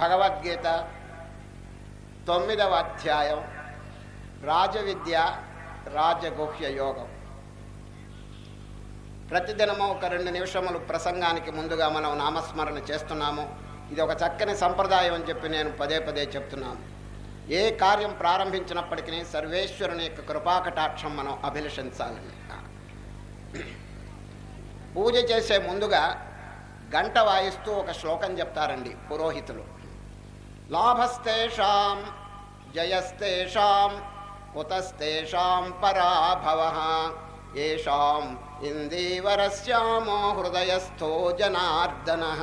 భగవద్గీత 9వ అధ్యాయం రాజవిద్య రాజగుహ్య యోగం. ప్రతిదినము ఒక 2 నిమిషములు ప్రసంగానికి ముందుగా మనం నామస్మరణ చేస్తున్నాము. ఇది ఒక చక్కని సంప్రదాయం అని చెప్పి నేను పదే పదే చెప్తున్నాను. ఏ కార్యం ప్రారంభించినప్పటికీ సర్వేశ్వరుని యొక్క కృపాకటాక్షం మనం అభిలషించాలని. పూజ చేసే ముందుగా గంట వాయిస్తూ ఒక శ్లోకం చెప్తారండి పురోహితులు. లాభస్తేషాం జయస్తేషాం కుతస్తేషాం పరాభవః ఏషాం ఇందీవరస్యామో హృదయస్థో జనార్దనః.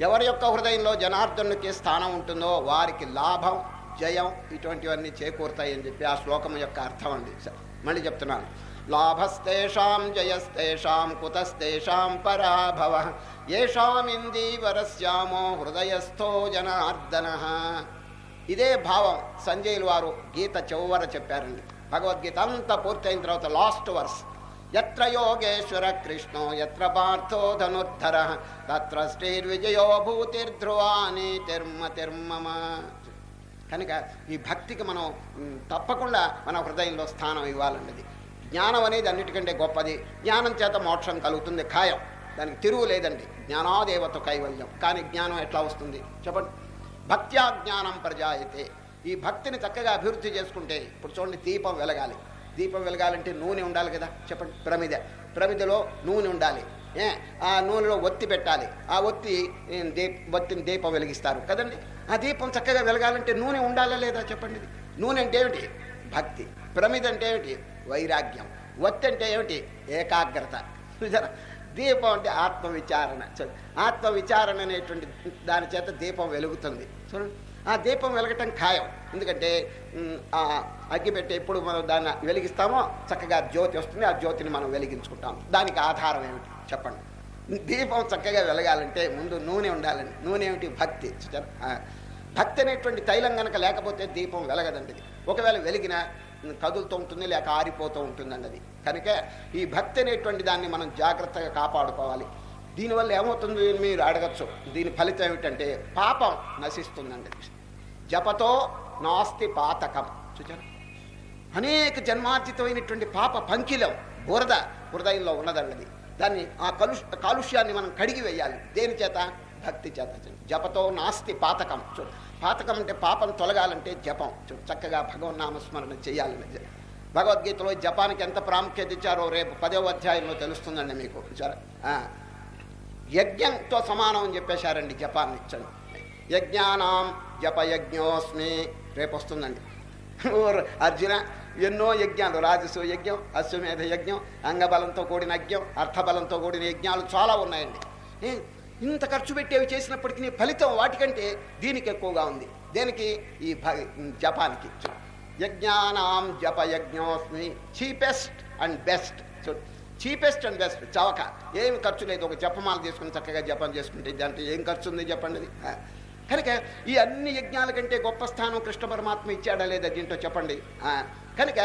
ఎవరి యొక్క హృదయంలో జనార్దనునికి స్థానం ఉంటుందో వారికి లాభం జయం ఇటువంటివన్నీ చేకూరుతాయి అని చెప్పి ఆ శ్లోకం యొక్క అర్థం అండి. మళ్ళీ చెప్తున్నాను. లాభస్తేషాం జయస్తేషాం కుతస్తేషాం పరాభవః ఏషాం ఇందీవరస్యామో హృదయస్థో జనార్దనః. ఇదే భావం సంజయులు వారు గీత చివర చెప్పారండి. భగవద్గీత అంతా పూర్తయిన తర్వాత లాస్ట్ వర్స్, యత్ర యోగేశ్వర కృష్ణో యత్ర పార్థో ధనుర్ధరః తత్ర శ్రీర్విజయో భూతిర్ధ్రువా నీతిర్మతిర్మమ. కనుక ఈ భక్తికి మనం తప్పకుండా మన హృదయంలో స్థానం ఇవ్వాలన్నది. జ్ఞానం అనేది అన్నిటికంటే గొప్పది. జ్ఞానం చేత మోక్షం కలుగుతుంది ఖాయం, దానికి తిరుగు లేదండి. జ్ఞానాదేవత కైవల్యం. కానీ జ్ఞానం ఎట్లా వస్తుంది చెప్పండి? భక్త్యా జ్ఞానం ప్రజాయతే. ఈ భక్తిని చక్కగా అభివృద్ధి చేసుకుంటే, ఇప్పుడు చూడండి, దీపం వెలగాలి. దీపం వెలగాలంటే నూనె ఉండాలి కదా చెప్పండి. ప్రమిదలో నూనె ఉండాలి. ఆ నూనెలో ఒత్తి పెట్టాలి. ఆ ఒత్తిని దీపం వెలిగిస్తారు కదండి. ఆ దీపం చక్కగా వెలగాలంటే నూనె ఉండాలా లేదా చెప్పండి. నూనె అంటే ఏమిటి? భక్తి. ప్రమిద అంటే ఏమిటి? వైరాగ్యం. ఒత్తి అంటే ఏమిటి? ఏకాగ్రత. దీపం అంటే ఆత్మవిచారణ. ఆత్మవిచారణ అనేటువంటి దాని చేత దీపం వెలుగుతుంది. చూడండి, ఆ దీపం వెలగటం ఖాయం. ఎందుకంటే ఆ అగ్గి పెట్టి ఎప్పుడు మనం దాన్ని వెలిగిస్తామో చక్కగా జ్యోతి వస్తుంది, ఆ జ్యోతిని మనం వెలిగించుకుంటాం. దానికి ఆధారం ఏమిటి చెప్పండి? దీపం చక్కగా వెలగాలంటే ముందు నూనె ఉండాలండి. నూనె ఏమిటి? భక్తి. భక్తి అనేటువంటి తైలం కనుక లేకపోతే దీపం వెలగదండి. ఒకవేళ వెలిగిన కదులుతూ ఉంటుంది, లేక ఆరిపోతూ ఉంటుందండి అది. కనుక ఈ భక్తి అనేటువంటి దాన్ని మనం జాగ్రత్తగా కాపాడుకోవాలి. దీనివల్ల ఏమవుతుంది మీరు అడగచ్చు. దీని ఫలితం ఏమిటంటే పాపం నశిస్తుందండి. జపతో నాస్తి పాతకం. చూచారు, అనేక జన్మార్జితమైనటువంటి పాప పంకిలం బురద హృదయంలో ఉన్నదండి. దాన్ని ఆ కాలుష్యాన్ని మనం కడిగి వేయాలి. దేని చేత? భక్తి చేత. జపతో నాస్తి పాతకం. చూడు, పాతకం అంటే పాపం తొలగాలంటే జపం. చూడు, చక్కగా భగవన్నామస్మరణ చేయాలి. భగవద్గీతలో జపానికి ఎంత ప్రాముఖ్యత ఇచ్చారో రేపు 10వ అధ్యాయంలో తెలుస్తుందండి మీకు. యజ్ఞంతో సమానం అని చెప్పేశారండి జపాన్ని. ఇచ్చండి, యజ్ఞానాం జపయజ్ఞోస్మి రేపు వస్తుందండి. అర్జున, ఎన్నో యజ్ఞాలు, రాజసు యజ్ఞం, అశ్వమేధ యజ్ఞం, అంగబలంతో కూడిన యజ్ఞం, అర్థబలంతో కూడిన యజ్ఞాలు చాలా ఉన్నాయండి. ఇంత ఖర్చు పెట్టేవి చేసినప్పటికీ ఫలితం వాటికంటే దీనికి ఎక్కువగా ఉంది. దేనికి? ఈ జపానికి. యజ్ఞానాం జపయజ్ఞోస్మి, cheapest and best. Cheapest and best. చవక, ఏమి ఖర్చు లేదు. ఒక జపమాల తీసుకుని చక్కగా జపం చేసుకుంటే దాంట్లో ఏం ఖర్చు ఉంది చెప్పండి. కనుక ఈ అన్ని యజ్ఞాల కంటే గొప్ప స్థానం కృష్ణ పరమాత్మ ఇచ్చాడా లేదా దీంట్లో చెప్పండి. కనుక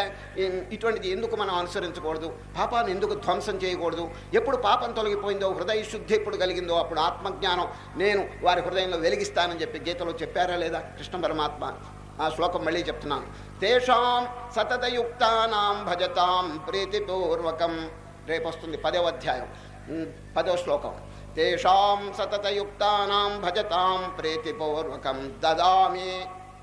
ఇటువంటిది ఎందుకు మనం అనుసరించకూడదు? పాపాన్ని ఎందుకు ధ్వంసం చేయకూడదు? ఎప్పుడు పాపం తొలగిపోయిందో, హృదయ శుద్ధి ఎప్పుడు కలిగిందో అప్పుడు ఆత్మజ్ఞానం నేను వారి హృదయంలో వెలిగిస్తానని చెప్పి గీతలో చెప్పారా లేదా కృష్ణ పరమాత్మ? ఆ శ్లోకం మళ్ళీ చెప్తున్నాను. తేషాం సతతయుక్తానాం భజతాం ప్రీతిపూర్వకం. రేపు వస్తుంది 10వ అధ్యాయం 10వ శ్లోకం. తేషాం సతతయుక్తానాం భజతాం ప్రీతిపూర్వకం దదామి.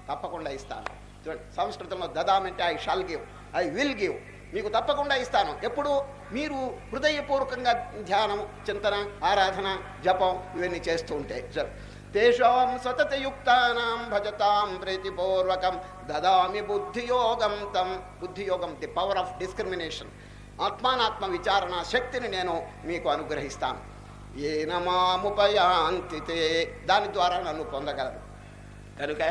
తప్పకుండా ఇస్తాను. చూడండి, సంస్కృతంలో దదామి అంటే I shall give, I will give. మీకు తప్పకుండా ఇస్తాను. ఎప్పుడు? మీరు హృదయపూర్వకంగా ధ్యానం, చింతన, ఆరాధన, జపం ఇవన్నీ చేస్తూ ఉంటే. తేషాం సతతయుక్తానాం భజతాం ప్రీతిపూర్వకం దదామి బుద్ధియోగం తం. బుద్ధియోగం, ది పవర్ ఆఫ్ డిస్క్రిమినేషన్, ఆత్మానాత్మ విచారణ శక్తిని నేను మీకు అనుగ్రహిస్తాను. ఏన మాముపయాంతి తే, దాని ద్వారా నన్ను పొందగలరు. కనుక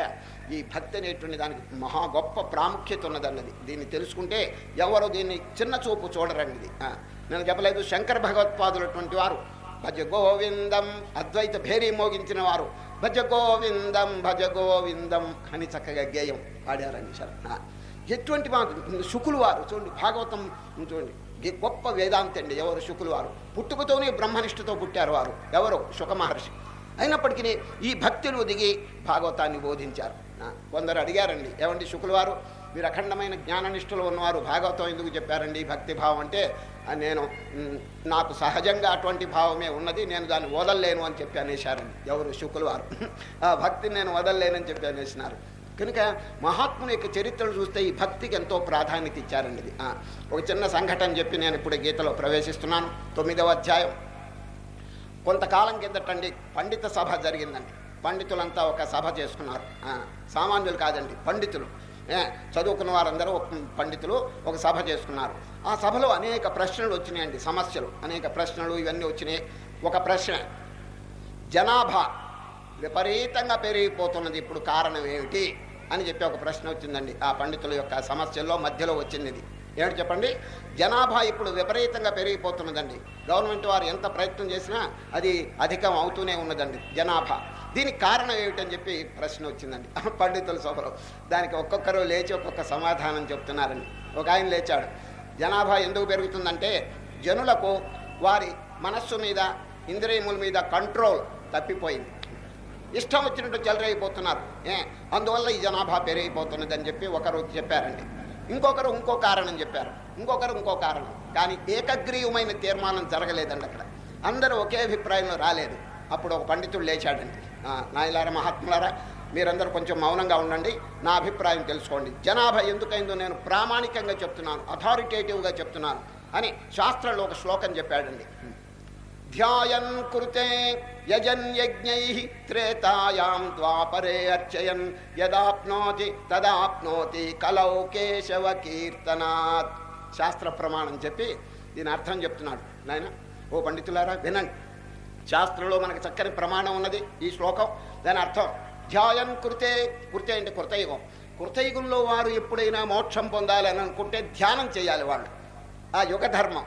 ఈ భక్తి అనేటువంటి దానికి మహా గొప్ప ప్రాముఖ్యత ఉన్నదన్నది. దీన్ని తెలుసుకుంటే ఎవరు దీన్ని చిన్న చూపు చూడరండి. నేను చెప్పలేదు, శంకర భగవత్పాదులటువంటి వారు భజ గోవిందం, అద్వైత భేరీ మోగించిన వారు భజ గోవిందం భజ గోవిందం అని చక్కగా గేయం పాడారండి. సార్, ఎటువంటి శుకులు వారు చూడండి, భాగవతం చూడండి, గొప్ప వేదాంతి అండి. ఎవరు? శుకులు వారు. పుట్టుకతోనే బ్రహ్మనిష్టతో పుట్టారు వారు. ఎవరు? శుక మహర్షి. అయినప్పటికీ ఈ భక్తులు దిగి భాగవతాన్ని బోధించారు. కొందరు అడిగారండి, ఏమండి శుకులు వారు, మీరు అఖండమైన జ్ఞాననిష్టలు ఉన్నవారు భాగవతం ఎందుకు చెప్పారండి? భక్తి భావం అంటే నాకు సహజంగా అటువంటి భావమే ఉన్నది, నేను దాన్ని వదలలేను అని చెప్పి అనేశారండి. ఎవరు? శుకులు వారు. ఆ భక్తిని నేను వదలలేనని చెప్పి అనేసినారు. కనుక మహాత్ముని యొక్క చరిత్రలు చూస్తే ఈ భక్తికి ఎంతో ప్రాధాన్యత ఇచ్చారండి. ఇది ఒక చిన్న సంఘటన చెప్పి నేను ఇప్పుడు గీతలో ప్రవేశిస్తున్నాను. 9వ అధ్యాయం. కొంతకాలం కిందటండి పండిత సభ జరిగిందండి. పండితులంతా ఒక సభ చేసుకున్నారు. సామాన్యులు కాదండి, పండితులు, చదువుకున్న వారందరూ పండితులు ఒక సభ చేసుకున్నారు. ఆ సభలో అనేక ప్రశ్నలు వచ్చినాయండి, సమస్యలు, అనేక ప్రశ్నలు ఇవన్నీ వచ్చినాయి. ఒక ప్రశ్న, జనాభా విపరీతంగా పెరిగిపోతున్నది, ఇప్పుడు కారణం ఏమిటి అని చెప్పి ఒక ప్రశ్న వచ్చిందండి. ఆ పండితుల యొక్క సమస్యల్లో మధ్యలో వచ్చింది ఇది. ఏమిటి చెప్పండి? జనాభా ఇప్పుడు విపరీతంగా పెరిగిపోతున్నదండి. గవర్నమెంట్ వారు ఎంత ప్రయత్నం చేసినా అది అధికం అవుతూనే ఉన్నదండి జనాభా. దీనికి కారణం ఏమిటని చెప్పి ప్రశ్న వచ్చిందండి పండితుల సభలో. దానికి ఒక్కొక్కరు లేచి ఒక్కొక్క సమాధానం చెప్తున్నారండి. ఒక ఆయన లేచాడు, జనాభా ఎందుకు పెరుగుతుందంటే జనులకు వారి మనస్సు మీద, ఇంద్రియముల మీద కంట్రోల్ తప్పిపోయింది, ఇష్టం వచ్చినట్టు చెలరైపోతున్నారు, అందువల్ల ఈ జనాభా పెరిగిపోతున్నది అని చెప్పి ఒకరు చెప్పారండి. ఇంకొకరు ఇంకో కారణం చెప్పారు, ఇంకొకరు ఇంకో కారణం. కానీ ఏకగ్రీవమైన తీర్మానం జరగలేదండి అక్కడ. అందరూ ఒకే అభిప్రాయంలో రాలేదు. అప్పుడు ఒక పండితుడు లేచాడండి, నాయలారా, మహాత్ములారా, మీరందరూ కొంచెం మౌనంగా ఉండండి, నా అభిప్రాయం తెలుసుకోండి. జనాభా ఎందుకైందో నేను ప్రామాణికంగా చెప్తున్నాను, అథారిటేటివ్గా చెప్తున్నాను అని శాస్త్రంలో ఒక శ్లోకం చెప్పాడండి. ధ్యాయన్ కృతే యజన్ యజ్ఞైః త్రేతాయాం ద్వాపరే అర్చయన్ యదాప్నోతి తదాప్నోతి కలౌ కేశవ కీర్తనాత్. శాస్త్ర ప్రమాణం చెప్పి దీని అర్థం చెప్తున్నాడు. నాయన, ఓ పండితులారా వినండి, శాస్త్రంలో మనకు చక్కని ప్రమాణం ఉన్నది ఈ శ్లోకం. దాని అర్థం ధ్యాయన్ కృతే. కృతే అంటే కృతయుగం. కృతయుగంలో వారు ఎప్పుడైనా మోక్షం పొందాలని అనుకుంటే ధ్యానం చేయాలి వాళ్ళు. ఆ యుగ ధర్మం,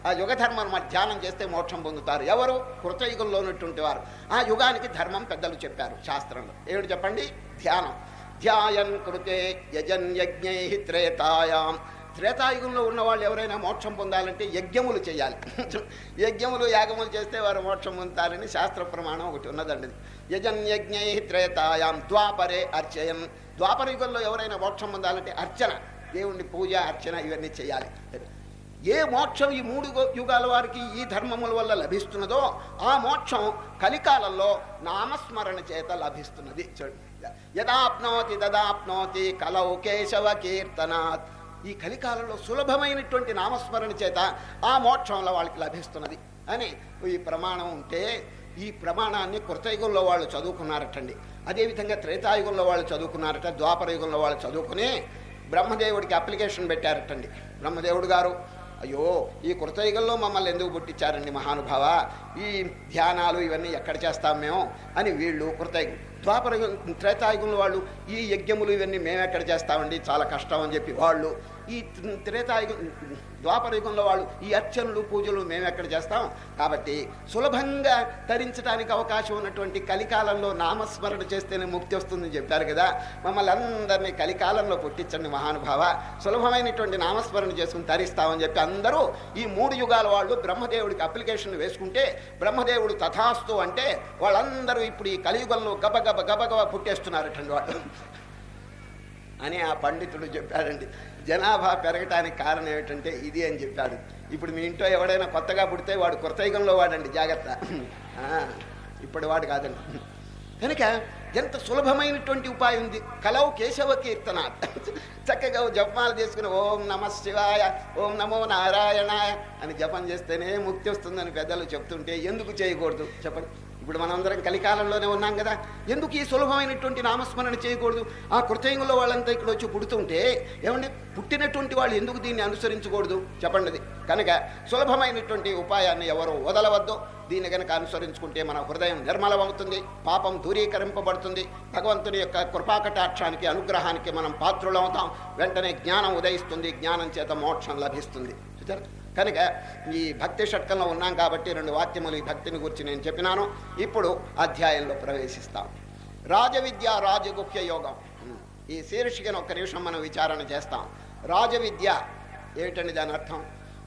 ఆ యుగ ధర్మం మరి ధ్యానం చేస్తే మోక్షం పొందుతారు. ఎవరు? కృతయుగంలో ఉన్నటువంటి వారు. ఆ యుగానికి ధర్మం పెద్దలు చెప్పారు శాస్త్రంలో. ఏమిటి చెప్పండి? ధ్యానం. ధ్యాయన్ కృతే యజన్ యజ్ఞై త్రేతాయాం. త్రేతాయుగంలో ఉన్న వాళ్ళు ఎవరైనా మోక్షం పొందాలంటే యజ్ఞములు చేయాలి. యజ్ఞములు యాగములు చేస్తే వారు మోక్షం పొందుతారని శాస్త్ర ప్రమాణం ఒకటి ఉన్నదండి. యజన్ యజ్ఞై త్రేతాయాం ద్వాపరే అర్చయన్. ద్వాపర యుగంలో ఎవరైనా మోక్షం పొందాలంటే అర్చన, దేవుణ్ణి పూజ అర్చన ఇవన్నీ చేయాలి. ఏ మోక్షం ఈ 3 యుగాల వారికి ఈ ధర్మముల వల్ల లభిస్తున్నదో ఆ మోక్షం కలికాలంలో నామస్మరణ చేత లభిస్తున్నది. యదాప్నోతి తదాప్నోతి కలౌ కేశవ కీర్తనాత్. ఈ కలికాలంలో సులభమైనటువంటి నామస్మరణ చేత ఆ మోక్షంలో వాళ్ళకి లభిస్తున్నది అని ఈ ప్రమాణం ఉంటే, ఈ ప్రమాణాన్ని కృతయుగంలో వాళ్ళు చదువుకున్నారటండి. అదేవిధంగా త్రేతాయుగంలో వాళ్ళు చదువుకున్నారట. ద్వాపర యుగంలో వాళ్ళు చదువుకుని బ్రహ్మదేవుడికి అప్లికేషన్ పెట్టారటండి. బ్రహ్మదేవుడు గారు, అయ్యో ఈ కృతయుగంలో మమ్మల్ని ఎందుకు పుట్టించారండి మహానుభావ, ఈ ధ్యానాలు ఇవన్నీ ఎక్కడ చేస్తాం మేము అని వీళ్ళు కృతయుగం. త్రేతాయుగంలో వాళ్ళు ఈ యజ్ఞములు ఇవన్నీ మేము ఎక్కడ చేస్తామండి, చాలా కష్టం అని చెప్పి వాళ్ళు. ఈ ద్వాపర యుగంలో వాళ్ళు ఈ అర్చనలు పూజలు మేము ఎక్కడ చేస్తాం. కాబట్టి సులభంగా తరించడానికి అవకాశం ఉన్నటువంటి కలికాలంలో నామస్మరణ చేస్తేనే ముక్తి వస్తుందని చెప్పారు కదా, మమ్మల్ని అందరినీ కలికాలంలో పుట్టించండి మహానుభావ, సులభమైనటువంటి నామస్మరణ చేసుకుని తరిస్తామని చెప్పి అందరూ ఈ 3 యుగాల వాళ్ళు బ్రహ్మదేవుడికి అప్లికేషన్ వేసుకుంటే, బ్రహ్మదేవుడు తథాస్తు అంటే వాళ్ళందరూ ఇప్పుడు ఈ కలియుగంలో గబగబ పుట్టేస్తున్నారటండి వాళ్ళు అని ఆ పండితుడు చెప్పాడండి. జనాభా పెరగటానికి కారణం ఏమిటంటే ఇది అని చెప్పాడు. ఇప్పుడు మీ ఇంట్లో ఎవడైనా కొత్తగా పుడితే వాడు కృతయుగంలో వాడండి, జాగ్రత్త, ఇప్పుడు వాడు కాదండి. కనుక ఎంత సులభమైనటువంటి ఉపాయం ఉంది. కలౌ కేశవ కీర్తన. చక్కగా జపమాలు చేసుకుని ఓం నమ శివాయ, ఓం నమో నారాయణాయ అని జపం చేస్తేనే ముక్తి వస్తుందని పెద్దలు చెప్తుంటే ఎందుకు చేయకూడదు చెప్పండి. ఇప్పుడు మనందరం కలికాలంలోనే ఉన్నాం కదా, ఎందుకు ఈ సులభమైనటువంటి నామస్మరణ చేయకూడదు? ఆ కృతయుగంలో వాళ్ళంతా ఇక్కడ వచ్చి పుడుతుంటే ఏమండి, పుట్టినటువంటి వాళ్ళు ఎందుకు దీన్ని అనుసరించకూడదు చెప్పండి. కనుక సులభమైనటువంటి ఉపాయాన్ని ఎవరు వదలవద్దు. దీన్ని కనుక అనుసరించుకుంటే మన హృదయం నిర్మలమవుతుంది, పాపం దూరీకరింపబడుతుంది, భగవంతుని యొక్క కృపాకటాక్షానికి అనుగ్రహానికి మనం పాత్రులవుతాం, వెంటనే జ్ఞానం ఉదయిస్తుంది, జ్ఞానం చేత మోక్షం లభిస్తుంది. కనుక ఈ భక్తి షట్కంలో ఉన్నాం కాబట్టి 2 వాక్యములు ఈ భక్తిని గురించి నేను చెప్పినాను. ఇప్పుడు అధ్యాయంలో ప్రవేశిస్తాం. రాజవిద్య రాజగుహ్య యోగం. ఈ శీర్షికను ఒక్క నిమిషం మనం విచారణ చేస్తాం. రాజవిద్య ఏమిటండి దాని అర్థం?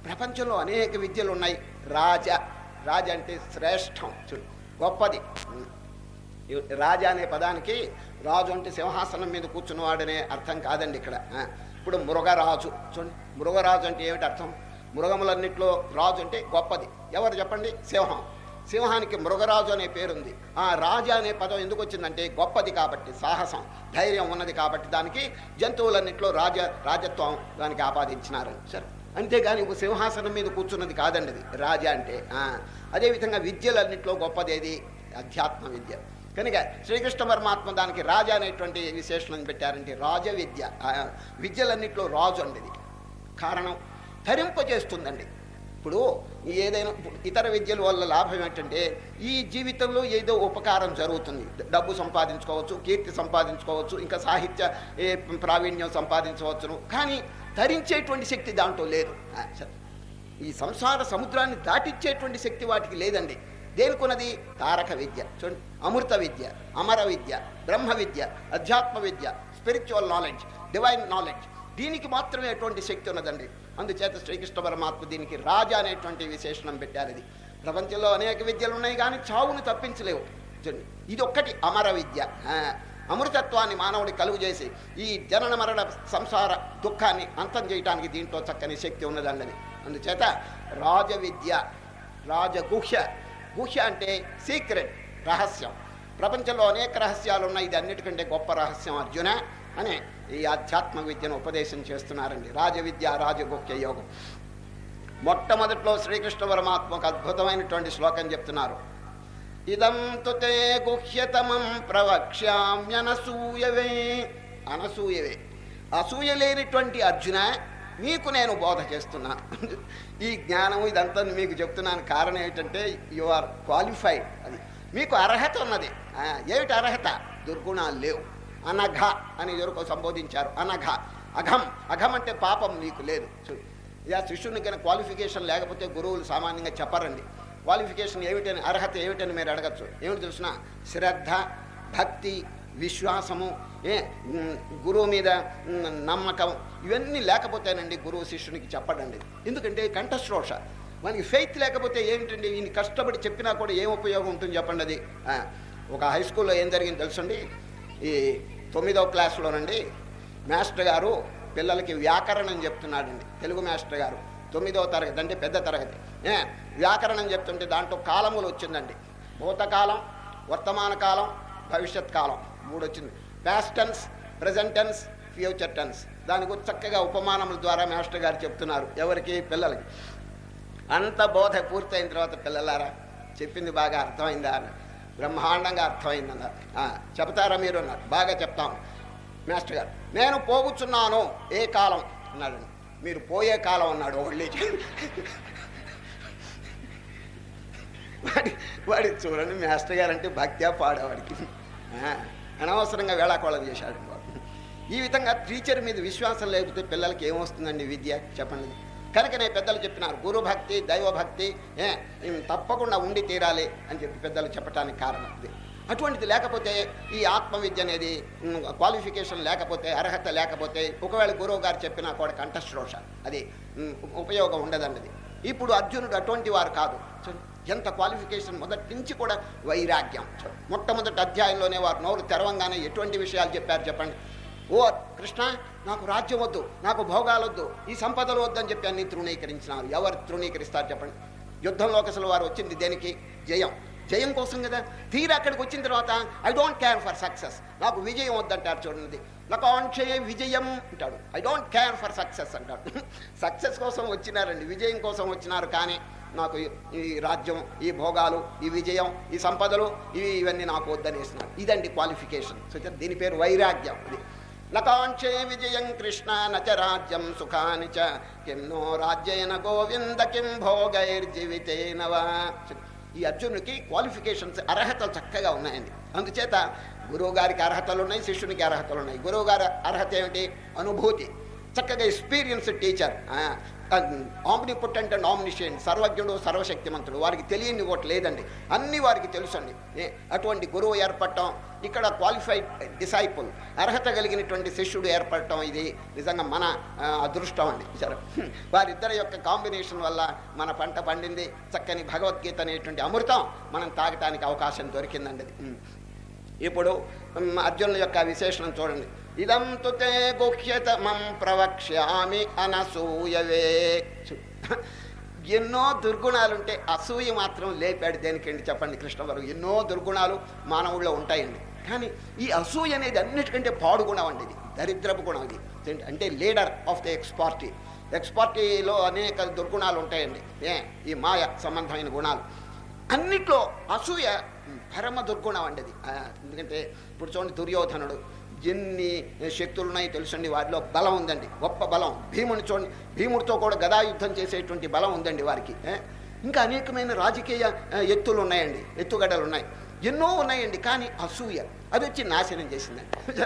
ప్రపంచంలో అనేక విద్యలు ఉన్నాయి. రాజ అంటే శ్రేష్టం, గొప్పది. రాజా అనే పదానికి రాజు అంటే సింహాసనం మీద కూర్చున్నవాడనే అర్థం కాదండి ఇక్కడ. ఇప్పుడు మృగరాజు చూడండి, మృగరాజు అంటే ఏమిటి అర్థం? మృగములన్నింటిలో రాజు అంటే గొప్పది. ఎవరు చెప్పండి? సింహం. సింహానికి మృగరాజు అనే పేరుంది. ఆ రాజా అనే పదం ఎందుకు వచ్చిందంటే గొప్పది కాబట్టి, సాహసం ధైర్యం ఉన్నది కాబట్టి దానికి జంతువులన్నింటిలో రాజత్వం దానికి ఆపాదించినారని. సరే, అంతేగాని ఒక సింహాసనం మీద కూర్చున్నది కాదండి అది రాజా అంటే. అదేవిధంగా విద్యలన్నింటిలో గొప్పదేది? అధ్యాత్మ విద్య. కనుక శ్రీకృష్ణ పరమాత్మ దానికి రాజా అనేటువంటి విశేషణం పెట్టారంటే రాజ విద్య. విద్యలన్నింటిలో రాజు అండి. ఇది కారణం ధరింపజేస్తుందండి. ఇప్పుడు ఏదైనా ఇతర విద్యల వల్ల లాభం ఏంటంటే ఈ జీవితంలో ఏదో ఉపకారం జరుగుతుంది. డబ్బు సంపాదించుకోవచ్చు, కీర్తి సంపాదించుకోవచ్చు, ఇంకా సాహిత్య ప్రావీణ్యం సంపాదించవచ్చును. కానీ ధరించేటువంటి శక్తి దాంట్లో లేదు. ఈ సంసార సముద్రాన్ని దాటించేటువంటి శక్తి వాటికి లేదండి. దేనికున్నది? తారక విద్య చూడండి, అమృత విద్య, అమర విద్య, బ్రహ్మ విద్య, అధ్యాత్మ విద్య, స్పిరిచువల్ నాలెడ్జ్, డివైన్ నాలెడ్జ్, దీనికి మాత్రమే ఎటువంటి శక్తి ఉన్నదండి. అందుచేత శ్రీకృష్ణ పరమాత్మ దీనికి రాజా అనేటువంటి విశేషణం పెట్టారు. ఇది ప్రపంచంలో అనేక విద్యలు ఉన్నాయి కానీ చావును తప్పించలేవు. ఇది ఒక్కటి అమర విద్య. అమృతత్వాన్ని మానవుడి కలుగు చేసి ఈ జనన మరణ సంసార దుఃఖాన్ని అంతం చేయడానికి దీంట్లో చక్కని శక్తి ఉన్నదండి. అందుచేత రాజ విద్య, రాజగుహ్య. గుహ్య అంటే సీక్రెట్, రహస్యం. ప్రపంచంలో అనేక రహస్యాలు ఉన్నాయి, ఇది అన్నిటికంటే గొప్ప రహస్యం అర్జున అని ఈ ఆధ్యాత్మ విద్యను ఉపదేశం చేస్తున్నారండి. రాజవిద్య రాజగుహ్య యోగం. మొట్టమొదట్లో శ్రీకృష్ణ పరమాత్మ ఒక అద్భుతమైనటువంటి శ్లోకం చెప్తున్నారు. ఇదం తుతే గుహ్యతమం ప్రవక్ష్యామ్యనసూయవే. అనసూయవే, అసూయ లేనిటువంటి అర్జున మీకు నేను బోధ చేస్తున్నాను. ఈ జ్ఞానం ఇదంతా మీకు చెప్తున్నాను. కారణం ఏంటంటే యు ఆర్ క్వాలిఫైడ్. అది మీకు అర్హత ఉన్నది. ఏమిటి అర్హత? దుర్గుణాలు లేవు. అనఘ అని ఎవరికో సంబోధించారు. అనఘ, అఘం. అఘం అంటే పాపం నీకు లేదు. శిష్యుని కన్నా క్వాలిఫికేషన్ లేకపోతే గురువులు సామాన్యంగా చెప్పరండి. క్వాలిఫికేషన్ ఏమిటని, అర్హత ఏమిటని మీరు అడగచ్చు. ఏమిటి తెలిసిన? శ్రద్ధ, భక్తి, విశ్వాసము, గురువు మీద నమ్మకం, ఇవన్నీ లేకపోతేనండి గురువు శిష్యునికి చెప్పడండి. ఎందుకంటే కంఠశ్రోష. మనకి ఫెయిత్ లేకపోతే ఏమిటండి? ఈయన కష్టపడి చెప్పినా కూడా ఏం ఉపయోగం ఉంటుంది చెప్పండి. అది ఒక హై స్కూల్లో ఏం జరిగింది తెలుసండి. ఈ 9వ క్లాస్లోనండి మాస్టర్ గారు పిల్లలకి వ్యాకరణం చెప్తున్నాడండి. తెలుగు మాస్టర్ గారు 9వ తరగతి అంటే పెద్ద తరగతి. వ్యాకరణం చెప్తుంటే దాంట్లో కాలములు వచ్చిందండి. భూతకాలం, వర్తమాన కాలం, భవిష్యత్ కాలం 3 వచ్చింది. Past tense, present tense, future tense. దాని గురించి చక్కగా ఉపమానముల ద్వారా మాస్టర్ గారు చెప్తున్నారు. ఎవరికి? పిల్లలకి. అంత బోధ పూర్తయిన తర్వాత, పిల్లలారా చెప్పింది బాగా అర్థమైందా అన్నారు. బ్రహ్మాండంగా అర్థమైందన్నారు. చెప్తారా మీరు అన్నారు. బాగా చెప్తాం మాస్టర్ గారు. నేను పోగుచున్నాను. ఏ కాలం అన్నాడు. మీరు పోయే కాలం అన్నాడు. వాడి చూడండి, మాస్టర్ గారు అంటే భక్త్యా పాడేవాడికి అనవసరంగా వేళాకోళం చేశాడు. ఈ విధంగా టీచర్ మీద విశ్వాసం లేకపోతే పిల్లలకి ఏమొస్తుందండి విద్య చెప్పండి. కనుకనే పెద్దలు చెప్పినారు, గురుభక్తి, దైవభక్తి తప్పకుండా ఉండి తీరాలి అని చెప్పి పెద్దలు చెప్పడానికి కారణం అది. అటువంటిది లేకపోతే, ఈ ఆత్మవిద్య అనేది క్వాలిఫికేషన్ లేకపోతే, అర్హత లేకపోతే, ఒకవేళ గురువు గారు చెప్పినా కూడా కంఠశ్రోష, అది ఉపయోగం ఉండదండి. ఇప్పుడు అర్జునుడు అటువంటి వారు కాదు. ఎంత క్వాలిఫికేషన్! మొదటి నుంచి కూడా వైరాగ్యం. మొట్టమొదటి అధ్యాయంలోనే వారు నోరు తెరవంగానే ఎటువంటి విషయాలు చెప్పారు చెప్పండి. ఓ కృష్ణ, నాకు రాజ్యం వద్దు, నాకు భోగాలు వద్దు, ఈ సంపదలు వద్దని చెప్పి అన్ని తృణీకరించినారు. ఎవరు తృణీకరిస్తారు చెప్పండి? యుద్ధంలోకి అసలు వారు వచ్చింది దేనికి? జయం. జయం కోసం కదా. తీరా అక్కడికి వచ్చిన తర్వాత I don't care for success, నాకు విజయం వద్దంటారు. చూడండి, లకాంక్షే విజయం అంటాడు. I don't care for success అంటాడు. సక్సెస్ కోసం వచ్చినారండి, విజయం కోసం వచ్చినారు. కానీ నాకు ఈ రాజ్యం, ఈ భోగాలు, ఈ విజయం, ఈ సంపదలు, ఇవన్నీ నాకు వద్దనేసినారు. ఇదండి క్వాలిఫికేషన్. సో దీని పేరు వైరాగ్యం. అది లకాంక్షే విజయం కృష్ణ నచ రాజ్యం సుఖాని చ కిం నో రాజ్యేన గోవింద కిం భోగైర్జీవితేనవా. ఈ అర్జునుడికి క్వాలిఫికేషన్స్, అర్హతలు చక్కగా ఉన్నాయండి. అందుచేత గురువు గారికి అర్హతలు ఉన్నాయి, శిష్యునికి అర్హతలు ఉన్నాయి. గురువు గారి అర్హత ఏమిటి? అనుభూతి. చక్కగా experience teacher, omnipotent and omniscient, సర్వజ్ఞుడు, సర్వశక్తిమంతుడు. వారికి తెలియని ఒకటి లేదండి, అన్నీ వారికి తెలుసండి. అటువంటి గురువు ఏర్పడటం, ఇక్కడ క్వాలిఫైడ్ డిసైపుల్, అర్హత కలిగినటువంటి శిష్యుడు ఏర్పడటం, ఇది నిజంగా మన అదృష్టం అండి. సరే, వారిద్దరి యొక్క కాంబినేషన్ వల్ల మన పంట పండింది. చక్కని భగవద్గీత అనేటువంటి అమృతం మనం తాగటానికి అవకాశం దొరికిందండి. ఇప్పుడు అర్జునుల యొక్క విశేషణం చూడండి. ఇదం తుతే గుహ్యతమం ప్రవక్ష్యామి అనసూయవే. ఎన్నో దుర్గుణాలుంటే అసూయ మాత్రం లేపాడు దేనికండి చెప్పండి కృష్ణ గారు. ఎన్నో దుర్గుణాలు మానవుల్లో ఉంటాయండి. కానీ ఈ అసూయ అనేది అన్నిటికంటే పాడు గుణం అండి. ఇది దరిద్రపు గుణం. ఇది అంటే లీడర్ ఆఫ్ ది ఎక్స్పార్టీ. ఎక్స్పార్టీలో అనేక దుర్గుణాలు ఉంటాయండి. ఈ మాయ సంబంధమైన గుణాలు అన్నిట్లో అసూయ పరమ దుర్గుణం అండి అది. ఎందుకంటే ఇప్పుడు చూడండి, దుర్యోధనుడు ఎన్ని శక్తులు ఉన్నాయి తెలుసండి. వారిలో బలం ఉందండి, గొప్ప బలం. భీముని చూడండి, భీముడితో కూడా గదాయుద్ధం చేసేటువంటి బలం ఉందండి వారికి. ఇంకా అనేకమైన రాజకీయ ఎత్తులు ఉన్నాయండి, ఎత్తుగడలు ఉన్నాయి, ఎన్నో ఉన్నాయండి. కానీ అసూయ అది వచ్చి నాశనం చేసిందండి.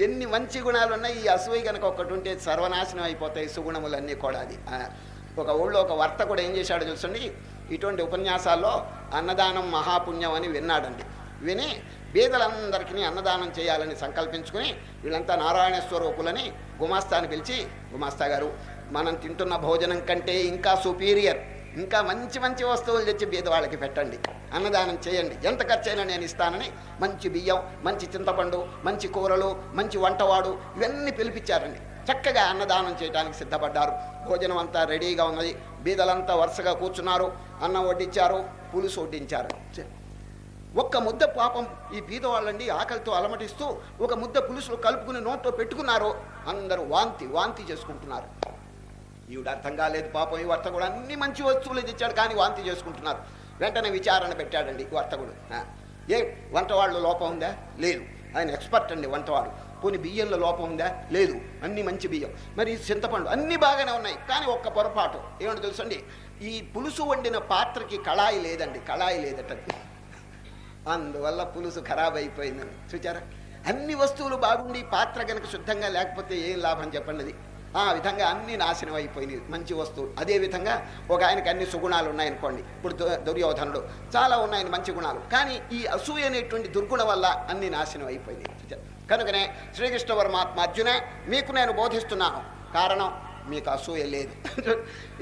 ఎన్ని మంచి గుణాలు ఉన్నాయి, ఈ అసూయ కనుక ఒకటి ఉంటే సర్వనాశనం అయిపోతాయి సుగుణములన్నీ కూడా. అది ఒక ఊళ్ళో ఒక వర్త కూడా ఏం చేశాడో తెలుసండి, ఇటువంటి ఉపన్యాసాల్లో అన్నదానం మహాపుణ్యం అని విన్నాడండి. విని బీదలందరికీ అన్నదానం చేయాలని సంకల్పించుకుని వీళ్ళంతా నారాయణ స్వరూపులని గుమాస్తాని పిలిచి, గుమాస్తా గారు, మనం తింటున్న భోజనం కంటే ఇంకా సుపీరియర్, ఇంకా మంచి మంచి వస్తువులు తెచ్చి బీదవాళ్ళకి పెట్టండి, అన్నదానం చేయండి, ఎంత ఖర్చైనా నేను ఇస్తానని మంచి బియ్యం, మంచి చింతపండు, మంచి కూరలు, మంచి వంటవాడు ఇవన్నీ పిలిపించారండి. చక్కగా అన్నదానం చేయడానికి సిద్ధపడ్డారు. భోజనం అంతా రెడీగా ఉన్నది. బీదలంతా వరుసగా కూర్చున్నారు. అన్నం వడ్డించారు, పులుసు వడ్డించారు. ఒక్క ముద్ద పాపం ఈ బీదవాళ్ళండి ఆకలితో అలమటిస్తూ ఒక ముద్ద పులుసులు కలుపుకుని నోట్లో పెట్టుకున్నారు. అందరూ వాంతి చేసుకుంటున్నారు. ఈవిడ అర్థం కాలేదు పాపం. ఈ వర్తకుడు అన్ని మంచి వస్తువులు తెచ్చాడు, కానీ వాంతి చేసుకుంటున్నారు. వెంటనే విచారణ పెట్టాడండి వర్తకుడు. వంటవాళ్ళు లోపం ఉందా? లేదు. ఆయన ఎక్స్పర్ట్ అండి వంటవాడు. కొన్ని బియ్యంలో లోపం ఉందా? లేదు, అన్ని మంచి బియ్యం. మరి చింతపండు అన్నీ బాగానే ఉన్నాయి, కానీ ఒక్క పొరపాటు ఏమంటే తెలుసండి, ఈ పులుసు వండిన పాత్రకి కళాయి లేదండి, కళాయి లేదట. అందువల్ల పులుసు ఖరాబ్ అయిపోయిందని చూచారా. అన్ని వస్తువులు బాగుండి పాత్ర కనుక శుద్ధంగా లేకపోతే ఏం లాభం చెప్పండి. అది ఆ విధంగా అన్ని నాశనం అయిపోయినాయి మంచి వస్తువులు. అదేవిధంగా ఒక ఆయనకి అన్ని సుగుణాలు ఉన్నాయనుకోండి, ఇప్పుడు దుర్యోధనుడు చాలా ఉన్నాయని మంచి గుణాలు, కానీ ఈ అసూయ అనేటువంటి దుర్గుణం వల్ల అన్ని నాశనం అయిపోయినాయి. కనుకనే శ్రీకృష్ణ పరమాత్మ, అర్జున మీకు నేను బోధిస్తున్నాను, కారణం మీకు అసూయ లేదు.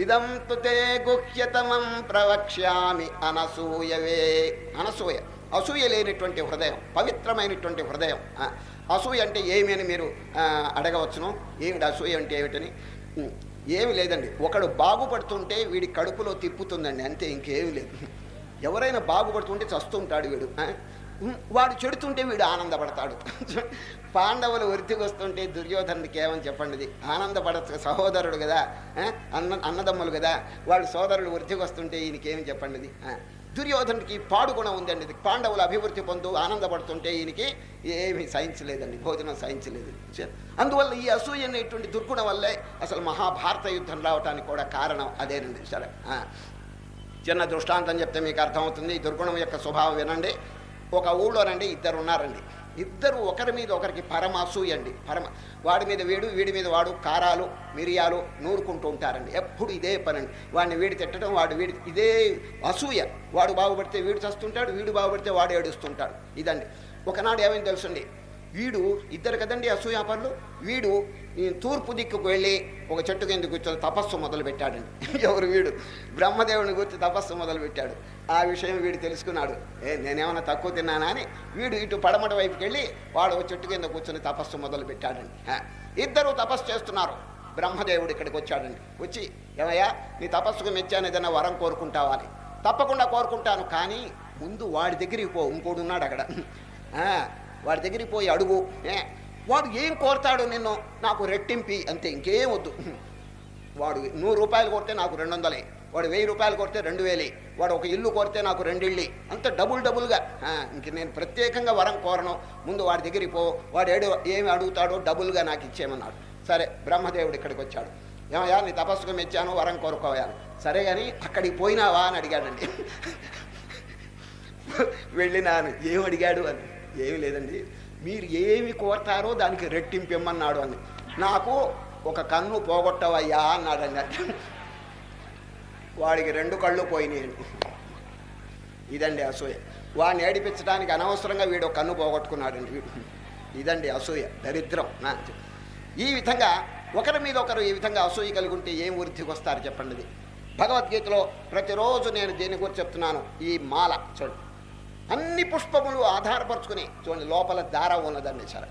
ఇదం తుతే గుహ్యతమం ప్రవక్ష్యామి అనసూయవే. అనసూయ, అసూయ లేనటువంటి హృదయం, పవిత్రమైనటువంటి హృదయం. అసూయ అంటే ఏమి అని మీరు అడగవచ్చును. ఏమిటి అసూయ అంటే ఏమిటని? ఏమి లేదండి, ఒకడు బాగుపడుతుంటే వీడి కడుపులో తిప్పుతుందండి, అంతే, ఇంకేమి లేదు. ఎవరైనా బాగుపడుతుంటే చస్తుంటాడు వీడు, వాడు చెడుతుంటే వీడు ఆనందపడతాడు. పాండవులు వృద్ధికి వస్తుంటే దుర్యోధనుడికి ఏమని చెప్పండి, ఆనందపడచ్చు, సహోదరుడు కదా, అన్నదమ్ములు కదా, వాళ్ళు సోదరుడు వృద్ధికి వస్తుంటే ఈయనకేమి చెప్పండి. దుర్యోధనుడికి పాడుగుణం ఉందండి, పాండవులు అభివృద్ధి పొందు ఆనందపడుతుంటే ఈయనకి ఏమి సహించలేదండి, భోజనం సహించలేదు. అందువల్ల ఈ అసూయ అనేటువంటి దుర్గుణం వల్లే అసలు మహాభారత యుద్ధం రావటానికి కూడా కారణం అదేనండి. సరే, చిన్న దృష్టాంతం చెప్తే మీకు అర్థమవుతుంది ఈ దుర్గుణం యొక్క స్వభావం. వినండి. ఒక ఊళ్ళోనండి ఇద్దరు ఉన్నారండి. ఇద్దరు ఒకరి మీద ఒకరికి పరమ అసూయ అండి. వాడి మీద వీడి మీద వాడు కారాలు మిరియాలు నూరుకుంటూ ఉంటారండి. ఎప్పుడు ఇదే పనండి, వాడిని వీడి తిట్టడం, ఇదే అసూయ. వాడు బాగుపడితే వీడు చస్తుంటాడు, వీడు బాగుపడితే వాడు ఏడుస్తుంటాడు. ఇదండి. ఒకనాడు ఏమైంది తెలుసండి, వీడు ఇద్దరు కదండి అసూయాపరులు, వీడు తూర్పు దిక్కుకు వెళ్ళి ఒక చెట్టు కింద కూర్చొని తపస్సు మొదలు పెట్టాడండి. ఎవరు? వీడు బ్రహ్మదేవుని గురించి తపస్సు మొదలు పెట్టాడు. ఆ విషయం వీడు తెలుసుకున్నాడు. నేనేమన్నా తక్కువ తిన్నానా అని వీడు ఇటు పడమటి వైపుకి వెళ్ళి వాడు చెట్టు కింద కూర్చొని తపస్సు మొదలు పెట్టాడండి. ఇద్దరు తపస్సు చేస్తున్నారు. బ్రహ్మదేవుడు ఇక్కడికి వచ్చాడండి. వచ్చి, ఏమయ్యా నీ తపస్సుకు మెచ్చాను, ఏదైనా వరం కోరుకుంటావా అని. తప్పకుండా కోరుకుంటాను, కానీ ముందు వాడి దగ్గరికి పో, ఇంకోడు ఉన్నాడు అక్కడ, వాడి దగ్గరికి పోయి అడుగు. వాడు ఏం కోరుతాడు నిన్ను, నాకు రెట్టింపి, అంతే, ఇంకేం వద్దు. వాడు 100 రూపాయలు కొడితే నాకు 200, వాడు 1000 రూపాయలు కొడితే 2000, వాడు ఒక ఇల్లు కొడితే నాకు 2 ఇళ్ళు, అంత డబుల్గా. ఇంక నేను ప్రత్యేకంగా వరం కోరను, ముందు వాడి దగ్గరికి పో, వాడు ఏమి అడుగుతాడో డబుల్గా నాకు ఇచ్చేయమన్నాడు. సరే, బ్రహ్మదేవుడు ఇక్కడికి వచ్చాడు. ఏమయ్యా నీ తపస్సుకు మెచ్చాను, వరం కోరుకోవాలి. సరే కానీ అక్కడికి పోయినావా అని అడిగాడండి. వెళ్ళినాను. ఏం అడిగాడు అని? ఏమి లేదండి, మీరు ఏమి కోరతారో దానికి రెట్టింపు ఇమ్మన్నాడు అని. నాకు ఒక కన్ను పోగొట్టవయ్యా అన్నాడండి. వాడికి 2 కళ్ళు పోయినాయండి. ఇదండి అసూయ. వాడిని ఏడిపించడానికి అనవసరంగా వీడు కన్ను పోగొట్టుకున్నాడండి వీడు. ఇదండి అసూయ, దరిద్రం. ఈ విధంగా ఒకరి మీద ఒకరు ఈ విధంగా అసూయ కలిగి ఉంటే ఏం వృద్ధికి వస్తారు చెప్పండి. భగవద్గీతలో ప్రతిరోజు నేను దేని గురించి చెప్తున్నాను, ఈ మాల చూడండి, అన్ని పుష్పములు ఆధారపరుచుకుని చూడండి, లోపల దారం ఉన్నదండి. సరే,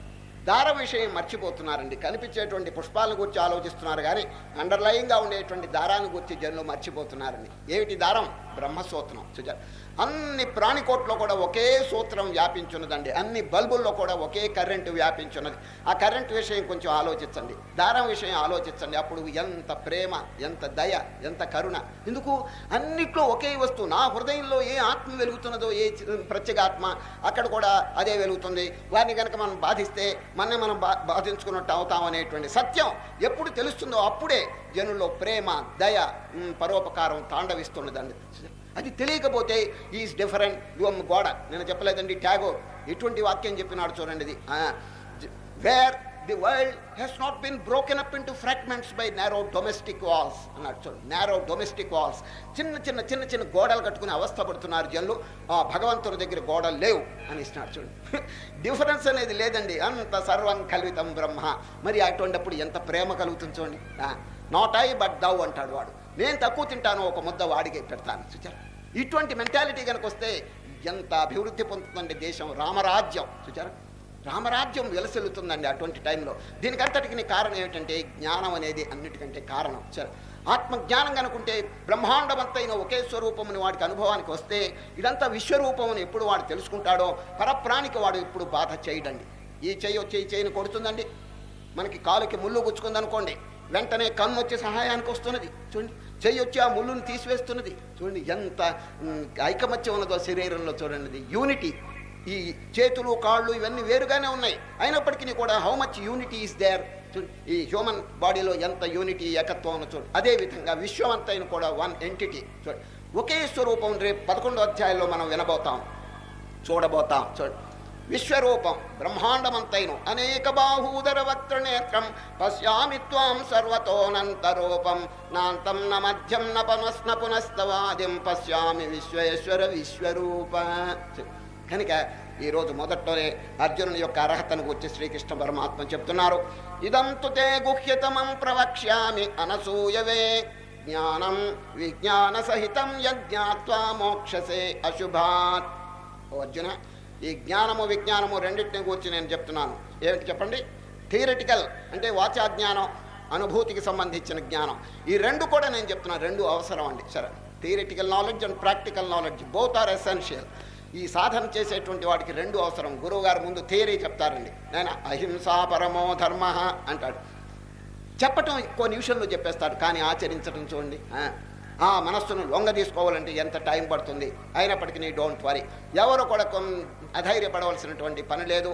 దారం విషయం మర్చిపోతున్నారండి. కనిపించేటువంటి పుష్పాలను గురించి ఆలోచిస్తున్నారు, కానీ అండర్లయింగ్గా ఉండేటువంటి దారాన్ని గురించి జనులు మర్చిపోతున్నారండి. ఏమిటి దారం? బ్రహ్మసూత్రం. చూచారు, అన్ని ప్రాణికోట్లో కూడా ఒకే సూత్రం వ్యాపించున్నదండి. అన్ని బల్బుల్లో కూడా ఒకే కరెంటు వ్యాపించున్నది. ఆ కరెంటు విషయం కొంచెం ఆలోచించండి, దారం విషయం ఆలోచించండి. అప్పుడు ఎంత ప్రేమ, ఎంత దయ, ఎంత కరుణ. ఎందుకు? అన్నిట్లో ఒకే వస్తువు. నా హృదయంలో ఏ ఆత్మ వెలుగుతున్నదో, ఏ ప్రత్యేగాత్మ, అక్కడ కూడా అదే వెలుగుతుంది. వారిని కనుక మనం బాధిస్తే మనం బాధించుకున్నట్టు అవుతామనేటువంటి సత్యం ఎప్పుడు తెలుస్తుందో అప్పుడే జనుల్లో ప్రేమ, దయ, పరోపకారం తాండవిస్తున్నదండి. అది తెలియకపోతే ఈజ్ డిఫరెంట్ గోడ. నేను చెప్పలేదండి, ట్యాగోర్ ఎటువంటి వాక్యం చెప్పినాడు చూడండి. ఇది where the world has not been broken up into fragments by narrow domestic walls అన్నాడు చూడండి. నారో డొమెస్టిక్ వాల్స్, చిన్న గోడలు కట్టుకుని అవస్థ పడుతున్నారు జనులు. భగవంతుడి దగ్గర గోడలు లేవు అని ఇస్తున్నాడు చూడండి. డిఫరెన్స్ అనేది లేదండి, అంత సర్వం కల్వితం బ్రహ్మ. మరి అటువంటిప్పుడు ఎంత ప్రేమ కలుగుతుంది చూడండి. నాట్ ఐ బట్ దౌ అంటాడు వాడు. నేను తక్కువ తింటాను, ఒక ముద్ద వాడికి పెడతాను. చూచారు, ఇటువంటి మెంటాలిటీ కనుక వస్తే ఎంత అభివృద్ధి పొందుతుందండి దేశం. రామరాజ్యం చూచారు, రామరాజ్యం వెలసెల్లుతుందండి అటువంటి టైంలో. దీనికంతటికి కారణం ఏమిటంటే జ్ఞానం అనేది అన్నిటికంటే కారణం. సరే, ఆత్మజ్ఞానం కనుకుంటే బ్రహ్మాండమంతైన ఒకే స్వరూపముని వాడికి అనుభవానికి వస్తే ఇదంతా విశ్వరూపమని ఎప్పుడు వాడు తెలుసుకుంటాడో పరప్రాణికి వాడు ఇప్పుడు బాధ చేయడండి. ఈ చెయ్యి వచ్చి ఈ చెయ్యిని కొడుతుందండి. మనకి కాలుకి ముళ్ళు గుచ్చుకుందనుకోండి, వెంటనే కన్ను వచ్చి సహాయానికి వస్తున్నది చూడండి. చెయ్యి వచ్చి ఆ ముళ్ళును తీసివేస్తున్నది చూడండి. ఎంత ఐకమత్యం ఉన్నదో శరీరంలో చూడండి. యూనిటీ, ఈ చేతులు కాళ్ళు ఇవన్నీ వేరుగానే ఉన్నాయి, అయినప్పటికీ కూడా how much unity is there. ఈ హ్యూమన్ బాడీలో ఎంత యూనిటీ ఏకత్వం చూడు. అదేవిధంగా విశ్వం అంతైన కూడా వన్ ఎంటిటీ చూడు, ఒకే స్వరూపం. రేపు 11వ అధ్యాయంలో మనం వినబోతాం, చూడబోతాం. చూడు, విశ్వరూపం బ్రహ్మాండమంతైను అనేక బాహూదర వక్త్ర నేత్రం పశ్యామి త్వాం సర్వతోనంతరూపం నాంతం న మధ్యం న పునస్న పునస్తవాదిం పశ్యామి విశ్వేశ్వర విశ్వరూప. కనుక ఈరోజు మొదట్లోనే అర్జునుని యొక్క అర్హతను గురించి శ్రీకృష్ణ పరమాత్మ చెప్తున్నారు. ఇదంతు తే గుహ్యతమం ప్రవక్ష్యామి అనసూయవే జ్ఞానం విజ్ఞాన సహితం యజ్ఞాత్వా మోక్షసే అశుభాత్. ఓ అర్జున, ఈ జ్ఞానము విజ్ఞానము రెండింటిని గురించి నేను చెప్తున్నాను. ఏమిటి చెప్పండి? థియరిటికల్ అంటే వాచా జ్ఞానం, అనుభూతికి సంబంధించిన జ్ఞానం, ఈ రెండు కూడా నేను చెప్తున్నాను. రెండు అవసరం అండి. సరే, theoretical knowledge and practical knowledge both are essential. ఈ సాధన చేసేటువంటి వాడికి రెండు అవసరం. గురువు గారు ముందు థియరీ చెప్తారండి, నేను అహింసా పరమో ధర్మ అంటాడు. చెప్పటం కొన్ని నిమిషంలో చెప్పేస్తాడు, కానీ ఆచరించడం చూడండి. ఆ మనస్సును లొంగ తీసుకోవాలంటే ఎంత టైం పడుతుంది. అయినప్పటికీ నీ డోంట్ వరీ, ఎవరు కూడా అధైర్యపడవలసినటువంటి పని లేదు.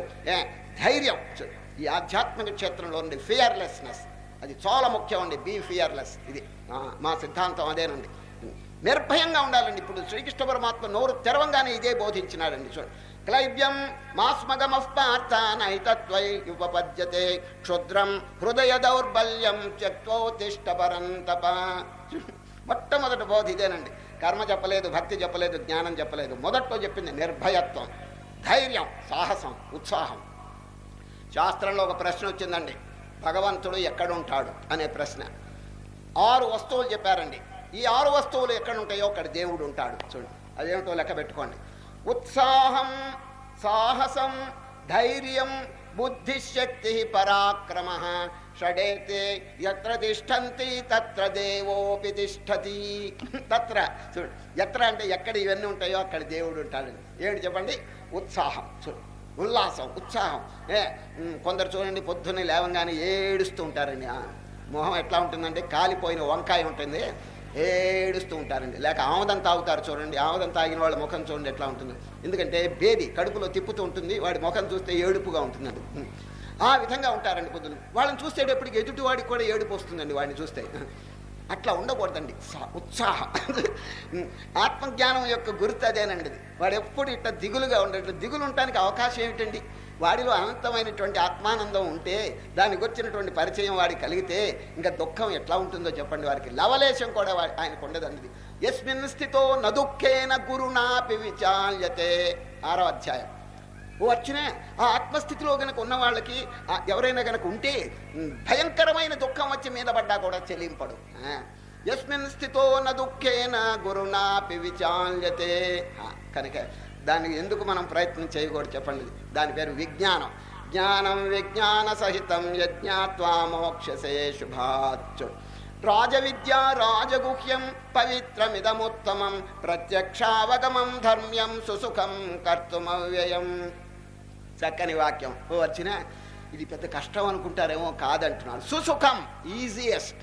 ధైర్యం ఈ ఆధ్యాత్మిక క్షేత్రంలో ఉండి ఫియర్లెస్నెస్ అది చాలా ముఖ్యం అండి. బీ ఫియర్లెస్, ఇది మా సిద్ధాంతం అదేనండి. నిర్భయంగా ఉండాలండి. ఇప్పుడు శ్రీకృష్ణ పరమాత్మ నోరు తెరవంగానే ఇదే బోధించినాడండి. చూడండి, క్లైవ్యం మాస్మగమః పార్థ నైతత్వై ఉపపద్యతే క్షుద్రం హృదయ దౌర్బల్యం త్యక్తోత్తిష్ఠ పరంతప. మొట్టమొదటి బోధ ఇదేనండి. కర్మ చెప్పలేదు, భక్తి చెప్పలేదు, జ్ఞానం చెప్పలేదు. మొదట్లో చెప్పింది నిర్భయత్వం, ధైర్యం, సాహసం, ఉత్సాహం. శాస్త్రంలో ఒక ప్రశ్న వచ్చిందండి, భగవంతుడు ఎక్కడుంటాడు అనే ప్రశ్న. 6 వస్తువులు చెప్పారండి. ఈ 6 వస్తువులు ఎక్కడుంటాయో అక్కడ దేవుడు ఉంటాడు. చూడండి, అదేమిటో లెక్క పెట్టుకోండి. ఉత్సాహం, సాహసం, ధైర్యం, బుద్ధిశక్తి, పరాక్రమ, షడేతే యత్ర తిష్టంతి తత్ర దేవోపి తిష్టతి. తత్ర చూడు, ఎత్ర అంటే ఎక్కడ ఇవన్నీ ఉంటాయో అక్కడ దేవుడు ఉంటాడండి. ఏమిటి చెప్పండి? ఉత్సాహం, చూడు, ఉల్లాసం, ఉత్సాహం. కొందరు చూడండి పొద్దున్నే లేవంగానే ఏడుస్తూ ఉంటారండి. మొహం ఎట్లా ఉంటుందంటే కాలిపోయిన వంకాయ ఉంటుంది, ఏడుస్తూ ఉంటారండి. లేక ఆముదం తాగుతారు చూడండి, ఆముదం తాగిన వాళ్ళ ముఖం చూడండి ఎట్లా ఉంటుంది. ఎందుకంటే బేది కడుపులో తిప్పుతూ ఉంటుంది, వాడి ముఖం చూస్తే ఏడుపుగా ఉంటుందండి. ఆ విధంగా ఉంటారండి పొద్దున్న. వాళ్ళని చూసేటప్పటికి ఎదుటి వాడికి కూడా ఏడుపు వస్తుందండి వాడిని చూస్తే. అట్లా ఉండకూడదండి. ఉత్సాహం, ఆత్మజ్ఞానం యొక్క గుర్తు అదేనండి. వాడు ఎప్పుడు ఇట్లా దిగులుగా ఉండేట్లు. దిగులు ఉండటానికి అవకాశం ఏమిటండి? వాడిలో అనంతమైనటువంటి ఆత్మానందం ఉంటే, దానికి వచ్చినటువంటి పరిచయం వాడికి కలిగితే ఇంకా దుఃఖం ఎట్లా ఉంటుందో చెప్పండి. వారికి లవలేశం కూడా ఆయనకు ఉండదండి. యస్మిన్ స్థితో నదుఃఖేన గురునాపి విచాల్యతే. 6వ అధ్యాయం. ఓ అర్జున, ఆ ఆత్మస్థితిలో గనక ఉన్న వాళ్ళకి ఎవరైనా గనక ఉంటే భయంకరమైన దుఃఖం వచ్చి మీద పడ్డా కూడా చెలింపడు. యస్మిన్ స్థితో నదుఃఖేన గురునాపి విచాల్యతే. కనుక దానికి ఎందుకు మనం ప్రయత్నం చేయకూడదు చెప్పండి? దాని పేరు విజ్ఞానం. జ్ఞానం విజ్ఞాన సహితం యజ్ఞాత్వా మోక్షసే శుభాత్. రాజవిద్యా రాజగుహ్యం పవిత్రమిదముత్తమం ప్రత్యక్షావగమం ధర్మ్యం సుసుఖం కర్తుమవ్యయం. చక్కని వాక్యం. ఓ వచ్చిన ఇది పెద్ద కష్టం అనుకుంటారేమో, కాదంటున్నారు. సుసుఖం, ఈజియెస్ట్,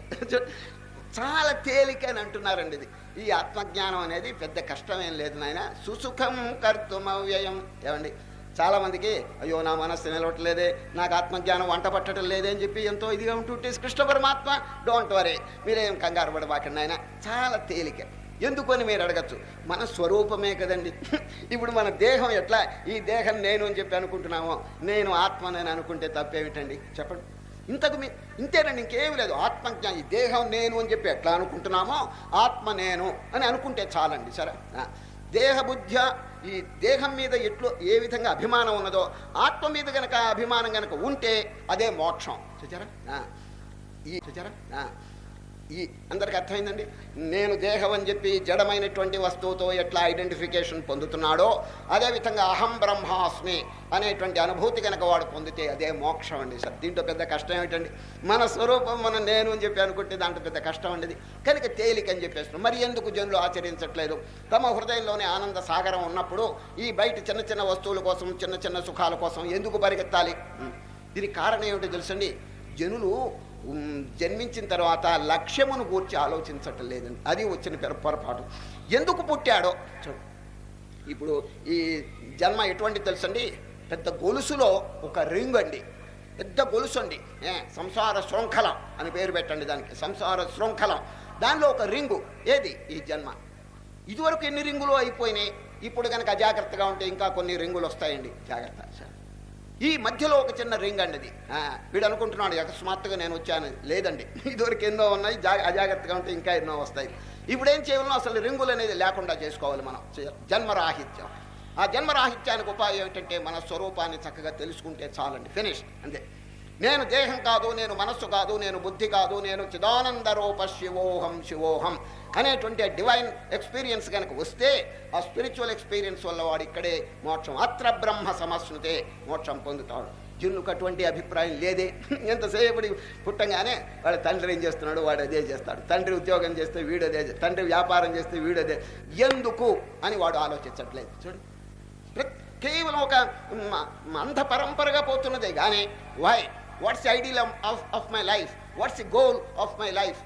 చాలా తేలిక అని అంటున్నారండి. ఇది ఈ ఆత్మజ్ఞానం అనేది పెద్ద కష్టమేం లేదు నాయన. సుసుఖం కర్తుమవ్యయం. ఏమండి, చాలామందికి అయ్యో నా మనస్సు నిలవట్లేదే, నాకు ఆత్మజ్ఞానం వంట పట్టడం లేదే అని చెప్పి ఎంతో ఇదిగా ఉంటుంటే కృష్ణ పరమాత్మ డోంట్ వరీ, మీరేం కంగారు పడబాకండి ఆయన, చాలా తేలిక. ఎందుకు అని మీరు అడగచ్చు. మన స్వరూపమే కదండి. ఇప్పుడు మన దేహం ఎట్లా, ఈ దేహం నేను అని చెప్పి అనుకుంటున్నామో, నేను ఆత్మనని అనుకుంటే తప్పేమిటండి చెప్పండి? ఇంతేనండి, ఇంకేమి లేదు. ఆత్మజ్ఞానం, ఈ దేహం నేను అని చెప్పి ఎట్లా అనుకుంటున్నామో ఆత్మ నేను అని అనుకుంటే చాలండి. సరే, దేహబుద్ధ్య ఈ దేహం మీద ఏ విధంగా అభిమానం ఉన్నదో ఆత్మ మీద గనక అభిమానం గనక ఉంటే అదే మోక్షం. చూచారా? ఈ అందరికి అర్థమైందండి. నేను దేహం అని చెప్పి జడమైనటువంటి వస్తువుతో ఎట్లా ఐడెంటిఫికేషన్ పొందుతున్నాడో అదేవిధంగా అహం బ్రహ్మాస్మి అనేటువంటి అనుభూతి కనుక వాడు పొందితే అదే మోక్షం అండి. సార్, దీంట్లో పెద్ద కష్టం ఏమిటండి? మన స్వరూపం మనం నేను అని చెప్పి అనుకుంటే దాంట్లో పెద్ద కష్టం అండి. కనుక తేలిక అని చెప్పేస్తున్నాం. మరి ఎందుకు జనులు ఆచరించట్లేదు? తమ హృదయంలోనే ఆనంద సాగరం ఉన్నప్పుడు ఈ బయట చిన్న చిన్న వస్తువుల కోసం, చిన్న చిన్న సుఖాల కోసం ఎందుకు పరిగెత్తాలి? దీనికి కారణం ఏమిటో తెలుసండి. జనులు జన్మించిన తర్వాత లక్ష్యమును గూర్చి ఆలోచించటం లేదండి. అది వచ్చిన పొరపాటు. ఎందుకు పుట్టాడో చూడు. ఇప్పుడు ఈ జన్మ ఎటువంటి తెలుసండి, పెద్ద గొలుసులో ఒక రింగ్ అండి, పెద్ద గొలుసు అండి, సంసార శృంఖలం అని పేరు పెట్టండి దానికి, సంసార శృంఖలం. దానిలో ఒక రింగు ఏది ఈ జన్మ. ఇదివరకు ఎన్ని రింగులు అయిపోయినాయి, ఇప్పుడు కనుక అజాగ్రత్తగా ఉంటే ఇంకా కొన్ని రింగులు వస్తాయండి, జాగ్రత్త. ఈ మధ్యలో ఒక చిన్న రింగ్ అండి అది. వీడు అనుకుంటున్నాడు అకస్మాత్తుగా నేను వచ్చాను, లేదండి, ఇదివరకు ఎన్నో ఉన్నాయి, అజాగ్రత్తగా ఉంటే ఇంకా ఎన్నో వస్తాయి. ఇప్పుడు ఏం చేయాలో అసలు రింగులు అనేది లేకుండా చేసుకోవాలి మనం, జన్మరాహిత్యం. ఆ జన్మరాహిత్యానికి ఉపాయం ఏమిటంటే మన స్వరూపాన్ని చక్కగా తెలుసుకుంటే చాలండి, ఫినిష్ అంతే. నేను దేహం కాదు, నేను మనస్సు కాదు, నేను బుద్ధి కాదు, నేను చిదానంద రూప శివోహం శివోహం అనేటువంటి డివైన్ ఎక్స్పీరియన్స్ కనుక వస్తే, ఆ స్పిరిచువల్ ఎక్స్పీరియన్స్ వల్ల వాడు ఇక్కడే మోక్షం, అత్ర బ్రహ్మ సమశ్నుతే, మోక్షం పొందుతాడు. జిన్నుకు అటువంటి అభిప్రాయం లేదే. ఎంతసేపటి పుట్టంగానే వాడు తండ్రి ఏం చేస్తున్నాడు, వాడు అదే చేస్తాడు, తండ్రి ఉద్యోగం చేస్తే వీడు అదే, తండ్రి వ్యాపారం చేస్తే వీడు అదే, ఎందుకు అని వాడు ఆలోచించట్లేదు. చూడు, కేవలం ఒక అంధ పరంపరగా పోతున్నదే కానీ why, what's the ideal of my life, what's the goal of my life,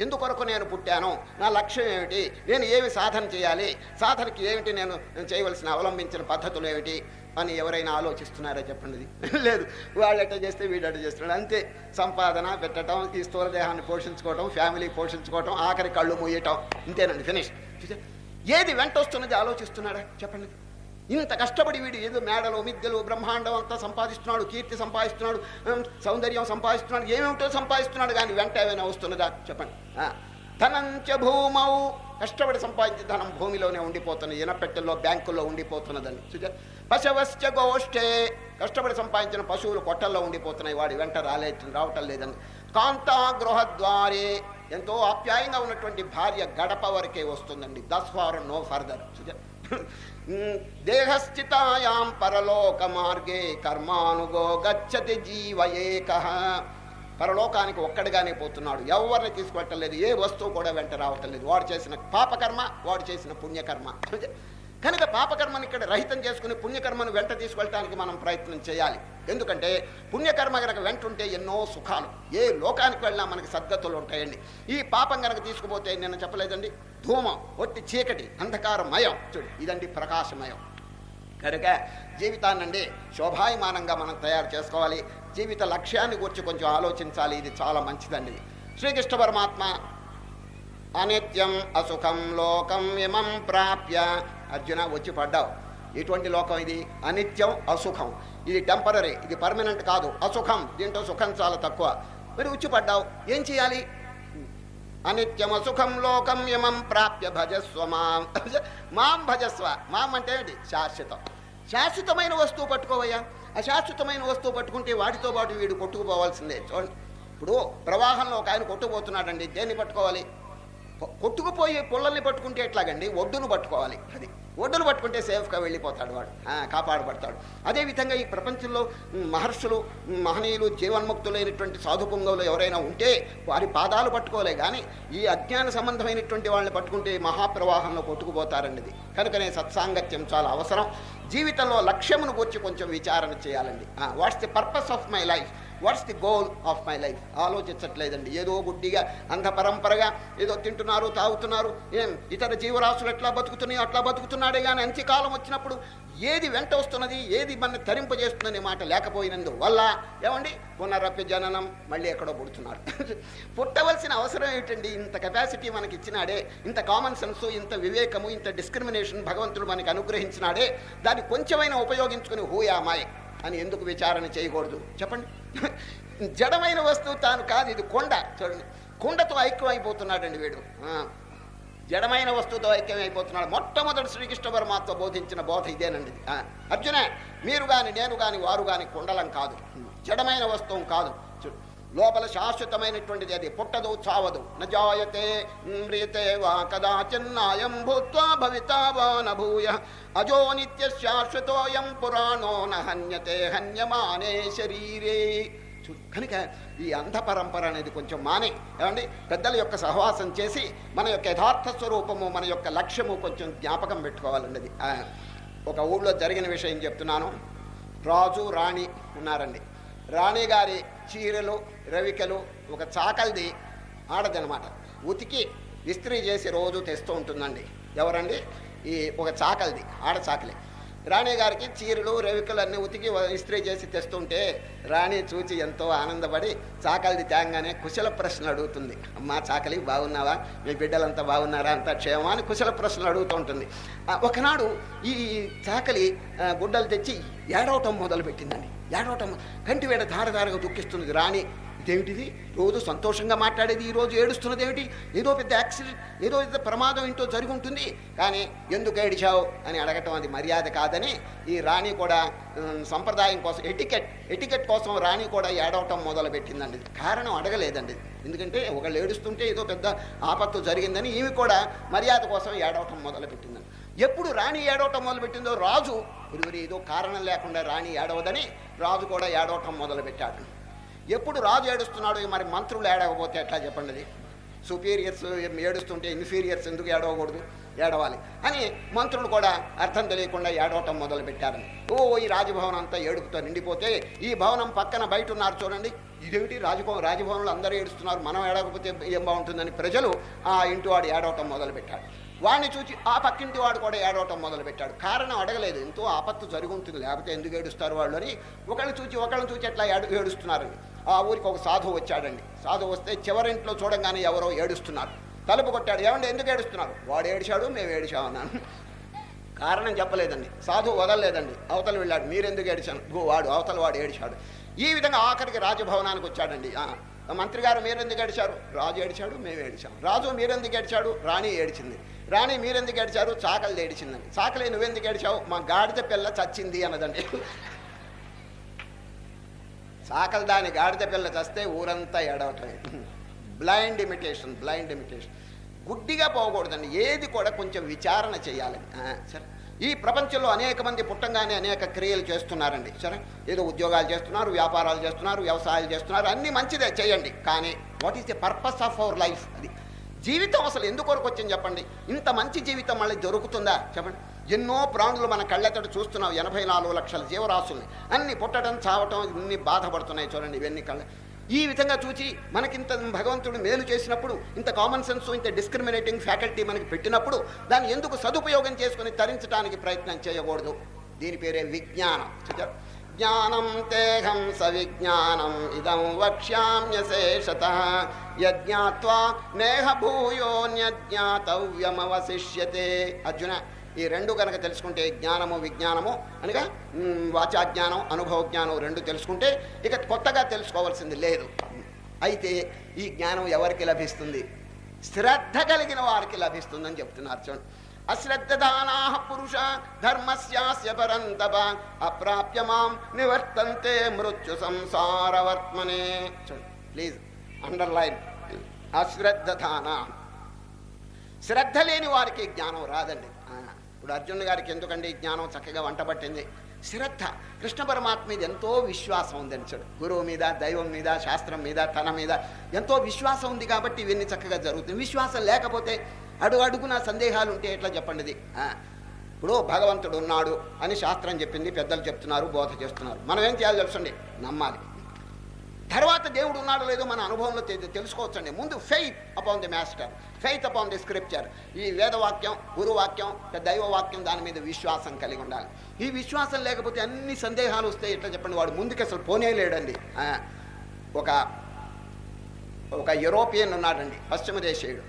ఎందుకొరకు నేను పుట్టాను, నా లక్ష్యం ఏమిటి, నేను ఏమి సాధన చేయాలి, సాధనకి ఏమిటి నేను చేయవలసిన అవలంబించిన పద్ధతులు ఏమిటి అని ఎవరైనా ఆలోచిస్తున్నారా చెప్పండి? లేదు. వాళ్ళు ఎట్ట చేస్తే వీడు అట్ట చేస్తున్నాడు, అంతే. సంపాదన పెట్టడం, ఈ స్థూల దేహాన్ని పోషించుకోవటం, ఫ్యామిలీ పోషించుకోవటం, ఆఖరి కళ్ళు మూయటం, ఇంతేనండి, ఫినిష్. ఏది వెంట వస్తున్నది ఆలోచిస్తున్నాడా చెప్పండి? ఇంత కష్టపడి వీడు ఏదో మేడలు మిద్దెలు బ్రహ్మాండం అంతా సంపాదిస్తున్నాడు, కీర్తి సంపాదిస్తున్నాడు, సౌందర్యం సంపాదిస్తున్నాడు, ఏమేమిటో సంపాదిస్తున్నాడు, కానీ వెంట ఏమైనా వస్తున్నదా చెప్పండి? ధనంచ భూమౌ, కష్టపడి సంపాదించే ధనం భూమిలోనే ఉండిపోతున్నది, ఇనపెట్టెల్లో బ్యాంకుల్లో ఉండిపోతున్నదండి. పశవశ్చ గోష్ఠే, కష్టపడి సంపాదించిన పశువులు కొట్టల్లో ఉండిపోతున్నాయి, వాడి వెంట రావటం లేదండి. కాంతా గృహద్వారే, ఎంతో ఆప్యాయంగా ఉన్నటువంటి భార్య గడప వరకే వస్తుందండి, దస్ ఫార్ నో ఫర్దర్. దేహస్థితాయాం పరలోక మార్గే కర్మానుగో గచ్చతి జీవ ఏకః, పరలోకానికి ఒక్కడిగానే పోతున్నాడు, ఎవరిని తీసుకువెట్టలేదు, ఏ వస్తువు కూడా వెంట రావటం లేదు. వాడు చేసిన పాపకర్మ, వాడు చేసిన పుణ్యకర్మ. కనుక పాపకర్మను ఇక్కడ రహితం చేసుకుని పుణ్యకర్మను వెంట తీసుకెళ్ళటానికి మనం ప్రయత్నం చేయాలి. ఎందుకంటే పుణ్యకర్మ కనుక వెంట ఉంటే ఎన్నో సుఖాలు, ఏ లోకానికి వెళ్ళినా మనకి సద్గతులు ఉంటాయండి. ఈ పాపం కనుక తీసుకుపోతే నేను చెప్పలేదండి, ధూమం, ఒట్టి చీకటి, అంధకారమయం, చూడు ఇదండి ప్రకాశమయం. కనుక జీవితాన్నండి శోభాయమానంగా మనం తయారు చేసుకోవాలి, జీవిత లక్ష్యాన్ని గురించి కొంచెం ఆలోచించాలి, ఇది చాలా మంచిదండి. శ్రీకృష్ణ పరమాత్మ అనిత్యం అసుఖం లోకం ఇమం ప్రాప్య, అర్జున వచ్చి పడ్డావు, ఎటువంటి లోకం ఇది, అనిత్యం అసుఖం, ఇది టెంపరీ, ఇది పర్మనెంట్ కాదు, అసుఖం, దీంట్లో సుఖం చాలా తక్కువ, మరి వచ్చి పడ్డావు, ఏం చేయాలి? అనిత్యం అసుఖం లోకం ఇమం ప్రాప్య భజస్వ మాం, మాం భజస్వ. మాం అంటే ఏంటి? శాశ్వతం. శాశ్వతమైన వస్తువు పట్టుకోవయ్యా. అశాశ్వతమైన వస్తువు పట్టుకుంటే వాటితో పాటు వీడు కొట్టుకుపోవాల్సిందే. చూడండి, ఇప్పుడు ప్రవాహంలో ఒక ఆయన కొట్టుకుపోతున్నాడండి, దేన్ని పట్టుకోవాలి? కొట్టుకుపోయి పుల్లల్ని పట్టుకుంటే ఎట్లాగండి, ఒడ్డును పట్టుకోవాలి. అది ఒడ్డును పట్టుకుంటే సేఫ్గా వెళ్ళిపోతాడు, వాడు కాపాడబడతాడు. అదేవిధంగా ఈ ప్రపంచంలో మహర్షులు, మహనీయులు, జీవన్ముక్తులైనటువంటి సాధుపుంగవులు ఎవరైనా ఉంటే వారి పాదాలు పట్టుకోలే, కానీ ఈ అజ్ఞాన సంబంధమైనటువంటి వాళ్ళని పట్టుకుంటే మహాప్రవాహంలో కొట్టుకుపోతారండి. కనుకనే సత్సాంగత్యం చాలా అవసరం. జీవితంలో లక్ష్యమును గురించి కొంచెం విచారణ చేయాలండి. What's the purpose of my life, what's the goal of my life ఆలోచించట్లేదండి. ఏదో గుడ్డిగా అంధ పరంపరగా ఏదో తింటున్నారు, తాగుతున్నారు, ఏం ఇతర జీవరాశులు ఎట్లా బతుకుతున్నాయో అట్లా బతుకుతున్నాడే కానీ అంత్యకాలం వచ్చినప్పుడు ఏది వెంట వస్తున్నది, ఏది మన తరింపజేస్తుందనే మాట లేకపోయినందువల్ల ఏమండి పునరపి జననం, మళ్ళీ ఎక్కడో పుడుతున్నారు. పుట్టవలసిన అవసరం ఏమిటండి? ఇంత కెపాసిటీ మనకి ఇచ్చినాడే, ఇంత కామన్ సెన్స్, ఇంత వివేకము, ఇంత డిస్క్రిమినేషన్ భగవంతుడు మనకి అనుగ్రహించినాడే, దాన్ని కొంచెమైనా ఉపయోగించుకుని హూయామాయ్ అని ఎందుకు విచారణ చేయకూడదు చెప్పండి? జడమైన వస్తువు తాను కాదు, ఇది కొండ. చూడండి, కొండతో ఐక్యం అయిపోతున్నాడండి వీడు, జడమైన వస్తువుతో ఐక్యం అయిపోతున్నాడు. మొట్టమొదటి శ్రీకృష్ణ పరమాత్మ బోధించిన బోధ ఇదేనండి. అర్జున, మీరు కానీ నేను కానీ వారు కానీ కొండలం కాదు, జడమైన వస్తువు కాదు. లోపల శాశ్వతమైనటువంటిది, అది పుట్టదు, చావదు. నజాయతే మ్రియతే వా కదాచిన్నాయం భూత్వా భవితా వా నభూయ అజో నిత్య శాశ్వతోయం పురాణో నహన్యతే హన్యమానే శరీరే. కనుక ఈ అంధ పరంపర అనేది కొంచెం మానే, ఏమండి పెద్దల యొక్క సహవాసం చేసి మన యొక్క యథార్థ స్వరూపము, మన యొక్క లక్ష్యము కొంచెం జ్ఞాపకం పెట్టుకోవాలండి. ఒక ఊళ్ళో జరిగిన విషయం చెప్తున్నాను. రాజు రాణి ఉన్నారండి. రాణి గారి చీరలు రవికలు ఒక చాకల్ది ఆడదనమాట, ఉతికి ఇస్త్రీ చేసి రోజు తెస్తూ ఉంటుందండి. ఎవరండి? ఈ ఒక చాకలిది, ఆడ చాకలి. రాణి గారికి చీరలు రేవికలు అన్నీ ఉతికి ఇస్త్రీ చేసి తెస్తుంటే రాణి చూచి ఎంతో ఆనందపడి చాకలిది తేంగానే కుశల ప్రశ్నలు అడుగుతుంది. అమ్మా చాకలి, బాగున్నావా, మీ బిడ్డలంతా బాగున్నారా, అంతా క్షేమా అని కుశల ప్రశ్నలు అడుగుతూ ఉంటుంది. ఒకనాడు ఈ చాకలి గుడ్డలు తెచ్చి ఏడవటం మొదలుపెట్టిందండి. ఏడవటం కంటి వేడ ధారధారగా దుఃఖిస్తున్నది. రాణి, ఇదేమిటిది, రోజు సంతోషంగా మాట్లాడేది ఈరోజు ఏడుస్తున్నది ఏమిటి, ఏదో పెద్ద యాక్సిడెంట్, ఏదో పెద్ద ప్రమాదం ఏంటో జరిగి ఉంటుంది, కానీ ఎందుకు ఏడిచావు అని అడగటం అది మర్యాద కాదని ఈ రాణి కూడా సంప్రదాయం కోసం, ఎటికెట్ కోసం రాణి కూడా ఏడవటం మొదలుపెట్టిందండి. కారణం అడగలేదండి, ఎందుకంటే ఒకళ్ళు ఏడుస్తుంటే ఏదో పెద్ద ఆపత్తు జరిగిందని ఈమె కూడా మర్యాద కోసం ఏడవటం మొదలుపెట్టిందండి. ఎప్పుడు రాణి ఏడవటం మొదలుపెట్టిందో రాజు ఏదో కారణం లేకుండా రాణి ఏడవదని రాజు కూడా ఏడవటం మొదలుపెట్టాడు. ఎప్పుడు రాజు ఏడుస్తున్నాడు, మరి మంత్రులు ఏడవకపోతే ఎట్లా చెప్పండి? అది సుపీరియర్స్ ఏడుస్తుంటే ఇన్ఫీరియర్స్ ఎందుకు ఏడవకూడదు, ఏడవాలి అని మంత్రులు కూడా అర్థం తెలియకుండా ఏడవటం మొదలుపెట్టారు. ఈ రాజభవనం అంతా ఏడుపుతో నిండిపోతే ఈ భవనం పక్కన బయట ఉన్నారు చూడండి, ఇదేమిటి రాజభవనంలో అందరూ ఏడుస్తున్నారు, మనం ఏడవకపోతే ఏం బాగుంటుందని ప్రజలు ఆ ఇంటి వాడు ఏడవటం మొదలుపెట్టాడు. వాడిని చూసి ఆ పక్కింటి వాడు కూడా ఏడవటం మొదలుపెట్టాడు. కారణం అడగలేదు, ఎంతో ఆపత్తు జరుగుతుంది, లేకపోతే ఎందుకు ఏడుస్తారు వాళ్ళు అని ఒకళ్ళని చూసి ఎట్లా ఏడుస్తున్నారండి. ఆ ఊరికి ఒక సాధువు వచ్చాడండి. సాధువు వస్తే చివరింట్లో చూడంగానే ఎవరో ఏడుస్తున్నారు. తలుపు కొట్టాడు. ఏమంటే ఎందుకు ఏడుస్తున్నారు? వాడు ఏడిచాడు, మేము ఏడిచామన్నాను. కారణం చెప్పలేదండి. సాధువు వదలలేదండి, అవతల వెళ్ళాడు. మీరెందుకు ఏడిచాను? వాడు ఏడిచాడు. ఈ విధంగా ఆఖరికి రాజభవనానికి వచ్చాడండి. మంత్రి గారు మీరెందుకు ఏడిచారు? రాజు ఏడిచాడు, మేము ఏడిచాం. రాజు మీరెందుకు ఏడిచాడు? రాణి ఏడిచింది. రాణి మీరెందుకు ఏడిచారు? చాకలి ఏడిచిందండి. చాకలి నువ్వెందుకు ఏడిచావు? మా గాడిద పిల్ల చచ్చింది అన్నదండి. చాకలి దాని గాడిద పిల్ల చస్తే ఊరంతా ఏడవటమే. Blind imitation. గుడ్డిగా పోకూడదండి, ఏది కూడా కొంచెం విచారణ చేయాలని. సరే, ఈ ప్రపంచంలో అనేక మంది పుట్టంగానే అనేక క్రియలు చేస్తున్నారండి. సరే, ఏదో ఉద్యోగాలు చేస్తున్నారు, వ్యాపారాలు చేస్తున్నారు, వ్యవసాయాలు చేస్తున్నారు, అన్నీ మంచిదే చేయండి. కానీ what is the purpose of our life? అది జీవితం అసలు ఎందుకొరకు వచ్చింది చెప్పండి? ఇంత మంచి జీవితం మళ్ళీ దొరుకుతుందా చెప్పండి? ఎన్నో ప్రాణులు మన కళ్ళెత్తడు చూస్తున్నాం, 84 లక్షల జీవరాశుల్ని, అన్ని పుట్టడం చావటం, ఇన్ని బాధపడుతున్నాయి చూడండి, ఇవన్నీ కళ్ళ. ఈ విధంగా చూచి మనకింత భగవంతుడు మేలు చేసినప్పుడు, ఇంత కామన్ సెన్స్, ఇంత డిస్క్రిమినేటింగ్ ఫ్యాకల్టీ మనకి పెట్టినప్పుడు దాన్ని ఎందుకు సదుపయోగం చేసుకుని తరించడానికి ప్రయత్నం చేయకూడదు? దీని పేరే విజ్ఞానం. జ్ఞానం తేహం సవిజ్ఞానం ఇదం వక్ష్యామ్యశేషతః యజ్ఞాత్వా నేహ భూయోన్యజ్ఞాతవ్యమవశిష్యతే. అర్జున, ఈ రెండు కనుక తెలుసుకుంటే, జ్ఞానము విజ్ఞానము అనగా వాచాజ్ఞానం అనుభవ జ్ఞానం రెండు తెలుసుకుంటే ఇక కొత్తగా తెలుసుకోవాల్సింది లేదు. అయితే ఈ జ్ఞానం ఎవరికి లభిస్తుంది? శ్రద్ధ కలిగిన వారికి లభిస్తుందని చెప్తున్నారు చూడండి. అశ్రద్ధదానా పురుష ధర్మస్యాస్య పరంతప అప్రాప్య మాం నివర్తంతే మృత్యు సంసారవర్త్మనే. చూడండి ప్లీజ్ అండర్లైన్, అశ్రద్ధదానా. శ్రద్ధ లేని వారికి జ్ఞానం రాదండి. ఇప్పుడు అర్జునుడి గారికి ఎందుకండి జ్ఞానం చక్కగా వంటబట్టింది? శ్రద్ధ. కృష్ణ పరమాత్మ మీద ఎంతో విశ్వాసం ఉందని చూడు. గురువు మీద, దైవం మీద, శాస్త్రం మీద, తన మీద ఎంతో విశ్వాసం ఉంది కాబట్టి ఇవన్నీ చక్కగా జరుగుతుంది. విశ్వాసం లేకపోతే అడుగున సందేహాలు ఉంటే ఎట్లా చెప్పండి? ఇప్పుడు భగవంతుడు ఉన్నాడు అని శాస్త్రం చెప్పింది, పెద్దలు చెప్తున్నారు, బోధ చేస్తున్నారు. మనం ఏం చేయాలి తెలుసండి? నమ్మాలి. తర్వాత దేవుడు ఉన్నాడో లేదో మన అనుభవంలో తెలుసుకోవచ్చండి. ముందు faith upon the master, faith upon the scripture. ఈ వేదవాక్యం, గురువాక్యం, దైవవాక్యం, దాని మీద విశ్వాసం కలిగి ఉండాలి. ఈ విశ్వాసం లేకపోతే అన్ని సందేహాలు వస్తాయి. ఎట్లా చెప్పండి? వాడు ముందుకు అసలు పోనే లేడండి. ఒక యూరోపియన్ ఉన్నాడండి, పశ్చిమ దేశీయుడు.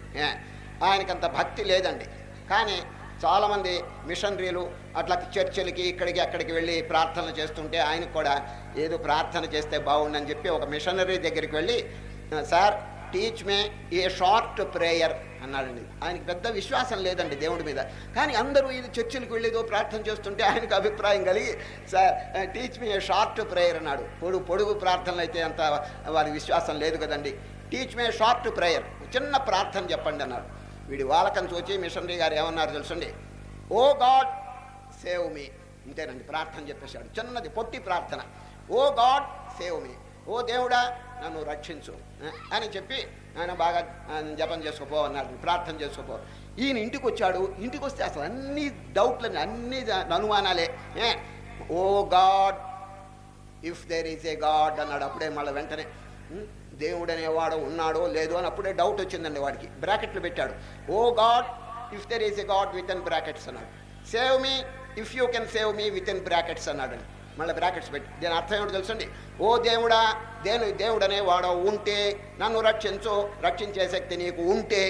ఆయనకంత భక్తి లేదండి. కానీ చాలామంది మిషనరీలు అట్లా చర్చిలకి ఇక్కడికి అక్కడికి వెళ్ళి ప్రార్థనలు చేస్తుంటే ఆయనకు కూడా ఏదో ప్రార్థన చేస్తే బాగుండని చెప్పి ఒక మిషనరీ దగ్గరికి వెళ్ళి, సార్ టీచ్ మే ఏ షార్ట్ ప్రేయర్ అన్నాడండి. ఆయనకి పెద్ద విశ్వాసం లేదండి దేవుడి మీద. కానీ అందరూ ఇది చర్చిలకు వెళ్ళేదో ప్రార్థన చేస్తుంటే ఆయనకు అభిప్రాయం కలిగి, సార్ టీచ్ మీ ఏ షార్ట్ ప్రేయర్ అన్నాడు. పొడుగు ప్రార్థనలు అయితే అంత వారి విశ్వాసం లేదు కదండి. టీచ్ మీ ఏ షార్ట్ ప్రేయర్, చిన్న ప్రార్థన చెప్పండి అన్నాడు. వీడి వాళ్ళకం చూచి మిషనరీ గారు ఏమన్నారు తెలుసండి? ఓ గాడ్ సేవ్ మీ. ఇంతేనండి, ప్రార్థన చెప్పేశాడు. చిన్నది పొట్టి ప్రార్థన. ఓ గాడ్ సేవ్ మీ, ఓ దేవుడా నన్ను రక్షించు అని చెప్పి ఆయన బాగా జపం చేసుకోపో అన్నాడు, ప్రార్థన చేసుకోపో. ఈయన ఇంటికి వచ్చాడు. ఇంటికి వస్తే అసలు అన్ని డౌట్లని, అన్ని అనుమానాలే. O God if there is a God అన్నాడు. అప్పుడే మళ్ళీ వెంటనే దేవుడు అనేవాడు ఉన్నాడో లేదో అని అప్పుడే డౌట్ వచ్చిందండి వాడికి. బ్రాకెట్లు పెట్టాడు. O God if there is a God within brackets అన్నాడు. Save me if you can save me within brackets అన్నాడు. మళ్ళీ బ్రాకెట్స్ పెట్టి దీని అర్థం ఏమిటో తెలుసండి. ఓ దేవుడా, దేవుడనే వాడు ఉంటే నన్ను రక్షించు, రక్షించే శక్తి నీకు ఉంటే.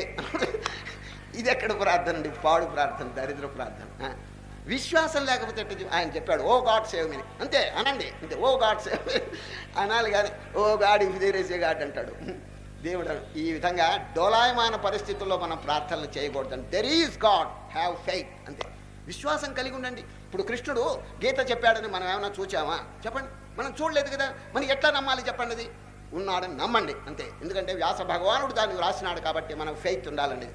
ఇది ఎక్కడ ప్రార్థన అండి? పాడు ప్రార్థన, దరిద్ర ప్రార్థన. విశ్వాసం లేకపోతే ఆయన చెప్పాడు ఓ గాడ్ సేవ్ మీ, అంతే అనండి, అంతే ఓ గాడ్ సేవ్ మీ అనాలి. కానీ O God if there is a God అంటాడు దేవుడు. ఈ విధంగా డోలాయమాన పరిస్థితుల్లో మనం ప్రార్థనలు చేయకూడదండి. There is God, have faith, అంతే. విశ్వాసం కలిగి ఉండండి. ఇప్పుడు కృష్ణుడు గీత చెప్పాడని మనం ఏమైనా చూచామా? చెప్పండి, మనం చూడలేదు కదా. మనం ఎట్లా నమ్మాలి చెప్పండి? అది ఉన్నాడని నమ్మండి, అంతే. ఎందుకంటే వ్యాస భగవానుడు దాన్ని వ్రాసినాడు కాబట్టి మనకు ఫెయిత్ ఉండాలండి.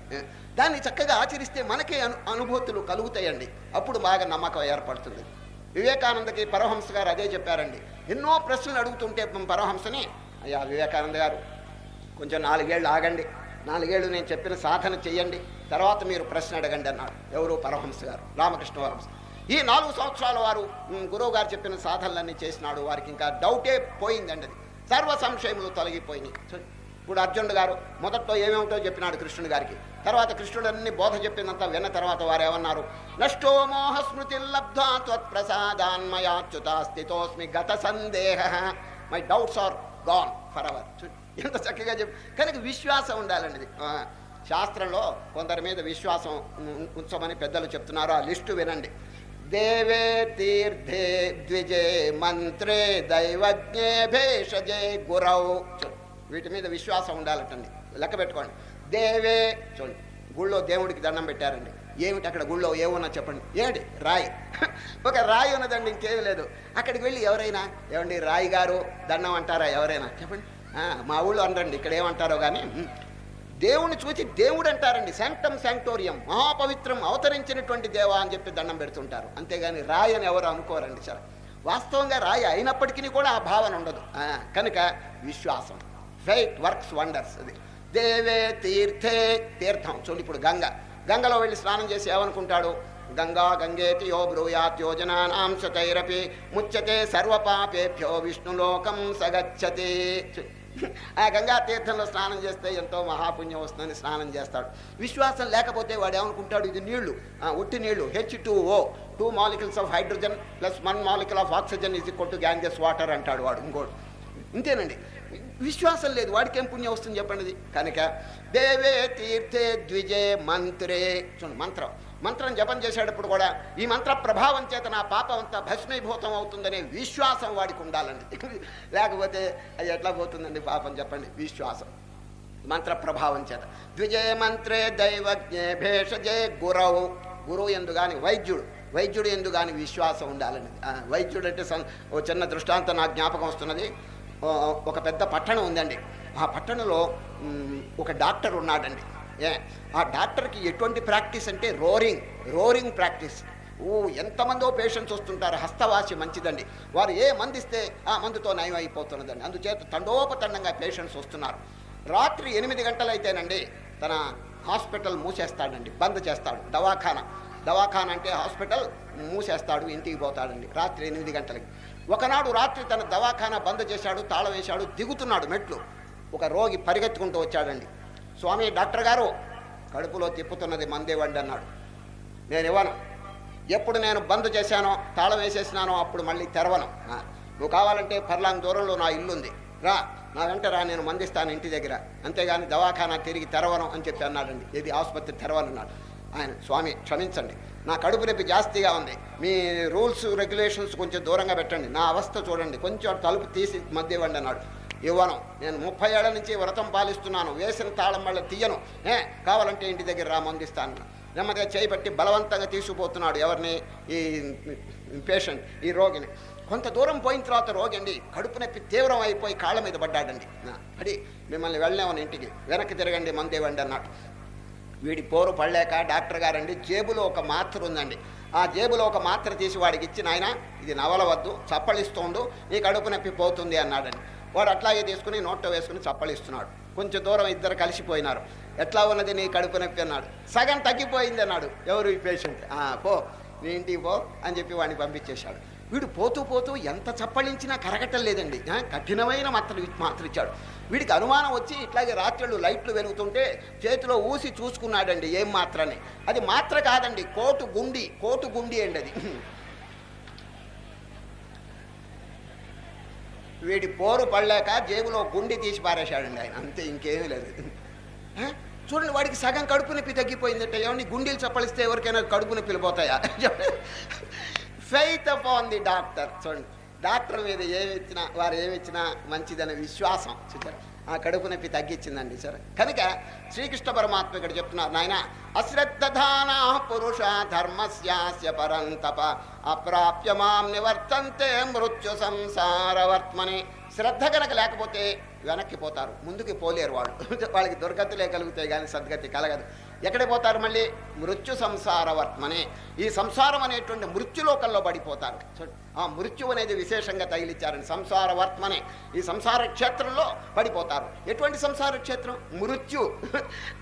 దాన్ని చక్కగా ఆచరిస్తే మనకే అనుభూతులు కలుగుతాయండి. అప్పుడు బాగా నమ్మకం ఏర్పడుతుంది. వివేకానందకి పరమహంస గారు అదే చెప్పారండి. ఎన్నో ప్రశ్నలు అడుగుతుంటే పరమహంసని, అయ్యా వివేకానంద గారు కొంచెం 4 ఏళ్ళు ఆగండి, 4 ఏళ్ళు నేను చెప్పిన సాధన చెయ్యండి, తర్వాత మీరు ప్రశ్న అడగండి అన్నాడు. ఎవరు? పరమహంస గారు, రామకృష్ణ పరమహంస. ఈ 4 సంవత్సరాల వారు గురువు గారు చెప్పిన సాధనలన్నీ చేసినాడు. వారికి ఇంకా డౌటే పోయిందండి. అది సర్వ సంశయములు తొలగిపోయినాయి. ఇప్పుడు అర్జునుడు గారు మొదట్లో ఏమేమిటో చెప్పినాడు కృష్ణుడి గారికి. తర్వాత కృష్ణుడు అన్ని బోధ చెప్పినంత విన్న తర్వాత వారు ఏమన్నారు? నష్టో మోహ స్మృతి లబ్ధ్వా త్వత్ప్రసాదాన్మయాచ్యుతా స్థితోస్మి గత సందేహ, my doubts are gone forever. ఎంత చక్కగా చెప్పి. కనుక విశ్వాసం ఉండాలండి. శాస్త్రంలో కొందరి మీద విశ్వాసం ఉంచమని పెద్దలు చెప్తున్నారు. ఆ లిస్టు వినండి. దేవే తీర్థే ద్విజే మంత్రే దైవజ్ఞే భేషజే గురౌ, వీటి మీద విశ్వాసం ఉండాలటండి. లెక్క పెట్టుకోండి. దేవే, చూడండి, గుళ్ళో దేవుడికి దండం పెట్టారండి. ఏమిటి అక్కడ గుళ్ళో ఏమన్నా చెప్పండి? ఏమిటి? రాయి. ఒక రాయి ఉన్నదండి, ఇంకేమీ లేదు. అక్కడికి వెళ్ళి ఎవరైనా ఏమండి రాయి గారు దండం అంటారా? ఎవరైనా చెప్పండి. మా ఊళ్ళో అనరండి, ఇక్కడ ఏమంటారో కానీ దేవుని చూసి దేవుడు అంటారండి. శాంక్టమ్ శాంక్టోరియం, మహాపవిత్రం, అవతరించినటువంటి దేవా అని చెప్పి దండం పెడుతుంటారు. అంతేగాని రాయి అని ఎవరు అనుకోరండి. సరే, వాస్తవంగా రాయి అయినప్పటికీ కూడా ఆ భావన ఉండదు. కనుక విశ్వాసం, ఫెయిత్ వర్క్స్ వండర్స్. అది దేవే తీర్థే, తీర్థం. చూడండి, ఇప్పుడు గంగలో వెళ్ళి స్నానం చేసి ఏమనుకుంటాడు? గంగా గంగేతి యో బ్రూయాత్ యోజనానాం శతైరపి ముచ్యతే సర్వపాపేభ్యో విష్ణులోకం సగచ్చతి. ఆ గంగా తీర్థంలో స్నానం చేస్తే ఎంతో మహాపుణ్యం వస్తుందని స్నానం చేస్తాడు. విశ్వాసం లేకపోతే వాడు ఏమనుకుంటాడు? ఇది నీళ్లు, ఉట్టి నీళ్లు, H2O, 2 molecules of hydrogen plus 1 molecule of oxygen is equal to Ganges water అంటాడు వాడు. ఇంకోటి ఇంతేనండి. విశ్వాసం లేదు, వాడికి ఏం పుణ్యం వస్తుంది చెప్పండి? కనుక దేవే తీర్థే ద్విజే మంత్రే. చూడండి, మంత్రం జపం చేసేటప్పుడు కూడా ఈ మంత్ర ప్రభావం చేత నా పాపం అంతా భస్మీభూతం అవుతుందనే విశ్వాసం వాడికి ఉండాలండి. లేకపోతే అది ఎట్లా పోతుందండి పాపం చెప్పండి? విశ్వాసం, మంత్ర ప్రభావం చేత. ద్విజే మంత్రే దైవజ్ఞే భేషజే గురవు. గురువు ఎందు కానీ వైద్యుడు ఎందు కానీ విశ్వాసం ఉండాలండి. వైద్యుడు అంటే ఓ చిన్న దృష్టాంతం నాకు జ్ఞాపకం వస్తున్నది. ఒక పెద్ద పట్టణం ఉందండి. ఆ పట్టణంలో ఒక డాక్టర్ ఉన్నాడండి. ఆ డాక్టర్కి ఎటువంటి ప్రాక్టీస్ అంటే రోరింగ్ ప్రాక్టీస్. ఎంతమందో పేషెంట్స్ వస్తుంటారు. హస్తవాసి మంచిదండి. వారు ఏ మందు ఇస్తే ఆ మందుతో నయం అయిపోతున్నదండి. అందుచేత తండోపతండంగా పేషెంట్స్ వస్తున్నారు. రాత్రి 8 గంటలైతేనండి తన హాస్పిటల్ మూసేస్తాడండి, బంద్ చేస్తాడు. దవాఖానా అంటే హాస్పిటల్ మూసేస్తాడు, ఇంటికి పోతాడండి రాత్రి 8 గంటలకి. ఒకనాడు రాత్రి తన దవాఖానా బంద్ చేశాడు, తాళం వేశాడు. దిగుతున్నాడు మెట్లు. ఒక రోగి పరిగెత్తుకుంటూ వచ్చాడండి. స్వామి, డాక్టర్ గారు, కడుపులో తిప్పుతున్నది, మందేవండి అన్నాడు. నేను ఇవ్వను. ఎప్పుడు నేను బంద్ చేశానో, తాళం వేసేసినానో అప్పుడు మళ్ళీ తెరవను. నువ్వు కావాలంటే పర్లాంగ్ దూరంలో నా ఇల్లుంది, రా, నా వెంట రా, నేను మందిస్తాను ఇంటి దగ్గర, అంతేగాని దవాఖానా తిరిగి తెరవను అని చెప్పి అన్నాడండి. ఏది ఆసుపత్రి తెరవనన్నాడు. ఆయన, స్వామి క్షమించండి, నా కడుపు నొప్పి జాస్తిగా ఉంది, మీ రూల్స్ రెగ్యులేషన్స్ కొంచెం దూరంగా పెట్టండి, నా అవస్థ చూడండి, కొంచెం తలుపు తీసి మధ్యవ్వండి అన్నాడు. ఇవ్వను, నేను 30 ఏళ్ల నుంచి వ్రతం పాలిస్తున్నాను, వేసిన తాళం వల్ల తీయను, కావాలంటే ఇంటి దగ్గర రా, మందిస్తాను. నెమ్మదిగా చేయబట్టి బలవంతంగా తీసుకుపోతున్నాడు. ఎవరిని? ఈ పేషెంట్, ఈ రోగిని. కొంత దూరం పోయిన తర్వాత రోగి అండి కడుపు నొప్పి తీవ్రం అయిపోయి కాళ్ళ మీద పడ్డాడండి. పడి, మిమ్మల్ని వెళ్ళామని ఇంటికి, వెనక్కి తిరగండి, మందేవండి అన్నాడు. వీడి పోరు పడలేక డాక్టర్ గారండి జేబులో ఒక మాత్ర ఉందండి. ఆ జేబులో ఒక మాత్ర తీసి వాడికి ఇచ్చి, నాయన ఇది నవలవద్దు, చప్పలిస్తోండు, నీ కడుపు నొప్పి పోతుంది అన్నాడండి. వాడు అట్లాగే తీసుకుని నోట్లో వేసుకుని చప్పలిస్తున్నాడు. కొంచెం దూరం ఇద్దరు కలిసిపోయినారు. ఎట్లా ఉన్నది నీ కడుపు నొప్పి అన్నాడు. సగం తగ్గిపోయింది అన్నాడు. ఎవరు? ఈ పేషెంట్. పో, నీ ఇంటికి పో అని చెప్పి వాడిని పంపించేశాడు. వీడు పోతూ పోతూ ఎంత చప్పళించినా కరగటం లేదండి. కఠినమైన మాత్ర ఇచ్చాడు. వీడికి అనుమానం వచ్చి ఇట్లాగే రాత్రులు లైట్లు వెలుగుతుంటే చేతిలో ఊసి చూసుకున్నాడండి ఏం మాత్రని. అది మాత్ర కాదండి, కోటు గుండి అండి అది. వీడి పోరు పడలేక జేబులో గుండి తీసి పారేశాడండి ఆయన, అంతే, ఇంకేమీ లేదు. చూడండి, వాడికి సగం కడుపు నొప్పి తగ్గిపోయిందంటే. ఏమని గుండీలు చప్పలిస్తే ఎవరికైనా కడుపు నొప్పిలు పోతాయా? Faith upon the doctor. చూడండి, డాక్టర్ మీద వారు ఏమిచ్చినా మంచిదనే విశ్వాసం చూచారు, ఆ కడుపు నొప్పి తగ్గించిందండి. సరే, కనుక శ్రీకృష్ణ పరమాత్మ ఇక్కడ చెప్తున్నారు, నాయన అశ్రద్ధధానా పురుష ధర్మస్యాస్య పరంతప అప్రాప్య మాం నివర్తంతే మృత్యు సంసారవర్త్మని. శ్రద్ధ కనుక లేకపోతే వెనక్కి పోతారు, ముందుకు పోలేరు. వాళ్ళకి దుర్గతిలే కలుగుతాయి కానీ సద్గతి కలగదు. ఎక్కడికి పోతారు? మళ్ళీ మృత్యు సంసారవర్త్మనే, ఈ సంసారం అనేటువంటి మృత్యులోకంలో పడిపోతారు. ఆ మృత్యు అనేది విశేషంగా తగిలిచ్చారని. సంసారవర్త్మనే, ఈ సంసార క్షేత్రంలో పడిపోతారు. ఎటువంటి సంసార క్షేత్రం? మృత్యు.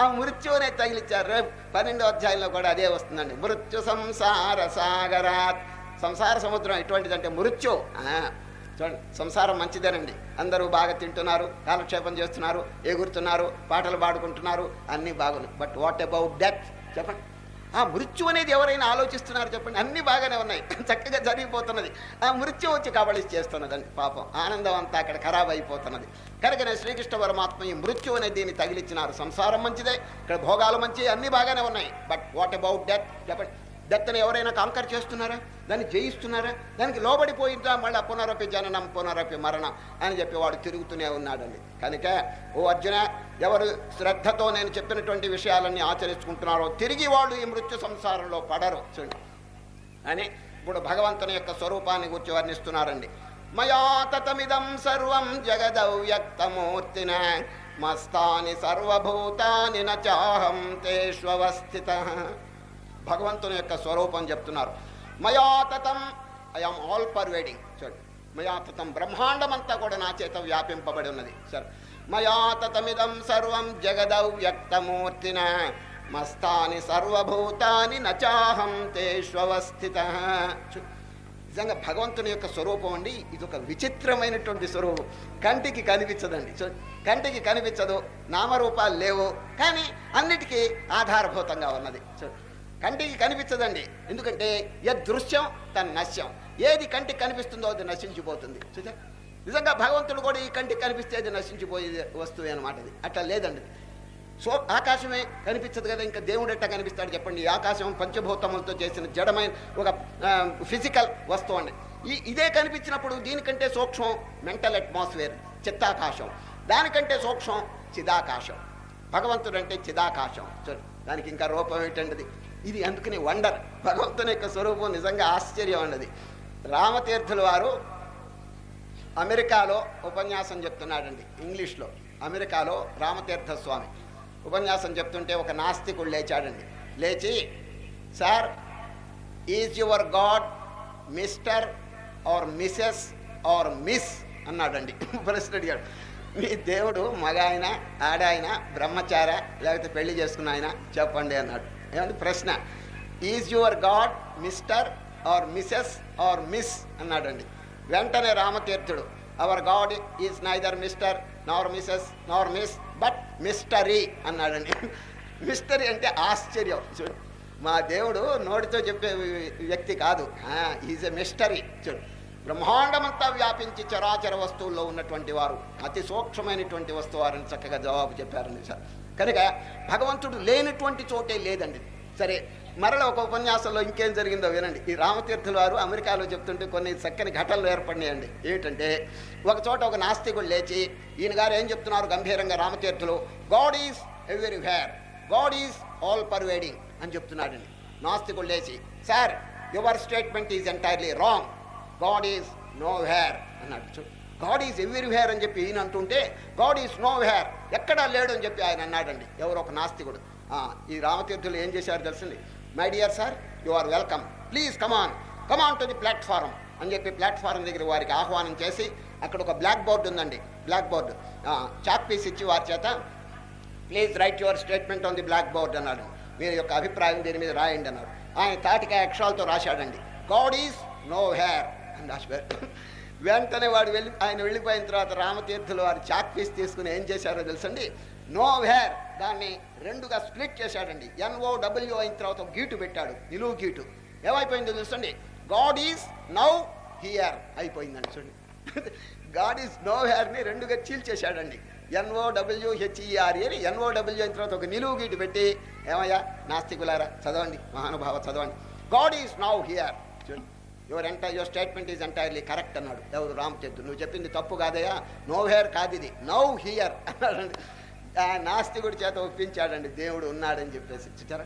ఆ మృత్యు అనేది తగిలిచ్చారు. రేపు 12వ అధ్యాయంలో కూడా అదే వస్తుందండి. మృత్యు సంసార సాగరాత్. సంసార సముద్రం ఎటువంటిదంటే మృత్యు. చూడండి, సంసారం మంచిదేనండి, అందరూ బాగా తింటున్నారు, కాలక్షేపం చేస్తున్నారు, ఎగురుతున్నారు, పాటలు పాడుకుంటున్నారు, అన్నీ బాగున్నాయి. బట్ వాట్ అబౌట్ డెత్ చెప్పండి. ఆ మృత్యు అనేది ఎవరైనా ఆలోచిస్తున్నారు చెప్పండి? అన్నీ బాగానే ఉన్నాయి, చక్కగా జరిగిపోతున్నది. ఆ మృత్యు వచ్చి కబళి చేస్తున్నదండి. పాపం ఆనందం అంతా అక్కడ ఖరాబ్ అయిపోతున్నది. కనుకనే శ్రీకృష్ణ పరమాత్మ ఈ మృత్యు అనేది దీన్ని తగిలిచ్చినారు. సంసారం మంచిదే, ఇక్కడ భోగాలు మంచి, అన్నీ బాగానే ఉన్నాయి. బట్ వాట్ అబౌట్ డెత్ చెప్పండి? డెత్ని ఎవరైనా కాంకర్ చేస్తున్నారా? దాన్ని జయిస్తున్నారా? దానికి లోబడిపోయిందా? మళ్ళీ పునరపి జననం పునరపి మరణం అని చెప్పి వాడు తిరుగుతూనే ఉన్నాడండి. కనుక ఓ అర్జున, ఎవరు శ్రద్ధతో నేను చెప్పినటువంటి విషయాలన్నీ ఆచరించుకుంటున్నారో తిరిగి వాళ్ళు ఈ మృత్యు సంసారంలో పడరు చూడండి అని ఇప్పుడు భగవంతుని యొక్క స్వరూపాన్ని గురించి వర్ణిస్తున్నారండి. మయా తతమిదం సర్వం జగదవ్యక్తమూర్తిన మస్తాని సర్వభూతాని నాహం తేష్వస్థితః. భగవంతుని యొక్క స్వరూపం చెప్తున్నారు. మయాతతం, ఐఆమ్ ఆల్ పర్వేడింగ్. చూడండి, మయాతతం బ్రహ్మాండం అంతా కూడా నా చేత వ్యాపింపబడి ఉన్నది. సరే, మయాతతమిదం సర్వం జగదవ్యక్తమూర్తిన మస్తాని సర్వభూతాని నాహం తేష్వస్థితః. నిజంగా భగవంతుని యొక్క స్వరూపం అండి, ఇది ఒక విచిత్రమైనటువంటి స్వరూపం. కంటికి కనిపించదండి. కంటికి కనిపించదు, నామరూపాలు లేవు, కానీ అన్నిటికీ ఆధారభూతంగా ఉన్నది. కంటికి కనిపించదండి, ఎందుకంటే యదృశ్యం తన్నశ్యం. ఏది కంటికి కనిపిస్తుందో అది నశించిపోతుంది. చూసా, నిజంగా భగవంతుడు కూడా ఈ కంటికి కనిపిస్తే అది నశించిపోయే వస్తువే అనమాట. అది అట్లా లేదండి. సో ఆకాశమే కనిపించదు కదా, ఇంకా దేవుడు ఎట్టా కనిపిస్తాడు చెప్పండి? ఈ ఆకాశం పంచభూతములతో చేసిన జడమైన ఒక ఫిజికల్ వస్తువు అండి. ఇదే కనిపించినప్పుడు దీనికంటే సూక్ష్మం మెంటల్ అట్మాస్ఫియర్ చిత్తాకాశం, దానికంటే సూక్ష్మం చిదాకాశం. భగవంతుడు అంటే చిదాకాశం. చూడండి, దానికి ఇంకా రూపం ఏంటండి? ఇది అందుకని వండర్. భగవంతుని యొక్క స్వరూపం నిజంగా ఆశ్చర్యం అన్నది. రామతీర్థుల వారు అమెరికాలో ఉపన్యాసం చెప్తున్నాడండి, ఇంగ్లీష్లో. అమెరికాలో రామతీర్థ స్వామి ఉపన్యాసం చెప్తుంటే ఒక నాస్తికుడు లేచాడండి. లేచి, sir, is your God mister or Mrs or miss అన్నాడండి. ప్రశ్న అడిగాడు, మీ దేవుడు మగ ఆయన, ఆడాయన, బ్రహ్మచార, లేకపోతే పెళ్లి చేసుకున్న ఆయన చెప్పండి అన్నాడు. ఏమంటే ప్రశ్న, is your God mister or Mrs or miss అన్నాడండి. వెంటనే రామతీర్థుడు, our God is neither mister nor mrs nor miss but mystery అన్నాడండి. మిస్టరీ అంటే ఆశ్చర్యం. చూడు, మా దేవుడు నోటితో చెప్పే వ్యక్తి కాదు, ఈజ్ ఎ మిస్టరీ. చూడు, బ్రహ్మాండమంతా వ్యాపించి చరాచర వస్తువుల్లో ఉన్నటువంటి వారు, అతి సూక్ష్మమైనటువంటి వస్తువు వారిని చక్కగా జవాబు చెప్పారండి సార్. కనుక భగవంతుడు లేనటువంటి చోటే లేదండి. సరే, మరల ఒక ఉపన్యాసంలో ఇంకేం జరిగిందో వినండి. ఈ రామతీర్థుల వారు అమెరికాలో చెప్తుంటే కొన్ని చక్కని ఘటనలు ఏర్పడినాయండి. ఏమిటంటే, ఒక చోట ఒక నాస్తికుడు లేచి, ఈయన గారు ఏం చెప్తున్నారు గంభీరంగా రామతీర్థులు, God is everywhere, God is all pervading అని చెప్తున్నాడండి. నాస్తికుడు లేచి, sir, your statement is entirely wrong, God is nowhere అన్నాడు. గాడ్ ఈజ్ ఎవ్రీవేర్ అని చెప్పి ఈయన అంటుంటే, గాడ్ ఈజ్ నో వేర్, ఎక్కడా లేడు అని చెప్పి ఆయన అన్నాడండి, ఎవరో ఒక నాస్తికుడు. ఈ రామతీర్థులు ఏం చేశారు తెలిసింది? My dear sir, you are welcome, please come on to the platform అని చెప్పి ప్లాట్ఫారం దగ్గర వారికి ఆహ్వానం చేసి, అక్కడ ఒక బ్లాక్ బోర్డు ఉందండి, బ్లాక్ బోర్డు చాక్ పీస్ ఇచ్చి వారి చేత, please write your statement on the black board అన్నాడు. మీరు యొక్క అభిప్రాయం దీని మీద రాయండి అన్నాడు. ఆయన తాటికాయ అక్షరాలతో రాశాడండి, గాడ్ ఈజ్ నో వేర్ అని రాసిపోయారు. వెంటనే ఆయన వెళ్ళిపోయిన తర్వాత రామతీర్థులు వారు చాక్ పీస్ తీసుకుని ఏం చేశారో తెలుసండి, నో వేర్ దాన్ని రెండుగా స్ప్లిట్ చేశాడండి. NOW అయిన తర్వాత గీటు పెట్టాడు, నిలువు గీటు. ఏమైపోయిందో తెలుసండి, గాడ్ ఈజ్ నౌ హియర్ అయిపోయిందండి. చూడండి, గాడ్ ఈజ్ నో వేర్ని రెండుగా చీల్చేశాడండి. NOWHERE అని NOW అయిన తర్వాత ఒక నిలువు గీటు పెట్టి, ఏమయ్యా నాస్తికులారా చదవండి, మహానుభావ చదవండి, గాడ్ ఈజ్ నౌ హియర్. చూడండి, your statement is entirely correct అన్నాడు ఎవరు, రామతీర్థుడు. నువ్వు చెప్పింది తప్పు కాదయ్యా, నో హేర్ కాదు ఇది, నౌ హియర్ అన్నాడండి. నాస్తికుడి చేత ఒప్పించాడండి దేవుడు ఉన్నాడని చెప్పేసి. చూచారా,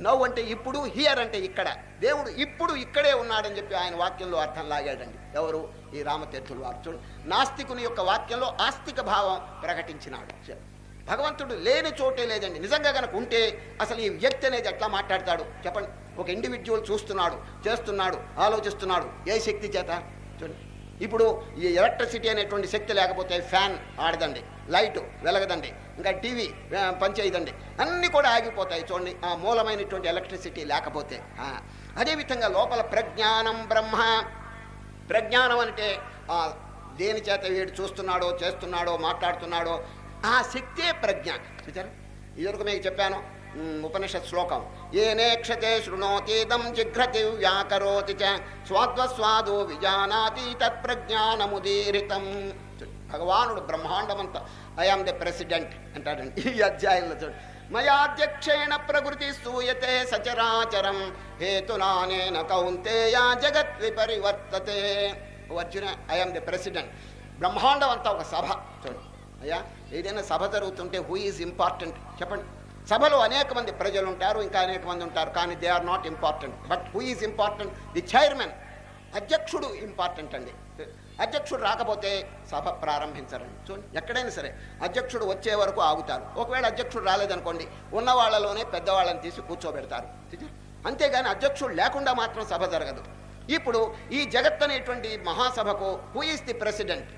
నౌ అంటే ఇప్పుడు, హియర్ అంటే ఇక్కడ, దేవుడు ఇప్పుడు ఇక్కడే ఉన్నాడని చెప్పి ఆయన వాక్యంలో అర్థం లాగాడండి ఎవరు, ఈ రామతీర్థులు వారు. చూడండి, నాస్తికుని యొక్క వాక్యంలో ఆస్తిక భావం ప్రకటించినాడు. భగవంతుడు లేని చోటే లేదండి. నిజంగా కనుక ఉంటే అసలు ఈ వ్యక్తి అనేది ఎట్లా మాట్లాడతాడు చెప్పండి. ఒక ఇండివిజువల్ చూస్తున్నాడు, చేస్తున్నాడు, ఆలోచిస్తున్నాడు, ఏ శక్తి చేత? చూడండి, ఇప్పుడు ఈ ఎలక్ట్రిసిటీ అనేటువంటి శక్తి లేకపోతే ఫ్యాన్ ఆడదండి, లైటు వెలగదండి, ఇంకా టీవీ పనిచేయదండి, అన్నీ కూడా ఆగిపోతాయి. చూడండి, ఆ మూలమైనటువంటి ఎలక్ట్రిసిటీ లేకపోతే. అదేవిధంగా లోపల ప్రజ్ఞానం బ్రహ్మ, ప్రజ్ఞానం అంటే దేని చేత వీడు చూస్తున్నాడో, చేస్తున్నాడో, మాట్లాడుతున్నాడో ఆ శక్తే ప్రజ్ఞ. చూచారా, ఇదివరకు మీకు చెప్పాను ఉపనిషత్ శ్లోకం, ఏనేక్షతే శృణోతీదం జిఘ్రతి వ్యాకరోతి చ స్వాద్వస్వాదో విజానాతి తత్ప్రజ్ఞానముదీరితం. భగవానుడు బ్రహ్మాండమంతా ఐ ఆమ్ ది ప్రెసిడెంట్ అంటాడండి ఈ అధ్యాయంలో. చూడండి, మయాధ్యక్షేణ ప్రకృతి స్తూయతే సచరాచరం హేతునానేన కౌంతేయ జగత్ విపరివర్తతే. Arjuna, I am the president. బ్రహ్మాండం అంతా ఒక సభ. చూడండి అయ్యా, ఏదైనా సభ జరుగుతుంటే హూ ఈజ్ ఇంపార్టెంట్ చెప్పండి. సభలో అనేక మంది ప్రజలు ఉంటారు, ఇంకా అనేక మంది ఉంటారు, కానీ they are not important. But who is important? The chairman, అధ్యక్షుడు ఇంపార్టెంట్ అండి. అధ్యక్షుడు రాకపోతే సభ ప్రారంభించరండి. చూడండి, ఎక్కడైనా సరే అధ్యక్షుడు వచ్చే వరకు ఆగుతారు. ఒకవేళ అధ్యక్షుడు రాలేదనుకోండి, ఉన్న వాళ్ళలోనే పెద్దవాళ్ళని తీసి కూర్చోబెడతారు. అంతేగాని అధ్యక్షుడు లేకుండా మాత్రం సభ జరగదు. ఇప్పుడు ఈ జగత్ అనేటువంటి మహాసభకు హూ ఈజ్ ది ప్రెసిడెంట్?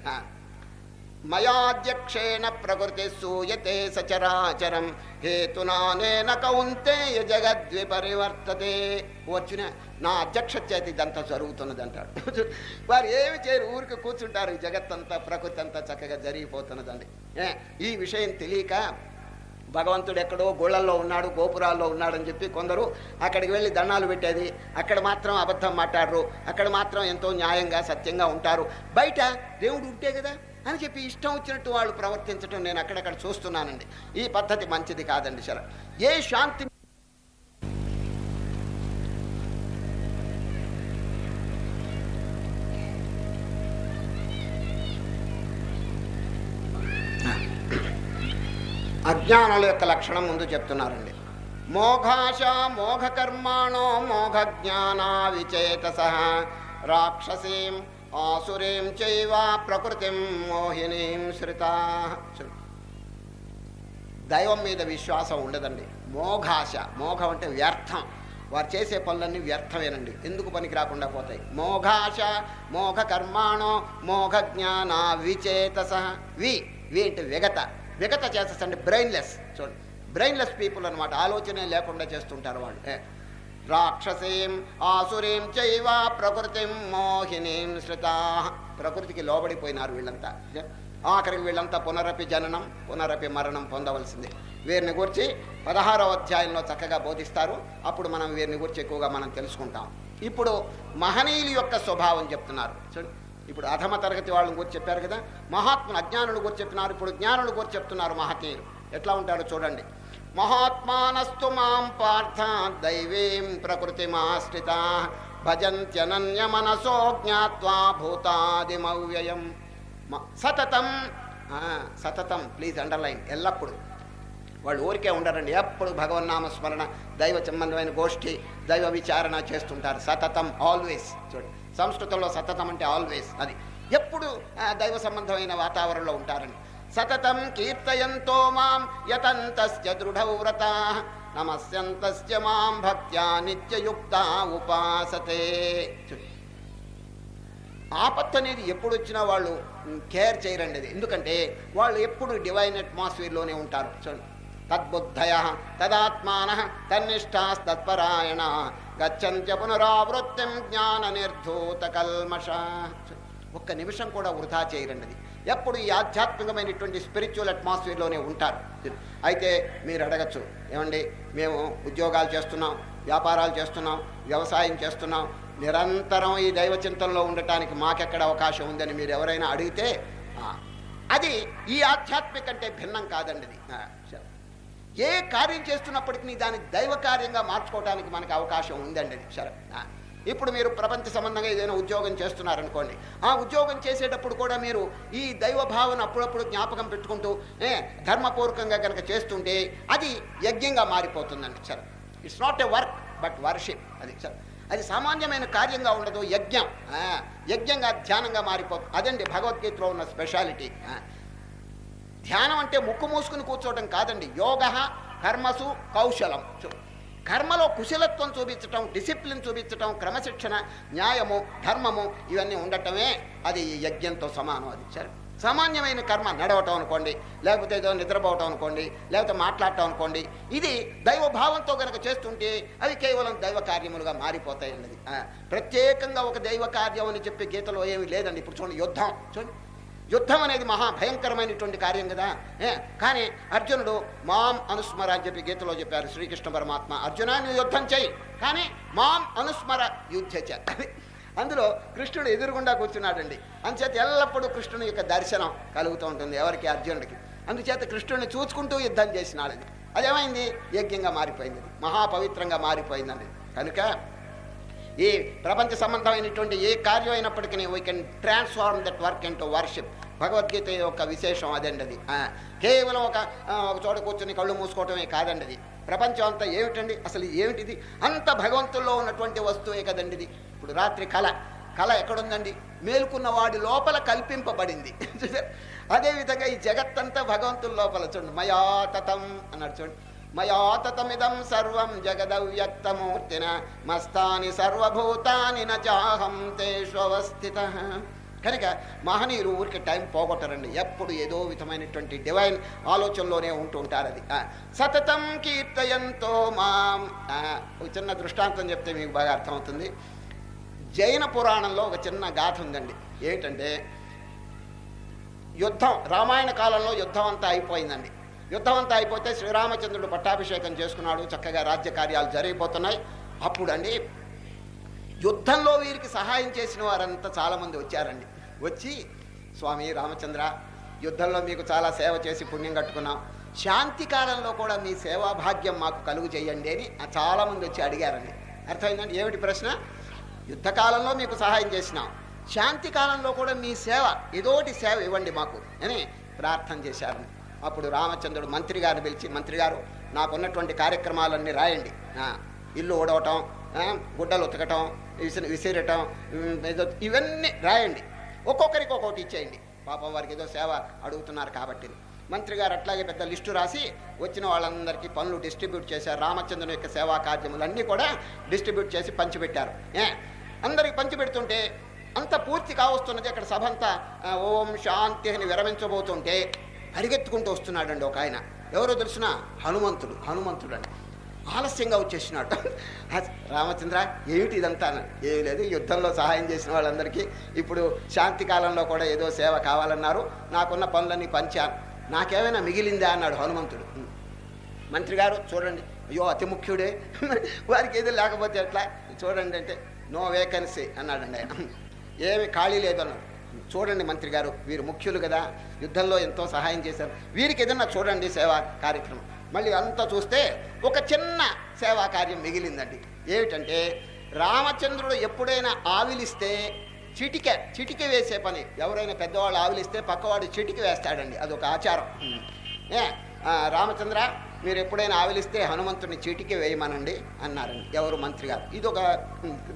మయాధ్యక్షేణ ప్రకృతి సూయతే సచరాచరం హేతునానేన కౌంతేయ జగద్విపరివర్తతే. అర్జున, నా అధ్యక్ష చేతి ఇదంతా జరుగుతున్నది అంటాడు. వారు ఏమి చేయరు, ఊరికి కూర్చుంటారు. ఈ జగత్తంతా, ప్రకృతి అంతా చక్కగా జరిగిపోతున్నదండి. ఈ విషయం తెలియక భగవంతుడు ఎక్కడో గోళ్ళల్లో ఉన్నాడు, గోపురాల్లో ఉన్నాడని చెప్పి కొందరు అక్కడికి వెళ్ళి దండాలు పెట్టేది, అక్కడ మాత్రం అబద్ధం మాట్లాడరు, అక్కడ మాత్రం ఎంతో న్యాయంగా సత్యంగా ఉంటారు, బయట దేవుడు ఉంటే కదా అని చెప్పి ఇష్టం వచ్చినట్టు వాళ్ళు ప్రవర్తించడం నేను అక్కడక్కడ చూస్తున్నానండి. ఈ పద్ధతి మంచిది కాదండి. సరే, ఏ శాంతి అజ్ఞానుల యొక్క లక్షణం ముందు చెప్తున్నారండి. మోఘాశ మోఘకర్మాణో మోఘజ్ఞానా విచేతసః రాక్షసీం ఆసురీం చైవ ప్రకృతిం మోహినీం శ్రితాః. దైవం మీద విశ్వాసం ఉండదండి. మోఘాశ, మోఘం అంటే వ్యర్థం. వారు చేసే పనులన్నీ వ్యర్థమేనండి, ఎందుకు పనికి రాకుండా పోతాయి. మోఘాశ మోఘ కర్మాణో మోఘ జ్ఞాన విచేతసః. వి అంటే విగత, విగత చేసేసండి, బ్రెయిన్లెస్. చూడండి, బ్రెయిన్లెస్ పీపుల్ అనమాట, ఆలోచనే లేకుండా చేస్తుంటారు వాళ్ళు. రాక్షసీం ఆసురీం చైవ ప్రకృతిం మోహినీం శ్రితాః. ప్రకృతికి లోబడిపోయినారు వీళ్ళంతా. ఆఖరికి వీళ్ళంతా పునరపి జననం పునరపి మరణం పొందవలసిందే. వీరిని గురించి 16వ అధ్యాయంలో చక్కగా బోధిస్తారు. అప్పుడు మనం వీరిని గురించి ఎక్కువగా మనం తెలుసుకుంటాం. ఇప్పుడు మహనీయుల యొక్క స్వభావం చెప్తున్నారు. చూడండి, ఇప్పుడు అధమ తరగతి వాళ్ళని గురించి చెప్పారు కదా, మహాత్ములు అజ్ఞానుల గురించి చెప్పినారు. ఇప్పుడు జ్ఞానుల గురించి చెప్తున్నారు మహనీయులు ఎట్లా ఉంటారో చూడండి. మహాత్మానస్తు మాం పార్థ దైవీం ప్రకృతిమాశ్రితా భజంత్యనన్య మనసో జ్ఞాత్వా భూతాదిమవ్యయం. సతతం, సతతం ప్లీజ్ అండర్లైన్, ఎల్లప్పుడు వాళ్ళు ఊరికే ఉండరండి. ఎప్పుడు భగవన్నామ స్మరణ, దైవ సంబంధమైన గోష్ఠి, దైవ విచారణ చేస్తుంటారు. సతతం, ఆల్వేస్. చూడండి, సంస్కృతంలో సతతం అంటే ఆల్వేస్, అది ఎప్పుడు దైవ సంబంధమైన వాతావరణంలో ఉంటారండి. సతతం కీర్తయంతో మాం యతంతస్య దృఢవ్రతాః నమస్యంతస్య మాం భక్త్యా నిత్యయుక్తా ఉపాసతే. ఆపత్తు అనేది ఎప్పుడు వచ్చినా వాళ్ళు కేర్ చేయరండి అది. ఎందుకంటే వాళ్ళు ఎప్పుడు డివైన్ అట్మాస్ఫియర్లోనే ఉంటారు. చూడండి, తద్బుద్ధయ తదాత్మాన తన్నిష్టాస్తత్పరాయణ గచ్చంత్య పునరావృత్తిం జ్ఞాన నిర్ధూత కల్మష. ఒక్క నిమిషం కూడా వృధా చేయరండి. ఎప్పుడు ఈ ఆధ్యాత్మికమైనటువంటి స్పిరిచువల్ అట్మాస్ఫియర్లోనే ఉంటారు. అయితే మీరు అడగచ్చు, ఏమండి మేము ఉద్యోగాలు చేస్తున్నాం, వ్యాపారాలు చేస్తున్నాం, వ్యవసాయం చేస్తున్నాం, నిరంతరం ఈ దైవ చింతనలో ఉండటానికి మాకెక్కడ అవకాశం ఉందని మీరు ఎవరైనా అడిగితే అది ఈ ఆధ్యాత్మిక అంటే భిన్నం కాదండి. ఏ కార్యం చేస్తున్నప్పటికీ దాన్ని దైవ కార్యంగా మార్చుకోవడానికి మనకు అవకాశం ఉందండి. సరే, ఇప్పుడు మీరు ప్రపంచ సంబంధంగా ఏదైనా ఉద్యోగం చేస్తున్నారనుకోండి, ఆ ఉద్యోగం చేసేటప్పుడు కూడా మీరు ఈ దైవ భావన అప్పుడప్పుడు జ్ఞాపకం పెట్టుకుంటూ ధర్మపూర్వకంగా కనుక చేస్తుంటే అది యజ్ఞంగా మారిపోతుందండి. సరే, it's not a work but worship. అది సరే, అది సామాన్యమైన కార్యంగా ఉండదు, యజ్ఞంగా ధ్యానంగా మారిపోతుంది. అదండి భగవద్గీతలో ఉన్న స్పెషాలిటీ. ధ్యానం అంటే ముక్కు మూసుకుని కూర్చోవడం కాదండి. యోగ కర్మసు కౌశలం. కర్మలో కుశలత్వం చూపించటం, డిసిప్లిన్ చూపించటం, క్రమశిక్షణ, న్యాయము, ధర్మము ఇవన్నీ ఉండటమే అది యజ్ఞంతో సమానం. అది సరే, సామాన్యమైన కర్మ నడవటం అనుకోండి, లేకపోతే ఏదో నిద్రపోవటం అనుకోండి, లేకపోతే మాట్లాడటం అనుకోండి, ఇది దైవభావంతో కనుక చేస్తుంటే అవి కేవలం దైవ కార్యములుగా మారిపోతాయండి. ప్రత్యేకంగా ఒక దైవ కార్యం అని చెప్పే గీతలో ఏమీ లేదండి. ఇప్పుడు చూడండి, చూడండి, యుద్ధం అనేది మహాభయంకరమైనటువంటి కార్యం కదా. కానీ అర్జునుడు మాం అనుస్మర అని చెప్పి గీతలో చెప్పారు శ్రీకృష్ణ పరమాత్మ. అర్జున నువ్వు యుద్ధం చేయి, కానీ మాం అనుస్మర యుద్ధ. అందులో కృష్ణుడు ఎదురుగుండా కూర్చున్నాడండి. అందుచేత ఎల్లప్పుడూ కృష్ణుని యొక్క దర్శనం కలుగుతూ ఉంటుంది ఎవరికి? అర్జునుడికి. అందుచేత కృష్ణుడిని చూసుకుంటూ యుద్ధం చేసినాడది. అదేమైంది? యజ్ఞంగా మారిపోయింది, మహాపవిత్రంగా మారిపోయిందండి. కనుక ఈ ప్రపంచ సంబంధమైనటువంటి ఏ కార్యం అయినప్పటికీ we can transform that work into worship. Bhagavad Gita యొక్క విశేషం అదండి. అది కేవలం ఒక చోట కూర్చొని కళ్ళు మూసుకోవటమే కాదండి. అది ప్రపంచం అంతా ఏమిటండి? అసలు ఏమిటిది? అంత భగవంతుల్లో ఉన్నటువంటి వస్తువే కదండి ఇది. ఇప్పుడు రాత్రి కళ ఎక్కడుందండి? మేలుకున్న వాడి లోపల కల్పింపబడింది. అదేవిధంగా ఈ జగత్తంతా భగవంతుల లోపల. చూడండి, మయాతతం అన్నాడు. చూడండి, మయాతతమిదం సర్వం జగదవ్యక్తమూర్తిన మస్తాని సర్వభూతాని నచాహం తేష్వస్థితః. కనుక మహనీయులు ఊరికి టైం పోగొట్టరండి. ఎప్పుడు ఏదో విధమైనటువంటి డివైన్ ఆలోచనలోనే ఉంటూ ఉంటారు. అది సతతం కీర్తయంతో మాం. ఒక చిన్న దృష్టాంతం చెప్తే మీకు బాగా అర్థమవుతుంది. జైన పురాణంలో ఒక చిన్న గాథ ఉందండి. ఏంటంటే, యుద్ధం రామాయణ కాలంలో యుద్ధం అంతా అయిపోయిందండి. యుద్ధం అంతా అయిపోతే శ్రీరామచంద్రుడు పట్టాభిషేకం చేసుకున్నాడు, చక్కగా రాజ్య కార్యాలు జరిగిపోతున్నాయి. అప్పుడండి యుద్ధంలో వీరికి సహాయం చేసిన వారంతా చాలామంది వచ్చారండి. వచ్చి, స్వామి రామచంద్ర, యుద్ధంలో మీకు చాలా సేవ చేసి పుణ్యం కట్టుకున్నాం, శాంతి కాలంలో కూడా మీ సేవా భాగ్యం మాకు కలుగు చేయండి అని చాలామంది వచ్చి అడిగారండి. అర్థమైందండి ఏమిటి ప్రశ్న? యుద్ధకాలంలో మీకు సహాయం చేసినాం, శాంతి కాలంలో కూడా మీ సేవ, ఏదోటి సేవ ఇవ్వండి మాకు అని ప్రార్థన చేశారండి. అప్పుడు రామచంద్రుడు మంత్రి గారిని పిలిచి, మంత్రి గారు, నాకున్నటువంటి కార్యక్రమాలన్నీ రాయండి. ఇల్లు ఊడవటం, గుడ్డలు ఉతకటం, విసిరటం, ఇవన్నీ రాయండి, ఒక్కొక్కరికి ఒక్కొక్కటి ఇచ్చేయండి. పాపం వారికి ఏదో సేవ అడుగుతున్నారు కాబట్టి. మంత్రి గారు అట్లాగే పెద్ద లిస్టు రాసి వచ్చిన వాళ్ళందరికీ పనులు డిస్ట్రిబ్యూట్ చేశారు. రామచంద్రుని యొక్క సేవా కార్యములన్నీ కూడా డిస్ట్రిబ్యూట్ చేసి పంచిపెట్టారు. అందరికి పంచిపెడుతుంటే అంత పూర్తి కావస్తున్నది. అక్కడ సభ అంతా ఓం శాంతి అని విరమించబోతుంటే పరిగెత్తుకుంటూ వస్తున్నాడండి ఒక ఆయన. ఎవరో తెలిసిన? హనుమంతుడు అండి. ఆలస్యంగా వచ్చేసినాడు. రామచంద్ర, ఏమిటి ఇదంతా? ఏమి లేదు, యుద్ధంలో సహాయం చేసిన వాళ్ళందరికీ ఇప్పుడు శాంతి కాలంలో కూడా ఏదో సేవ కావాలన్నారు, నాకున్న పనులన్నీ పంచాను, నాకేమైనా మిగిలిందా అన్నాడు హనుమంతుడు. మంత్రి గారు చూడండి, అయ్యో అతి ముఖ్యుడే, వారికి ఏదో లేకపోతే ఎట్లా, చూడండి అంటే నో వేకెన్సీ అన్నాడండి ఆయన. ఏమి ఖాళీ లేదన్నాడు. చూడండి మంత్రి గారు, వీరు ముఖ్యులు కదా, యుద్ధంలో ఎంతో సహాయం చేశారు, వీరికి ఏదన్నా చూడండి సేవా కార్యక్రమం. మళ్ళీ అంతా చూస్తే ఒక చిన్న సేవా కార్యం మిగిలిందండి. ఏమిటంటే, రామచంద్రుడు ఎప్పుడైనా ఆవిలిస్తే చిటిక వేసే పని. ఎవరైనా పెద్దవాళ్ళు ఆవిలిస్తే పక్కవాడు చిటిక వేస్తాడండి, అదొక ఆచారం. రామచంద్ర, మీరు ఎప్పుడైనా ఆవిలిస్తే హనుమంతుడిని చిటిక వేయమనండి అన్నారండి ఎవరు? మంత్రి గారు. ఇది ఒక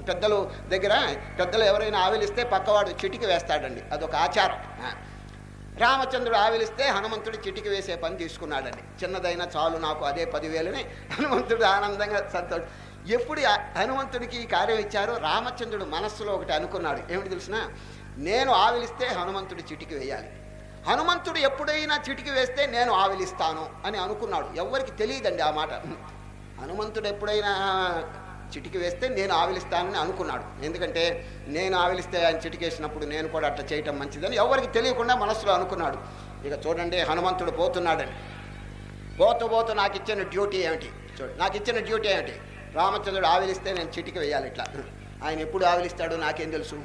పెద్దలు ఎవరైనా ఆవిలిస్తే పక్కవాడు చిటిక వేస్తాడండి, అదొక ఆచారం. రామచంద్రుడు ఆవిలిస్తే హనుమంతుడు చిటిక వేసే పని తీసుకున్నాడండి. చిన్నదైనా చాలు నాకు అదే 10,000 హనుమంతుడు ఆనందంగా సంతోషం. ఎప్పుడు హనుమంతుడికి ఈ కార్యం ఇచ్చారో రామచంద్రుడు మనస్సులో ఒకటి అనుకున్నాడు. ఏమిటి తెలిసిన? నేను ఆవిలిస్తే హనుమంతుడు చిటికి వేయాలి, హనుమంతుడు ఎప్పుడైనా చిటికి వేస్తే నేను ఆవిలిస్తాను అని అనుకున్నాడు. ఎవరికి తెలియదండి ఆ మాట. హనుమంతుడు ఎప్పుడైనా చిటికి వేస్తే నేను ఆవిలిస్తానని అనుకున్నాడు. ఎందుకంటే నేను ఆవిలిస్తే ఆయన చిటికేసినప్పుడు నేను కూడా అట్లా చేయటం మంచిదని ఎవరికి తెలియకుండా మనసులో అనుకున్నాడు. ఇక చూడండి, హనుమంతుడు పోతున్నాడని పోతూ నాకు ఇచ్చిన డ్యూటీ ఏమిటి నాకు ఇచ్చిన డ్యూటీ ఏమిటి? రామచంద్రుడు ఆవిలిస్తే నేను చిటికి వేయాలి. ఇట్లా ఆయన ఎప్పుడు ఆవిలిస్తాడో నాకేం తెలుసు?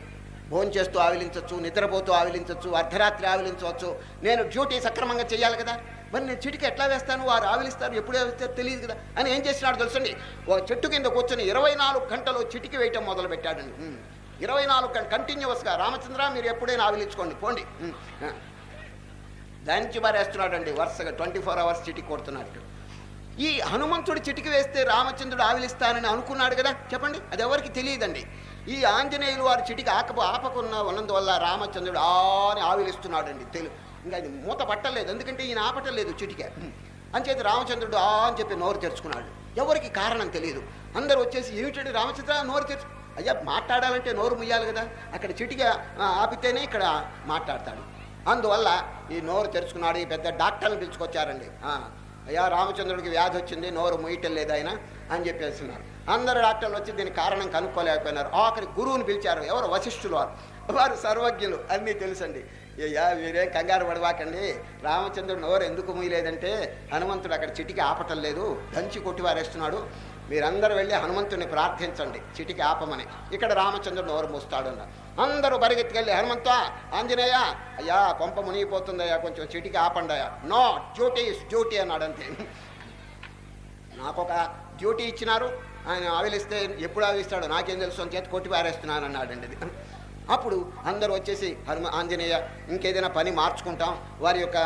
భోజనం చేస్తూ ఆవిలించవచ్చు, నిద్రపోతూ ఆవిలించవచ్చు, అర్ధరాత్రి ఆవిలించవచ్చు. నేను డ్యూటీ సక్రమంగా చేయాలి కదా. మరి నేను చిటికి ఎట్లా వేస్తాను? వారు ఆవిలిస్తారు, ఎప్పుడు ఆవిలిస్తారు తెలియదు కదా అని ఏం చేసినాడు తెలుసండి? ఒక చెట్టు కింద కూర్చొని 24 గంటలు చిటికి వేయటం మొదలు పెట్టాడండి. 24 గంటలు కంటిన్యూస్గా. రామచంద్ర మీరు ఎప్పుడైనా ఆవిలించుకోండి పోండి. దంచి బారేస్తున్నాడండి వరుసగా 24 అవర్స్ చిటికి కొడుతున్నాడు. ఈ హనుమంతుడు చిటికి వేస్తే రామచంద్రుడు ఆవిలిస్తానని అనుకున్నాడు కదా. చెప్పండి, అది ఎవరికి తెలియదండి. ఈ ఆంజనేయులు వారు చిటికి ఆపకున్న ఉన్నందువల్ల రామచంద్రుడు అని ఆవిలిస్తున్నాడండి. ఇంకా అది మూత పట్టలేదు, ఎందుకంటే ఈయన ఆపటలేదు చిటికే. అంచేది రామచంద్రుడు అని చెప్పి నోరు తెరుచుకున్నాడు. ఎవరికి కారణం తెలియదు. అందరూ వచ్చేసి ఏమిటండి రామచంద్ర నోరు తెరుచు, అయ్యా మాట్లాడాలంటే నోరు ముయ్యాలి కదా, అక్కడ చిటిగా ఆపితేనే ఇక్కడ మాట్లాడతాడు. అందువల్ల ఈ నోరు తెరుచుకున్నాడు. ఈ పెద్ద డాక్టర్ని పిలుచుకొచ్చారండి. అయ్యా రామచంద్రుడికి వ్యాధి వచ్చింది, నోరు ముయ్యటం లేదు ఆయన అని చెప్పేస్తున్నారు. అందరు డాక్టర్లు వచ్చి దీని కారణం కనుక్కోలేకపోయినారు. ఆఖరి గురువుని పిలిచారు. ఎవరు? వశిష్ఠులు వారు సర్వజ్ఞులు, అన్నీ తెలుసండి. అయ్యా మీరేం కంగారు పడవాకండి, రామచంద్రుడు నోరు ఎందుకు ముయ్యలేదంటే హనుమంతుడు అక్కడ చిటికి ఆపటం లేదు, దంచి కొట్టివారేస్తున్నాడు. మీరందరూ వెళ్ళి హనుమంతుడిని ప్రార్థించండి చిటికి ఆపమని. ఇక్కడ రామచంద్రుడు నోరు మూస్తాడు అన్నారు. అందరూ పరిగెత్తుకెళ్ళి హనుమంత, ఆంజనేయ, అయ్యా కొంప మునిగిపోతుందయ్యా, కొంచెం చిటికి ఆపండియా. నో, డ్యూటీ ఇస్ డ్యూటీ అన్నాడు. అంతే, నాకొక డ్యూటీ ఇచ్చినారు, ఆయన ఆవిలిస్తే ఎప్పుడు ఆవిలిస్తాడో నాకేం తెలుసు అని చేతి కొట్టి పారేస్తున్నాను అన్నాడండి. అది అప్పుడు అందరూ వచ్చేసి ఆంజనేయ ఇంకేదైనా పని మార్చుకుంటాం, వారి యొక్క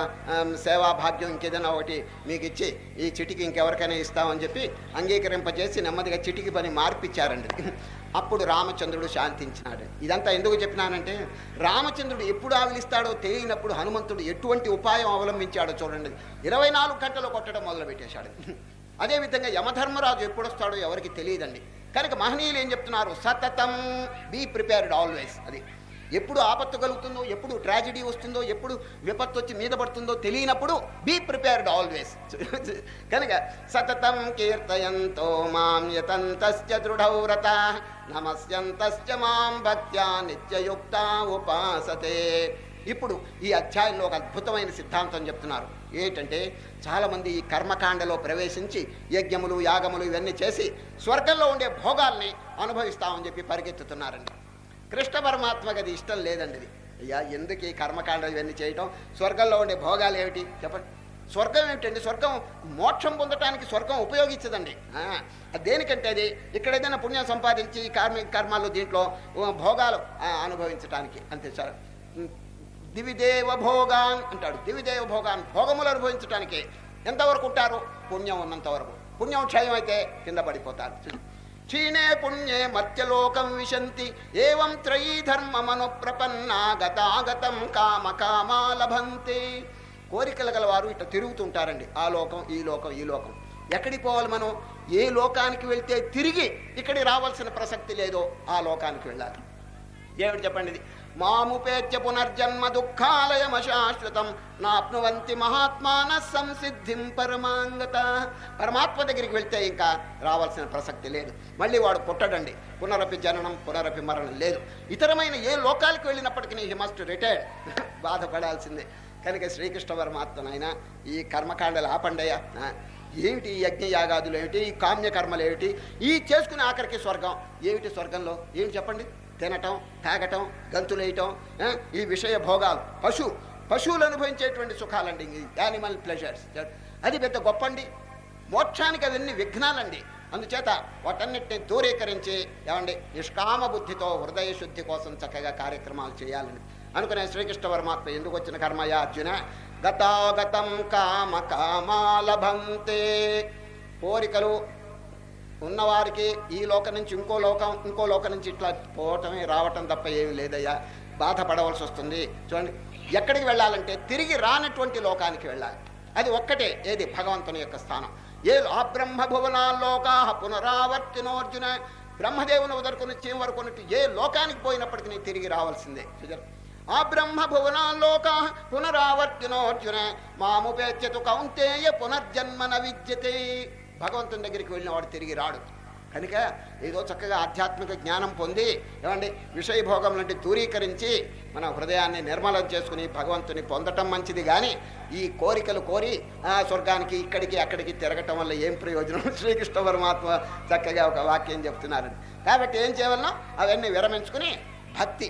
సేవా భాగ్యం ఇంకేదైనా ఒకటి మీకు ఇచ్చి ఈ చిటికి ఇంకెవరికైనా ఇస్తామని చెప్పి అంగీకరింపజేసి నెమ్మదిగా చిటికి పని మార్పిచ్చారండి. అప్పుడు రామచంద్రుడు శాంతించినాడు. ఇదంతా ఎందుకు చెప్పినానంటే రామచంద్రుడు ఎప్పుడు ఆవిలిస్తాడో తెలియనప్పుడు హనుమంతుడు ఎటువంటి ఉపాయం అవలంబించాడో చూడండి. 24 గంటలు కొట్టడం మొదలు పెట్టేశాడు. అదేవిధంగా యమధర్మరాజు ఎప్పుడు వస్తాడో ఎవరికి తెలియదండి. కనుక మహనీయులు ఏం చెప్తున్నారు? సతతం బీ ప్రిపేర్డ్ ఆల్వేస్. అది ఎప్పుడు ఆపత్తు కలుగుతుందో, ఎప్పుడు ట్రాజడీ వస్తుందో, ఎప్పుడు విపత్తు వచ్చి మీద పడుతుందో తెలియనప్పుడు బీ ప్రిపేర్డ్ ఆల్వేస్. కనుక సతతం కీర్తయంతో మాం యతంతస్య దృఢవ్రత నమస్యంతస్య మాం భక్త్యా నిత్యయుక్త ఉపాసతే. ఇప్పుడు ఈ అధ్యాయంలో ఒక అద్భుతమైన సిద్ధాంతం చెప్తున్నారు. ఏంటంటే చాలామంది ఈ కర్మకాండలో ప్రవేశించి యజ్ఞములు యాగములు ఇవన్నీ చేసి స్వర్గంలో ఉండే భోగాల్ని అనుభవిస్తామని చెప్పి పరిగెత్తుతున్నారండి. కృష్ణ పరమాత్మకి అది ఇష్టం లేదండి. ఇది అయ్యా ఎందుకు ఈ కర్మకాండ ఇవన్నీ చేయటం? స్వర్గంలో ఉండే భోగాలు ఏమిటి చెప్పండి? స్వర్గం ఏమిటండి? స్వర్గం మోక్షం పొందటానికి స్వర్గం ఉపయోగించదండి. దేనికంటే అది ఇక్కడ ఏదైనా పుణ్యం సంపాదించి కర్మాలు దీంట్లో భోగాలు అనుభవించటానికి అంతే సార్. దివిదేవ భోగాన్ అంటాడు. దివిదేవ భోగాన్, భోగములు అనుభవించటానికి ఎంతవరకు ఉంటారు? పుణ్యం ఉన్నంత వరకు. పుణ్యం క్షయం అయితే కింద పడిపోతారు. క్షీణే పుణ్యే మత్యలోకం విశంతి ఏవం త్రయీ ధర్మమను ప్రపన్నా గతాగతం కామ కామా లభంతే. కోరికలు గలవారు ఇట్లా తిరుగుతుంటారండి. ఆ లోకం ఈ లోకం ఈ లోకం. ఎక్కడికి పోవాలి మనం? ఏ లోకానికి వెళ్తే తిరిగి ఇక్కడికి రావాల్సిన ప్రసక్తి లేదో ఆ లోకానికి వెళ్ళాలి. ఏమిటి చెప్పండి? ఇది మాముపేత్య పునర్జన్మ దుఃఖాలయమశాశ్వతం నాప్నువంతి మహాత్మాన సంసిద్ధిం పరమాంగత. పరమాత్మ దగ్గరికి వెళ్తే ఇంకా రావాల్సిన ప్రసక్తి లేదు. మళ్ళీ వాడు పుట్టడండి. పునరపి జననం పునరపి మరణం లేదు. ఇతరమైన ఏ లోకాలకు వెళ్ళినప్పటికీ హీ మస్ట్ రిటైర్, బాధపడాల్సిందే. కనుక శ్రీకృష్ణ పరమాత్మనైనా ఈ కర్మకాండలు ఆపండయ్యా. ఏమిటి ఈ యజ్ఞయాగాదులు ఏమిటి? ఈ కామ్యకర్మలు ఏమిటి? ఈ చేసుకునే ఆఖరికి స్వర్గం ఏమిటి? స్వర్గంలో ఏమిటి చెప్పండి? తినటం, తాగటం, గంతులేయటం, ఈ విషయ భోగాలు, పశువులు అనుభవించేటువంటి సుఖాలండి, యానిమల్ ప్లెజర్స్. అది పెద్ద గొప్పండి. మోక్షానికి అవన్నీ విఘ్నాలండి. అందుచేత వాటన్నిటిని దూరీకరించి ఏమండి నిష్కామ బుద్ధితో హృదయ శుద్ధి కోసం చక్కగా కార్యక్రమాలు చేయాలని అనుకునే శ్రీకృష్ణ పరమాత్మ ఎందుకు వచ్చిన కర్మయా అర్జున? గతాగతం కామ కామాలభంతే. కోరికలు ఉన్నవారికి ఈ లోకం నుంచి ఇంకో లోకం నుంచి ఇట్లా పోవటమే రావటం తప్ప ఏమి లేదయ్యా. బాధపడవలసి వస్తుంది. చూడండి, ఎక్కడికి వెళ్ళాలంటే తిరిగి రానటువంటి లోకానికి వెళ్ళాలి. అది ఒక్కటే. ఏది? భగవంతుని యొక్క స్థానం. ఏ ఆ బ్రహ్మభువనాల్లోకా పునరావర్తినోర్జున. బ్రహ్మదేవుని వదరుకుని చీమ వరకు ఏ లోకానికి పోయినప్పటికీ తిరిగి రావాల్సిందే. ఆ బ్రహ్మభువనాల్లోకా పునరావర్తినోర్జున మాముపేత్యతు కౌంతేయ పునర్జన్మన విద్యతే. భగవంతుని దగ్గరికి వెళ్ళిన వాడు తిరిగి రాడు. కనుక ఏదో చక్కగా ఆధ్యాత్మిక జ్ఞానం పొంది ఏమండి విషయభోగం లాంటి దూరీకరించి మన హృదయాన్ని నిర్మలం చేసుకుని భగవంతుని పొందటం మంచిది. కానీ ఈ కోరికలు కోరి స్వర్గానికి ఇక్కడికి అక్కడికి తిరగటం వల్ల ఏం ప్రయోజనం? శ్రీకృష్ణ పరమాత్మ చక్కగా ఒక వాక్యం చెప్తున్నారండి. కాబట్టి ఏం చేయవలనో అవన్నీ విరమించుకుని భక్తి,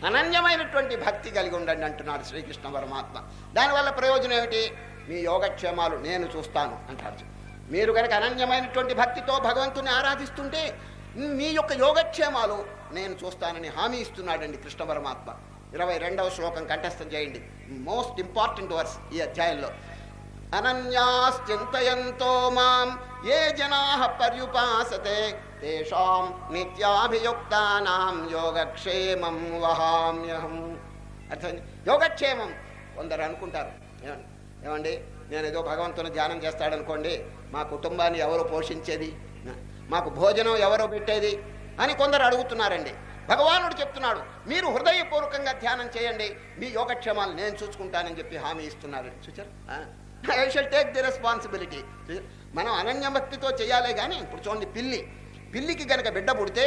అనన్యమైనటువంటి భక్తి కలిగి ఉండండి అంటున్నాడు శ్రీకృష్ణ పరమాత్మ. దానివల్ల ప్రయోజనం ఏమిటి? మీ యోగక్షేమాలు నేను చూస్తాను అంటాడు. మీరు కనుక అనన్యమైనటువంటి భక్తితో భగవంతుని ఆరాధిస్తుంటే మీ యొక్క యోగక్షేమాలు నేను చూస్తానని హామీ ఇస్తున్నాడండి కృష్ణ పరమాత్మ. 22వ శ్లోకం కంఠస్థం చేయండి. మోస్ట్ ఇంపార్టెంట్ వర్స్ ఈ అధ్యాయంలో. అనన్యాశ్చింతయంతో మాం ఏ జనాః పర్యుపాసతే తేషాం నిత్యాభియుక్తానాం యోగక్షేమం వహామ్యహం. అర్థం, యోగక్షేమం. కొందరు అనుకుంటారు ఏమండి నేనేదో భగవంతుని ధ్యానం చేస్తాడనుకోండి, మా కుటుంబాన్ని ఎవరు పోషించేది, మాకు భోజనం ఎవరు పెట్టేది అని కొందరు అడుగుతున్నారండి. భగవానుడు చెప్తున్నాడు, మీరు హృదయపూర్వకంగా ధ్యానం చేయండి, మీ యోగక్షేమాలు నేను చూసుకుంటానని చెప్పి హామీ ఇస్తున్నారు. చూచారు, I shall take the responsibility. మనం అనన్యభక్తితో చేయాలి. కానీ ఇప్పుడు చూడండి, పిల్లికి కనుక బిడ్డ పుడితే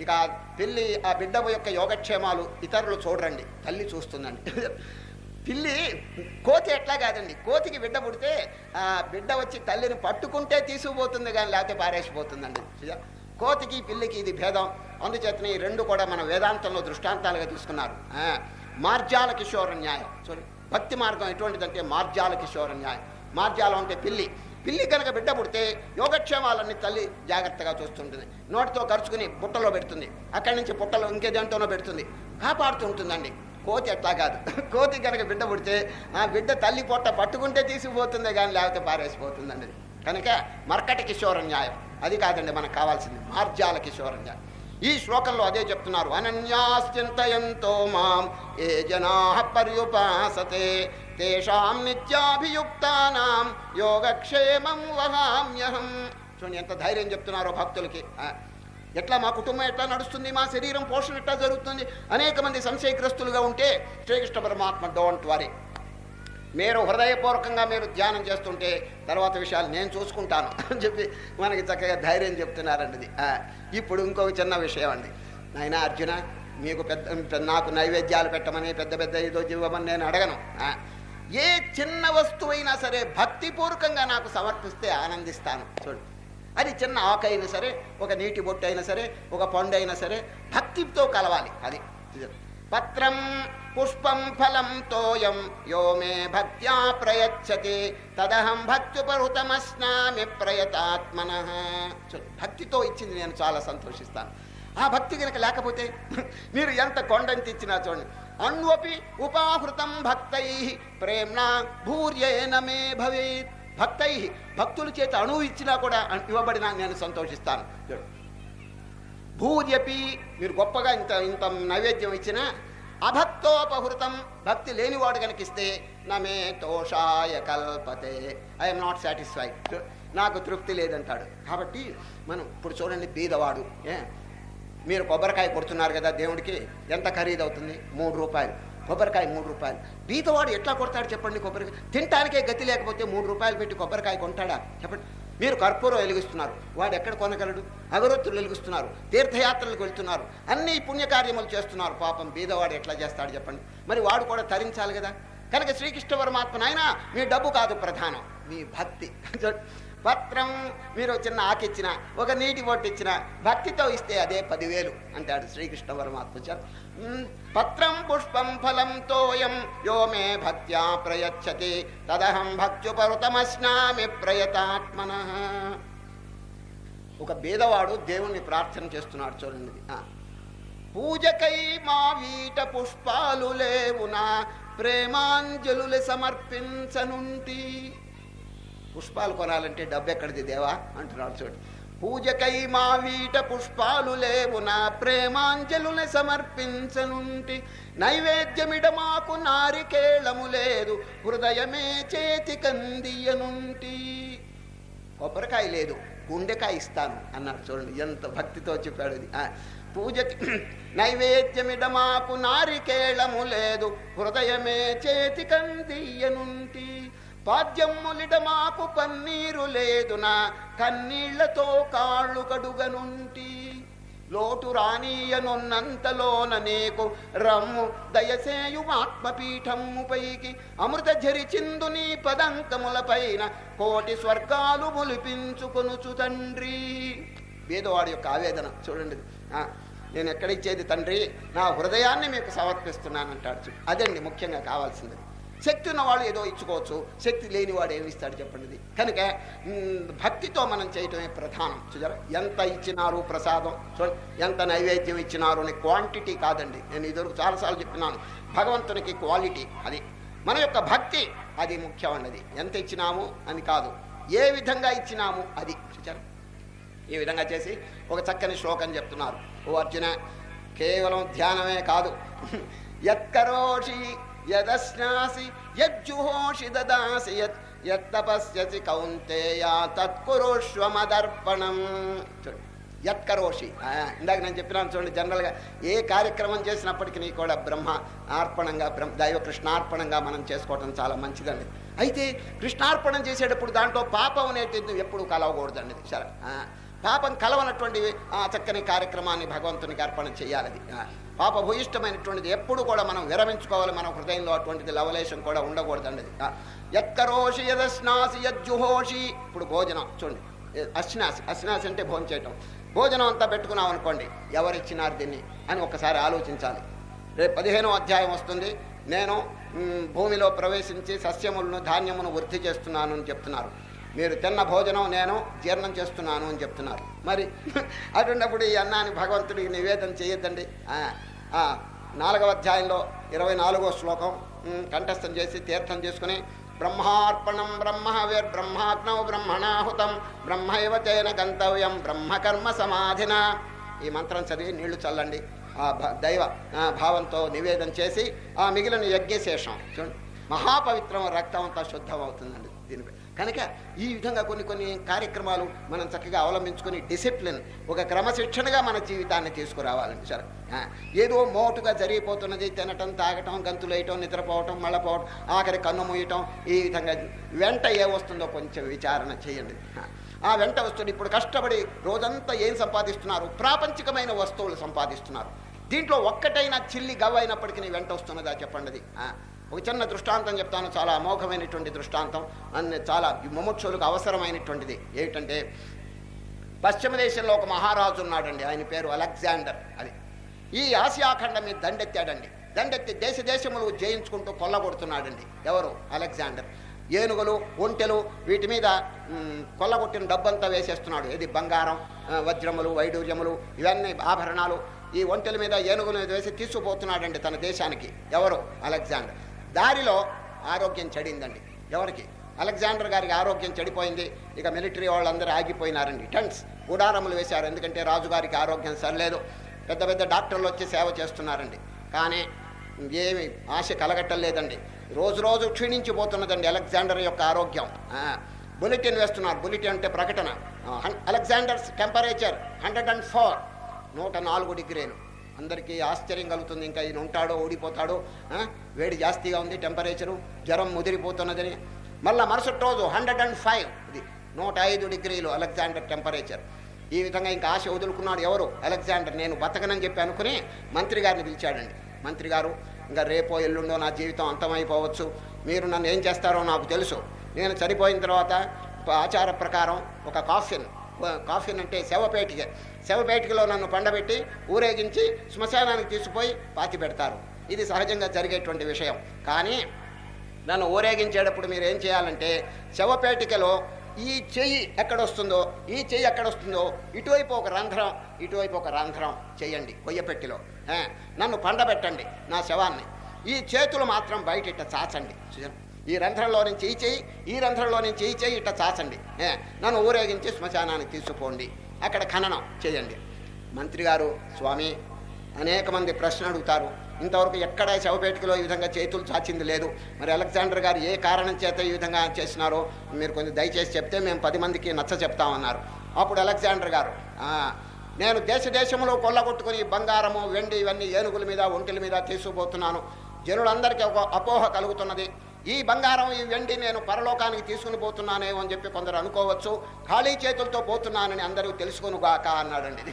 ఇక పిల్లి ఆ బిడ్డ యొక్క యోగక్షేమాలు ఇతరులు చూడరండి, తల్లి చూస్తుందండి. పిల్లి, కోతి ఎట్లా కాదండి, కోతికి బిడ్డ పుడితే ఆ బిడ్డ వచ్చి తల్లిని పట్టుకుంటే తీసుకుపోతుంది కానీ లేకపోతే పారేసిపోతుందండి. కోతికి పిల్లికి ఇది భేదం. అందుచేతనే ఈ రెండు కూడా మన వేదాంతంలో దృష్టాంతాలుగా తీసుకున్నారు. మార్జాల కిషోర న్యాయం. చూడండి, భక్తి మార్గం ఎటువంటిదంటే మార్జాల కిషోర న్యాయం. మార్జాలం అంటే పిల్లి కనుక బిడ్డ పుడితే యోగక్షేమాలన్నీ తల్లి జాగ్రత్తగా చూస్తుంటుంది. నోటితో ఖర్చుకుని బుట్టలో పెడుతుంది, అక్కడి నుంచి పుట్టలో ఇంకేదేంటోనో పెడుతుంది, కాపాడుతుంటుందండి. కోతి అట్లా కాదు. కోతి కనుక బిడ్డ పుడితే ఆ బిడ్డ తల్లి పొట్ట పట్టుకుంటే తీసుకుపోతుంది కానీ లేకపోతే పారేసిపోతుందండి. కనుక మర్కటి కిషోర న్యాయం అది కాదండి మనకు కావాల్సింది, మార్జాల కిషోర న్యాయం. ఈ శ్లోకంలో అదే చెప్తున్నారు. అనన్యాశ్చింతయంతో మాం ఏ జనాః పర్యుపాసతే తేషాం నిత్యాభియుక్తానాం యోగక్షేమం వహామ్యహం. చూడండి ఎంత ధైర్యం చెప్తున్నారో భక్తులకి. ఎట్లా మా కుటుంబం ఎట్లా నడుస్తుంది, మా శరీరం పోషణ ఎట్లా జరుగుతుంది, అనేక మంది సంశయగ్రస్తులుగా ఉంటే శ్రీకృష్ణ పరమాత్మ డోంట్ వరీ, మీరు హృదయపూర్వకంగా మీరు ధ్యానం చేస్తుంటే తర్వాత విషయాలు నేను చూసుకుంటాను అని చెప్పి మనకి చక్కగా ధైర్యం చెప్తున్నారండి. ఇప్పుడు ఇంకొక చిన్న విషయం అండి. నాయనా అర్జున, మీకు నాకు నైవేద్యాలు పెట్టమని పెద్ద ఏదో ఇవ్వమని నేను అడగను. ఏ చిన్న వస్తువైనా సరే భక్తిపూర్వకంగా నాకు సమర్పిస్తే ఆనందిస్తాను. చూడు, అది చిన్న ఆకైనా సరే, ఒక నీటి బొట్టు అయినా సరే, ఒక పండు అయినా సరే భక్తితో కలవాలి. అది పత్రం పుష్పం ఫలం తోయం యో మే భక్త్యా ప్రయచ్చతి తదహం భక్త్యుపహృతమస్నామి ప్రయతాత్మనః. భక్తితో ఇచ్చింది నేను చాలా సంతోషిస్తాను. ఆ భక్తి కనుక లేకపోతే మీరు ఎంత కొండంత ఇచ్చినా చూడండి. అన్వపి ఉపాహృతం భక్తై ప్రేమ్నా భూర్యేన మే భవేత్. భక్తై, భక్తుల చేత అణువు ఇచ్చినా కూడా ఇవ్వబడినా నేను సంతోషిస్తాను. భూర్యపి, మీరు గొప్పగా ఇంత నైవేద్యం ఇచ్చినా అభక్తోపహృతం, భక్తి లేనివాడు కనుకిస్తే నమే తోషాయ కల్పతే, ఐఎమ్ నాట్ సాటిస్ఫైడ్, నాకు తృప్తి లేదంటాడు. కాబట్టి మనం ఇప్పుడు చూడండి, బీదవాడు, మీరు కొబ్బరికాయ కొడుతున్నారు కదా దేవుడికి, ఎంత ఖరీదు అవుతుంది? 3 రూపాయలు. కొబ్బరికాయ 3 రూపాయలు. బీదవాడు ఎట్లా కొడతాడు చెప్పండి? కొబ్బరికాయ తినటానికే గతి లేకపోతే 3 రూపాయలు పెట్టి కొబ్బరికాయ కొంటాడా చెప్పండి? మీరు కర్పూరం వెలిగిస్తున్నారు, వాడు ఎక్కడ కొనగలడు? అగరొత్తులు వెలిగిస్తున్నారు, తీర్థయాత్రలకు వెళ్తున్నారు, అన్ని పుణ్యకార్యములు చేస్తున్నారు. పాపం బీదవాడు ఎట్లా చేస్తాడు చెప్పండి? మరి వాడు కూడా తరించాలి కదా. కనుక శ్రీకృష్ణ పరమాత్మ, నాయన మీ డబ్బు కాదు ప్రధానం, మీ భక్తి. పత్రం, మీరు చిన్న ఆకిచ్చిన, ఒక నీటి బొట్టు ఇచ్చిన, భక్తితో ఇస్తే అదే 10,000 అంటాడు శ్రీకృష్ణ పరమాత్మ. పత్రం పుష్పం ఫలం తోయం యో మే భక్త్యా ప్రయచ్చతి తదహం భక్త్యుపహృతమస్నామి ప్రయతాత్మనః. ఒక బీదవాడు దేవుణ్ణి ప్రార్థన చేస్తున్నాడు చూడండి. పూజకై మా వీట పుష్పాలు లేవునా ప్రేమాంజలులు సమర్పించనుంటి. పుష్పాలు కొనాలంటే డబ్బు ఎక్కడిది దేవా అంటున్నాడు చూడండి. పూజకై మా వీట పుష్పాలు లేవునా ప్రేమాంజలుని సమర్పించనుంటి నైవేద్యమిడ మాకు నారికేళము లేదు హృదయమే చేతి కందియనుంటి. కొబ్బరికాయ లేదు, గుండెకాయ ఇస్తాను అన్నాడు చూడండి, ఎంత భక్తితో చెప్పాడు ఇది. పూజకి నైవేద్యమిడ మాకు నారికేళము లేదు హృదయమే చేతి కందియనుంటి. పాద్యమ్ములిడ మాకు పన్నీరు లేదునా కన్నీళ్లతో కాళ్ళు కడుగనుంటి లోటు రానీయనున్నంతలోన నీకు రమ్ము దయసేయు ఆత్మపీఠము పైకి అమృత ఝరిచిందు నీ పదంకములపైన కోటి స్వర్గాలు ములిపించుకొనుచు తండ్రి. పేదవాడి యొక్క ఆవేదన చూడండి. నేను ఎక్కడిచ్చేది తండ్రి, నా హృదయాన్ని మీకు సమర్పిస్తున్నానంటాడు. అదండి ముఖ్యంగా కావాల్సింది. శక్తి ఉన్నవాడు ఏదో ఇచ్చుకోవచ్చు, శక్తి లేనివాడు ఏమి ఇస్తాడు చెప్పండి. కనుక భక్తితో మనం చేయటమే ప్రధానం. చూసారా ఎంత ఇచ్చినారు ప్రసాదం, చూడండి ఎంత నైవేద్యం ఇచ్చినారు అని క్వాంటిటీ కాదండి. నేను ఇదివరకు చాలాసార్లు చెప్పినాను, భగవంతునికి క్వాలిటీ. అది మన యొక్క భక్తి, అది ముఖ్యం అన్నది. ఎంత ఇచ్చినాము అని కాదు, ఏ విధంగా ఇచ్చినాము అది. చూసారా ఈ విధంగా చేసి ఒక చక్కని శ్లోకం చెప్తున్నారు. ఓ అర్జున, కేవలం ధ్యానమే కాదు, యత్కరోషి యదశ్నాసి యజ్జుహోషి దదాసి యత్తపస్యసి కౌంతేయ తత్కురుష్వ మదర్పణం. చూడండి యత్కరోషి, ఇందాక నేను చెప్పినాను చూడండి, జనరల్గా ఏ కార్యక్రమం చేసినప్పటికీ కూడా బ్రహ్మ అర్పణంగా, దైవ కృష్ణార్పణంగా మనం చేసుకోవటం చాలా మంచిదండి. అయితే కృష్ణార్పణం చేసేటప్పుడు దాంట్లో పాపం అనేటిది ఎప్పుడు కలవకూడదండి. సరే, పాపం కలవనటువంటి ఆ చక్కని కార్యక్రమాన్ని భగవంతునికి అర్పణ చేయాలి. పాపభూయిష్టమైనటువంటిది ఎప్పుడు కూడా మనం విరమించుకోవాలి. మన హృదయంలో అటువంటిది లవలేశం కూడా ఉండకూడదండి. యత్కరోషి యదశ్నాసి యజ్జుహోషి. ఇప్పుడు భోజనం చూడండి, అశ్నాసి అంటే భోజనం చేయటం. భోజనం అంతా పెట్టుకున్నాం అనుకోండి, ఎవరిచ్చినారు దీన్ని అని ఒకసారి ఆలోచించాలి. రేపు 15వ అధ్యాయం వస్తుంది. నేను భూమిలో ప్రవేశించి సస్యములను ధాన్యమును వృద్ధి చేస్తున్నాను అని చెప్తున్నారు. మీరు తిన్న భోజనం నేను జీర్ణం చేస్తున్నాను అని చెప్తున్నారు. మరి అటువంటిప్పుడు ఈ అన్నాన్ని భగవంతుడికి నివేదన చేయొద్దండి. 4వ అధ్యాయంలో 24వ శ్లోకం కంఠస్థం చేసి తీర్థం చేసుకుని బ్రహ్మార్పణం బ్రహ్మాగ్నౌ బ్రహ్మణాహుతం బ్రహ్మైవ తేన గంతవ్యం బ్రహ్మకర్మ సమాధిన. ఈ మంత్రం చదివి నీళ్లు చల్లండి. ఆ దైవ భావంతో నివేదన చేసి ఆ మిగిలిన యజ్ఞశేషం చూడండి, మహాపవిత్రం, రక్తం అంతా శుద్ధం అవుతుందండి దీనిపై. కనుక ఈ విధంగా కొన్ని కార్యక్రమాలు మనం చక్కగా అవలంబించుకొని డిసిప్లిన్, ఒక క్రమశిక్షణగా మన జీవితాన్ని తీసుకురావాలండి. సరే, ఏదో మోటుగా జరిగిపోతున్నది, తినటం, తాగటం, గంతులు వేయటం, నిద్రపోవటం, మళ్ళీ పోవటం, ఆఖరి కన్ను మూయటం, ఈ విధంగా వెంట ఏ వస్తుందో కొంచెం విచారణ చేయండి. ఆ వెంట వస్తుంది. ఇప్పుడు కష్టపడి రోజంతా ఏం సంపాదిస్తున్నారు? ప్రాపంచికమైన వస్తువులు సంపాదిస్తున్నారు. దీంట్లో ఒక్కటైనా చిల్లి గవ్వైనప్పటికీ వెంట వస్తున్నదా చెప్పండి. అది ఒక చిన్న దృష్టాంతం చెప్తాను, చాలా అమోఘమైనటువంటి దృష్టాంతం, చాలా ముముక్షులకు అవసరమైనటువంటిది. ఏమిటంటే, పశ్చిమ దేశంలో ఒక మహారాజు ఉన్నాడండి. ఆయన పేరు అలెగ్జాండర్. అది ఈ ఆసియాఖండం మీద దండెత్తాడండి. దండెత్తి దేశములు జయించుకుంటూ కొల్లగొడుతున్నాడండి. ఎవరు? అలెగ్జాండర్. ఏనుగులు, ఒంటెలు, వీటి మీద కొల్లగొట్టిన డబ్బంతా వేసేస్తున్నాడు. ఇది బంగారం, వజ్రములు, వైడూర్యములు, ఇవన్నీ ఆభరణాలు ఈ ఒంటెల మీద, ఏనుగుల మీద వేసి తీసుకుపోతున్నాడండి తన దేశానికి. ఎవరు? అలెగ్జాండర్. దారిలో ఆరోగ్యం చెడిందండి. ఎవరికి? అలెగ్జాండర్ గారికి ఆరోగ్యం చెడిపోయింది. ఇక మిలిటరీ వాళ్ళందరూ ఆగిపోయినారండి. టెంట్స్, గుడారములు వేశారు. ఎందుకంటే రాజుగారికి ఆరోగ్యం సరిలేదు. పెద్ద పెద్ద డాక్టర్లు వచ్చి సేవ చేస్తున్నారండి. కానీ ఏమి ఆశ కలగట్టలేదండి. రోజు రోజు క్షీణించిపోతున్నదండి అలెగ్జాండర్ యొక్క ఆరోగ్యం. బులెటిన్ వేస్తున్నారు. బులెటిన్ అంటే ప్రకటన. అలెగ్జాండర్స్ టెంపరేచర్ 104, 104 డిగ్రీలు. అందరికీ ఆశ్చర్యం కలుగుతుంది. ఇంకా ఈయన ఉంటాడో ఊడిపోతాడో, వేడి జాస్తిగా ఉంది, టెంపరేచరు, జ్వరం ముదిరిపోతున్నదని. మళ్ళీ మరుసటి రోజు 105, ఇది 105 డిగ్రీలు అలెగ్జాండర్ టెంపరేచర్. ఈ విధంగా ఇంకా ఆశ వదులుకున్నాడు. ఎవరు? అలెగ్జాండర్. నేను బతకనని చెప్పి అనుకుని మంత్రి గారిని పిలిచాడండి. మంత్రి గారు, ఇంకా రేపో ఎల్లుండో నా జీవితం అంతమైపోవచ్చు, మీరు నన్ను ఏం చేస్తారో నాకు తెలుసు. నేను చనిపోయిన తర్వాత ఆచార ప్రకారం ఒక కాఫిన్ అంటే శవపేటికలో నన్ను పండబెట్టి ఊరేగించి శ్మశానానికి తీసుకుపోయి పాతి పెడతారు. ఇది సహజంగా జరిగేటువంటి విషయం. కానీ నన్ను ఊరేగించేటప్పుడు మీరు ఏం చేయాలంటే, శవపేటికలో ఈ చెయ్యి ఎక్కడొస్తుందో, ఇటువైపు ఒక రంధ్రం, ఇటువైపు ఒక రంధ్రం చేయండి కొయ్యపెట్టిలో. నన్ను పండబెట్టండి నా శవాన్ని. ఈ చేతులు మాత్రం బయట ఇట్ట చాచండి. ఈ రంధ్రంలో నుంచి ఈ చెయ్యి, ఈ రంధ్రంలో నుంచి ఈ చెయ్యి ఇట్ట చాచండి. నన్ను ఊరేగించి శ్మశానానికి తీసుకుపోండి. అక్కడ ఖననం చేయండి. మంత్రి గారు, స్వామి, అనేక మంది ప్రశ్న అడుగుతారు. ఇంతవరకు ఎక్కడ శవపేటికలో ఈ విధంగా చేతులు చాచింది లేదు. మరి అలెగ్జాండర్ గారు ఏ కారణం చేత ఈ విధంగా చేసినారో మీరు కొంచెం దయచేసి చెప్తే మేము 10 మందికి నచ్చ చెప్తామన్నారు. అప్పుడు అలెగ్జాండర్ గారు, నేను దేశంలో కొల్లగొట్టుకుని బంగారము, వెండి ఇవన్నీ ఏనుగుల మీద, ఒంటెల మీద తీసుకుపోతున్నాను. జనులందరికీ ఒక అపోహ కలుగుతున్నది. ఈ బంగారం ఈ వెండి నేను పరలోకానికి తీసుకుని పోతున్నానేమో అని చెప్పి కొందరు అనుకోవచ్చు. ఖాళీ చేతులతో పోతున్నానని అందరూ తెలుసుకొనుగాక అన్నాడండి.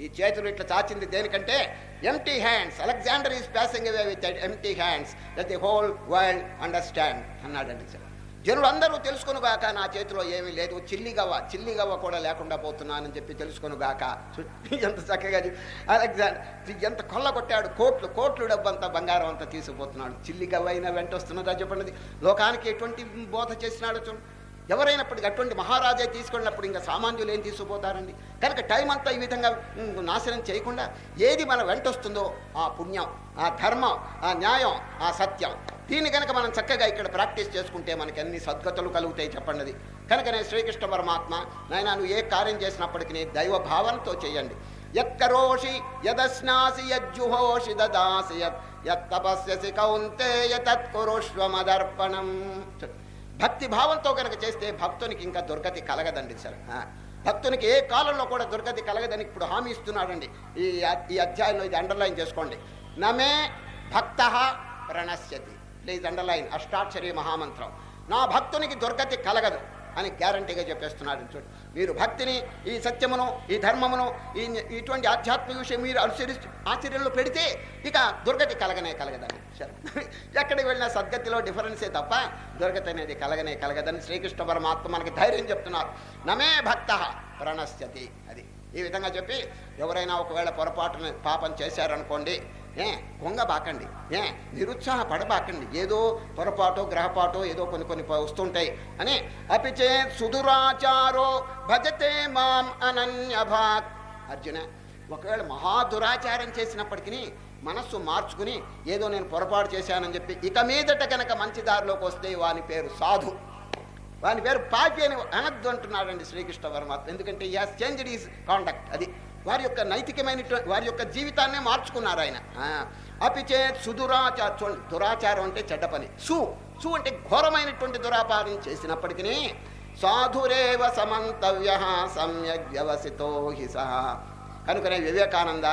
ఈ చేతులు ఇట్లా చాచింది దేనికంటే empty hands, Alexander is passing away with empty hands that the whole world understand అన్నాడండి. జనులు అందరూ తెలుసుకొనుగాక నా చేతిలో ఏమీ లేదు, చిల్లిగవ్వ కూడా లేకుండా పోతున్నానని చెప్పి తెలుసుకొనుగాక. ఎంత చక్కగా అలెగ్జాండర్ ఎంత కొల్లగొట్టాడు, కోట్లు డబ్బంతా బంగారం అంతా తీసుకుపోతున్నాడు. చిల్లిగవ్వ అయినా వెంట వస్తున్నదా చెప్పండి. లోకానికి ఎటువంటి బోధ చేసినాడో చూడండి. ఎవరైనప్పటికీ అటువంటి మహారాజే తీసుకున్నప్పుడు ఇంకా సామాన్యులు ఏం తీసుకుపోతారండి. కనుక టైం అంతా ఈ విధంగా నాశనం చేయకుండా ఏది మన వెంట వస్తుందో ఆ పుణ్యం, ఆ ధర్మం, ఆ న్యాయం, ఆ సత్యం, దీన్ని కనుక మనం చక్కగా ఇక్కడ ప్రాక్టీస్ చేసుకుంటే మనకి అన్ని సద్గతులు కలుగుతాయి చెప్పండి. కనుకనే శ్రీకృష్ణ పరమాత్మ నాయన నువ్వు ఏ కార్యం చేసినప్పటికీ దైవ భావంతో చేయండి. యత్కరోషి యదస్నాసి యజ్జుహోషి దదాసి యత్తపస్యసి కౌంతేయ తత్కురుష్వ మదర్పణం. భక్తి భావంతో కనుక చేస్తే భక్తునికి ఇంకా దుర్గతి కలగదండి. సార్ భక్తునికి ఏ కాలంలో కూడా దుర్గతి కలగదని ఇప్పుడు హామీ ఇస్తున్నాడండి. ఈ అధ్యాయంలో ఇది అండర్లైన్ చేసుకోండి. నమే భక్త ప్రణశ్యతి. ప్లీజ్ అండర్లైన్ అష్టాక్షరీ మహామంత్రం. నా భక్తునికి దుర్గతి కలగదు అని గ్యారంటీగా చెప్పేస్తున్నాడు. చూడండి, మీరు భక్తిని, ఈ సత్యమును, ఈ ధర్మమును, ఇటువంటి ఆధ్యాత్మిక విషయం మీరు ఆచరణలో పెడితే ఇక దుర్గతి కలగదని. ఎక్కడికి వెళ్ళినా సద్గతిలో డిఫరెన్సే తప్ప దుర్గతి అనేది కలగదని శ్రీకృష్ణ పరమాత్మ మనకి ధైర్యం చెప్తున్నారు. నమే భక్త ప్రణశ్యతి. అది ఈ విధంగా చెప్పి ఎవరైనా ఒకవేళ పొరపాటున పాపం చేశారనుకోండి, కొంగబాకండి, నిరుత్సాహపడబాకండి. ఏదో పొరపాటు గ్రహపాటు ఏదో కొన్ని వస్తుంటాయి అని. అపిచే సుదురాచారో భజతే మాం అనన్యభాక్. అర్జున, ఒకవేళ మహాదురాచారం చేసినప్పటికీ మనస్సు మార్చుకుని ఏదో నేను పొరపాటు చేశానని చెప్పి ఇక మీదట కనుక మంచి దారిలోకి వస్తే వాని పేరు సాధు, వాని పేరు పాపి అని అనద్దు అంటున్నాడండి శ్రీకృష్ణ పరమాత్మ. ఎందుకంటే ఈ హాస్ చేంజ్డ్ హిస్ కాండక్ట్. అది వారి యొక్క నైతికమైన వారి యొక్క జీవితాన్నే మార్చుకున్నారు ఆయన. అపిచే సుదురాచార. చూడండి, దురాచారం అంటే చెడ్డ పని. సు అంటే ఘోరమైనటువంటి దురాపారం చేసినప్పటికీ సాధురేవ సమంతవ్య సమ్యక్ వ్యవసితో హి సహ. కనుకనే వివేకానంద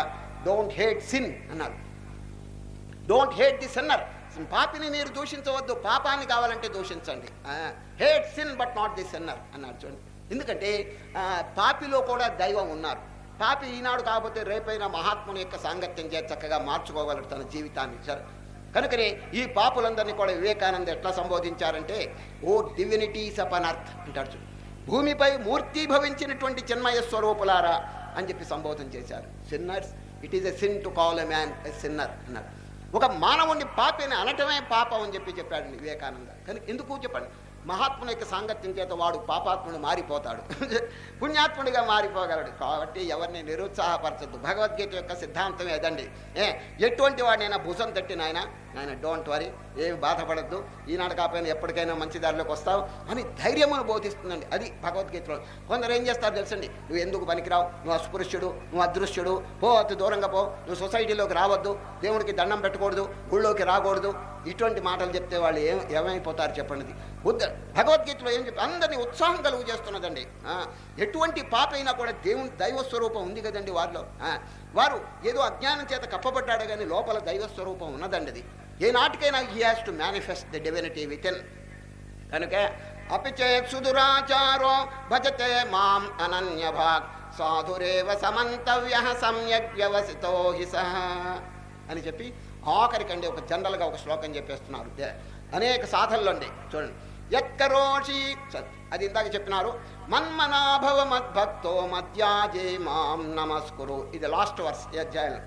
డోంట్ హేట్ సిన్ అన్నారు. Don't hate the sinner. పాపిని మీరు దూషించవద్దు, పాపాన్ని కావాలంటే దూషించండి. Hate sin but not the sinner అన్నారు. చూడండి, ఎందుకంటే పాపిలో కూడా దైవం ఉన్నారు. పాపి ఈనాడు కాకపోతే రేపైనా మహాత్ముని యొక్క సాంగత్యం చేసి చక్కగా మార్చుకోగలరు తన జీవితాన్ని. సార్ కనుకనే ఈ పాపులందరినీ కూడా వివేకానంద ఎట్లా సంబోధించారంటే ఓ డివినిటీస్ అపాన్ అర్త్ అంటాడు. చూడు, భూమిపై మూర్తి భవించినటువంటి చిన్మయ స్వరూపులారా అని చెప్పి సంబోధన చేశారు. Sinners, it is a sin to call a man a sinner అన్నారు. ఒక మానవుని పాపిని అనటమే పాపం అని చెప్పాడు వివేకానంద. కానీ ఎందుకు చెప్పండి, మహాత్ముని యొక్క సాంగత్యం చేత వాడు పాపాత్ముడు మారిపోతాడు, పుణ్యాత్ముడిగా మారిపోగలడు. కాబట్టి ఎవరిని నిరుత్సాహపరచద్దు. భగవద్గీత యొక్క సిద్ధాంతం ఏదండి, ఎటువంటి వాడినైనా భుజం తట్టిన ఆయన డోంట్ వరీ, ఏమి బాధపడద్దు, ఈనాడు కాకపోయినా ఎప్పటికైనా మంచి దారిలోకి వస్తావు అని ధైర్యమును బోధిస్తుందండి. అది భగవద్గీతలో. కొందరు ఏం చేస్తారు తెలుసండి, నువ్వు ఎందుకు పనికిరావు, నువ్వు అస్పృశ్యుడు, నువ్వు అదృశ్యుడు, పో అతి దూరంగా పో, నువ్వు సొసైటీలోకి రావద్దు, దేవుడికి దండం పెట్టకూడదు, గుళ్ళోకి రాకూడదు, ఇటువంటి మాటలు చెప్తే వాళ్ళు ఏమైపోతారు చెప్పండి. భగవద్గీతలో ఏం చెప్పి అందరినీ ఉత్సాహం కలుగు చేస్తున్నదండి. ఎటువంటి పాప అయినా కూడా దేవుని దైవస్వరూపం ఉంది కదండి వారిలో. వారు ఏదో అజ్ఞానం చేత కప్పబడ్డాడు కానీ లోపల దైవస్వరూపం ఉన్నదండి. అది ఏ నాటికైనా he has to manifest the divinity within. కనుక అపిచేత్ సుదురాచారో భజతే మాం అనన్యభాక్ సాధురేవ సమంతవ్య సమ్యక్ వ్యవసితో హి సహ అని చెప్పి ఆఖరికండి ఒక జనరల్గా ఒక శ్లోకం చెప్పేస్తున్నారు. అనేక సాధనలు అండి. చూడండి, యత్కరోషి, అది ఇందాక చెప్పినారు, మన్మనాభవ మద్భక్తో మధ్యాజే మాం నమస్కురు. ఇది లాస్ట్ వర్స్ ఈ అధ్యాయంలో.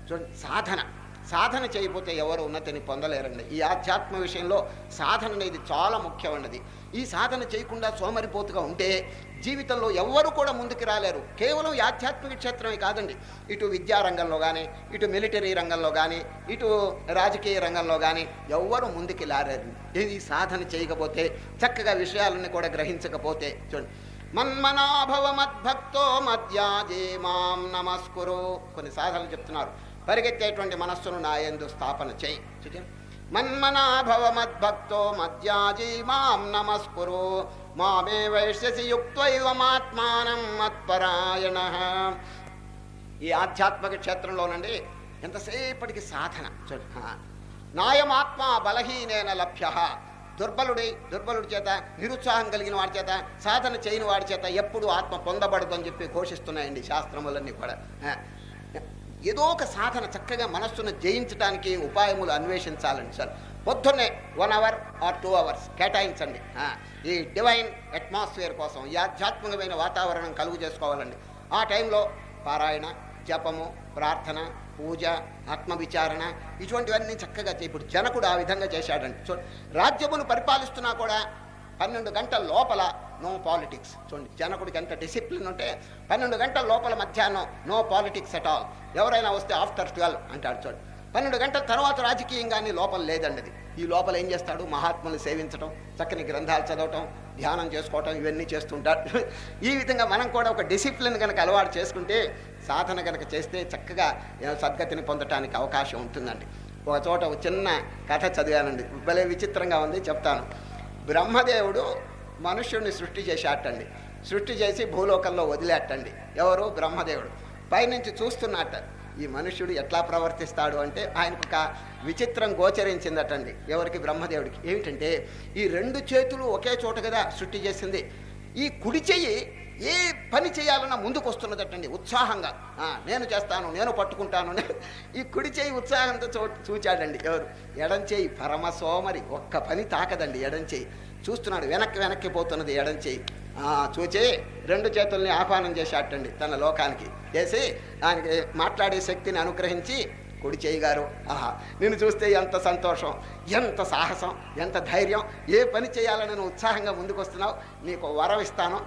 చూడండి, సాధన చేయకపోతే ఎవరు ఉన్నతిని పొందలేరండి. ఈ ఆధ్యాత్మ విషయంలో సాధన అనేది చాలా ముఖ్యమైనది. ఈ సాధన చేయకుండా సోమరిపోతుగా ఉంటే జీవితంలో ఎవ్వరు కూడా ముందుకు రాలేరు. కేవలం ఈ ఆధ్యాత్మిక క్షేత్రమే కాదండి, ఇటు విద్యారంగంలో కానీ, ఇటు మిలిటరీ రంగంలో కానీ, ఇటు రాజకీయ రంగంలో కానీ ఎవ్వరు ముందుకు రాలేరు. ఇది సాధన చేయకపోతే, చక్కగా విషయాలన్నీ కూడా గ్రహించకపోతే. చూడండి, మన్మనాభవ మద్భక్తో మధ్యాజే మాం నమస్కురు. కొన్ని సాధనలు చెప్తున్నారు. పరిగెత్తేటువంటి మనస్సును నా యందు స్థాపన చేయి. మన్మనాభవ మద్భక్తో మధ్యాజీ మాం నమస్కురు మామే వైశ్యసి యుక్త్వైవమాత్మానం మత్పరాయణ. ఈ ఆధ్యాత్మిక క్షేత్రంలోనండి ఎంతసేపటికి సాధన. నాయమాత్మ బలహీనేన లభ్య. దుర్బలుడి చేత, నిరుత్సాహం కలిగిన వాడి చేత, సాధన చేయని వాడి చేత ఎప్పుడు ఆత్మ పొందబడదని చెప్పి ఘోషిస్తున్నాయండి శాస్త్రములన్నీ కూడా. ఏదో ఒక సాధన చక్కగా మనస్సును జయించడానికి ఉపాయములు అన్వేషించాలండి సార్. పొద్దున్నే 1 hour or 2 hours కేటాయించండి ఈ డివైన్ అట్మాస్ఫియర్ కోసం, ఈ ఆధ్యాత్మికమైన వాతావరణం కలుగు చేసుకోవాలండి. ఆ టైంలో పారాయణ, జపము, ప్రార్థన, పూజ, ఆత్మవిచారణ ఇటువంటివన్నీ చక్కగా ఇప్పుడు జనకుడు ఆ విధంగా చేశాడండి. రాజ్యమును పరిపాలిస్తున్నా కూడా 12 గంటల లోపల నో పాలిటిక్స్. చూడండి జనకుడికి ఎంత డిసిప్లిన్ ఉంటే 12 గంటల లోపల మధ్యాహ్నం నో పాలిటిక్స్ ఎట్ ఆల్. ఎవరైనా వస్తే ఆఫ్టర్ 12 అంటాడు. చూడండి 12 గంటల తర్వాత రాజకీయం కానీ లోపల లేదండి. అది ఈ లోపల ఏం చేస్తాడు? మహాత్ములు సేవించడం, చక్కని గ్రంథాలు చదవటం, ధ్యానం చేసుకోవటం ఇవన్నీ చేస్తుంటాడు. ఈ విధంగా మనం కూడా ఒక డిసిప్లిన్ కనుక అలవాటు చేసుకుంటే, సాధన కనుక చేస్తే చక్కగా సద్గతిని పొందటానికి అవకాశం ఉంటుందండి. ఒక చోట ఒక చిన్న కథ చదివానండి, భలే విచిత్రంగా ఉంది, చెప్తాను. బ్రహ్మదేవుడు మనుష్యుడిని సృష్టి చేశాటండి. సృష్టి చేసి భూలోకంలో వదిలేటండి. ఎవరు? బ్రహ్మదేవుడు. పైనుంచి చూస్తున్నట్ట ఈ మనుష్యుడు ఎట్లా ప్రవర్తిస్తాడు అంటే ఆయనకు ఒక విచిత్రం గోచరించిందటండి. ఎవరికి? బ్రహ్మదేవుడికి. ఏమిటంటే ఈ 2 చేతులు ఒకే చోట కదా సృష్టి చేసింది. ఈ కుడి చెయ్యి ఏ పని చేయాలన్నా ముందుకు వస్తున్నదటండి ఉత్సాహంగా. నేను చేస్తాను, నేను పట్టుకుంటాను. ఈ కుడి చేయి ఉత్సాహంతో చూచాడండి. ఎవరు? ఎడం చేయి పరమ సోమరి, ఒక్క పని తాకదండి ఎడం చేయి. చూస్తున్నాడు, వెనక్కి పోతున్నది ఎడం చేయి. చూచి 2 చేతుల్ని ఆహ్వానం చేశాటండి తన లోకానికి. చేసి ఆయనకి మాట్లాడే శక్తిని అనుగ్రహించి, కుడి చేయి గారు, నిన్ను చూస్తే ఎంత సంతోషం, ఎంత సాహసం, ఎంత ధైర్యం, ఏ పని చేయాలని నువ్వు ఉత్సాహంగా ముందుకు వస్తున్నావు, నీకు వరం ఇస్తాను.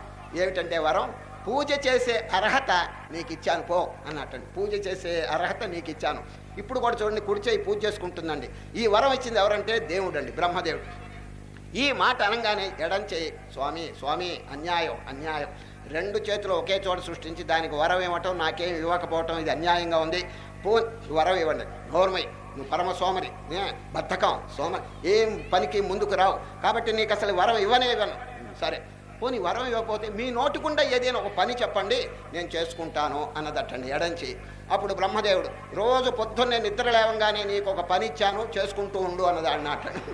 ఏమిటంటే వరం, పూజ చేసే అర్హత నీకు ఇచ్చాను పో అన్నట్టండి. పూజ చేసే అర్హత నీకు ఇచ్చాను. ఇప్పుడు కూడా చూడండి, కుడి చేయి పూజ చేసుకుంటుందండి. ఈ వరం ఇచ్చింది ఎవరంటే దేవుడు అండి, బ్రహ్మదేవుడు. ఈ మాట అనగానే ఎడం చేయి, స్వామి స్వామి అన్యాయం అన్యాయం, 2 చేతులు ఒకే చోట సృష్టించి దానికి వరం ఇవ్వటం, నాకేం ఇవ్వకపోవటం, ఇది అన్యాయంగా ఉంది. వరం ఇవ్వండి. గౌరవమై నువ్వు పరమ సోమరి, బద్ధకం సోమరి, ఏం పనికి ముందుకు రావు, కాబట్టి నీకు అసలు వరం ఇవ్వను. సరే పోనీ వరం ఇవ్వకపోతే మీ నోటికుండా ఏదైనా ఒక పని చెప్పండి, నేను చేసుకుంటాను అన్నదట్టండి ఎడంచి. అప్పుడు బ్రహ్మదేవుడు, రోజు పొద్దున్నే నిద్ర లేవంగానే నీకు ఒక పని ఇచ్చాను, చేసుకుంటూ ఉండు అన్నది అన్నట్టు.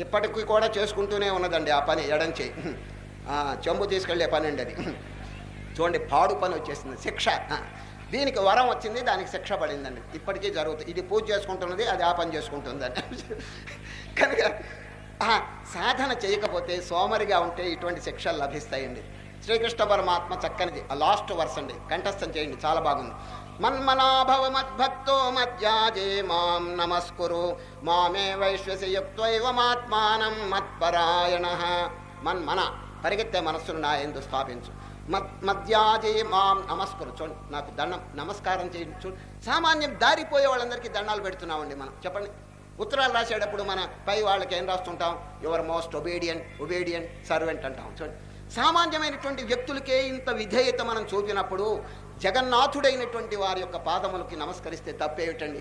ఇప్పటికీ కూడా చేసుకుంటూనే ఉన్నదండి ఆ పని ఎడంచి. చెంబు తీసుకెళ్లే పని అండి అది. చూడండి పాడు పని వచ్చేసింది, శిక్ష. దీనికి వరం వచ్చింది, దానికి శిక్ష పడిందండి. ఇప్పటికీ జరుగుతుంది. ఇది పూజ చేసుకుంటున్నది, అది ఆ పని చేసుకుంటుందండి. కనుక సాధన చేయకపోతే, సోమరిగా ఉంటే ఇటువంటి శిక్షలు లభిస్తాయండి. శ్రీకృష్ణ పరమాత్మ చక్కనిది ఆ లాస్ట్ వర్స్ అండి, కంఠస్థం చేయండి, చాలా బాగుంది. మన్మనాభవ మద్భక్తో మధ్యాజే మాం నమస్కురు మామే వైశ్వసి యుక్త్వైవమాత్మానం మత్పరాయణ. మన్మన పరిగెత్తే మనస్సును నా యందు స్థాపించు. మధ్యాజే మాం నమస్కురు. చూడండి నాకు దండం నమస్కారం చేయండి. చూడండి సామాన్యం దారిపోయే వాళ్ళందరికీ దండాలు పెడుతున్నామండి మనం. చెప్పండి, ఉత్తరాలు రాసేటప్పుడు మన పై వాళ్ళకి ఏం రాస్తుంటాం? యువర్ మోస్ట్ ఒబీడియంట్ సర్వెంట్ అంటాం. చూడండి సామాన్యమైనటువంటి వ్యక్తులకే ఇంత విధేయత మనం చూపినప్పుడు, జగన్నాథుడైనటువంటి వారి యొక్క పాదములకి నమస్కరిస్తే తప్పేమిటండి?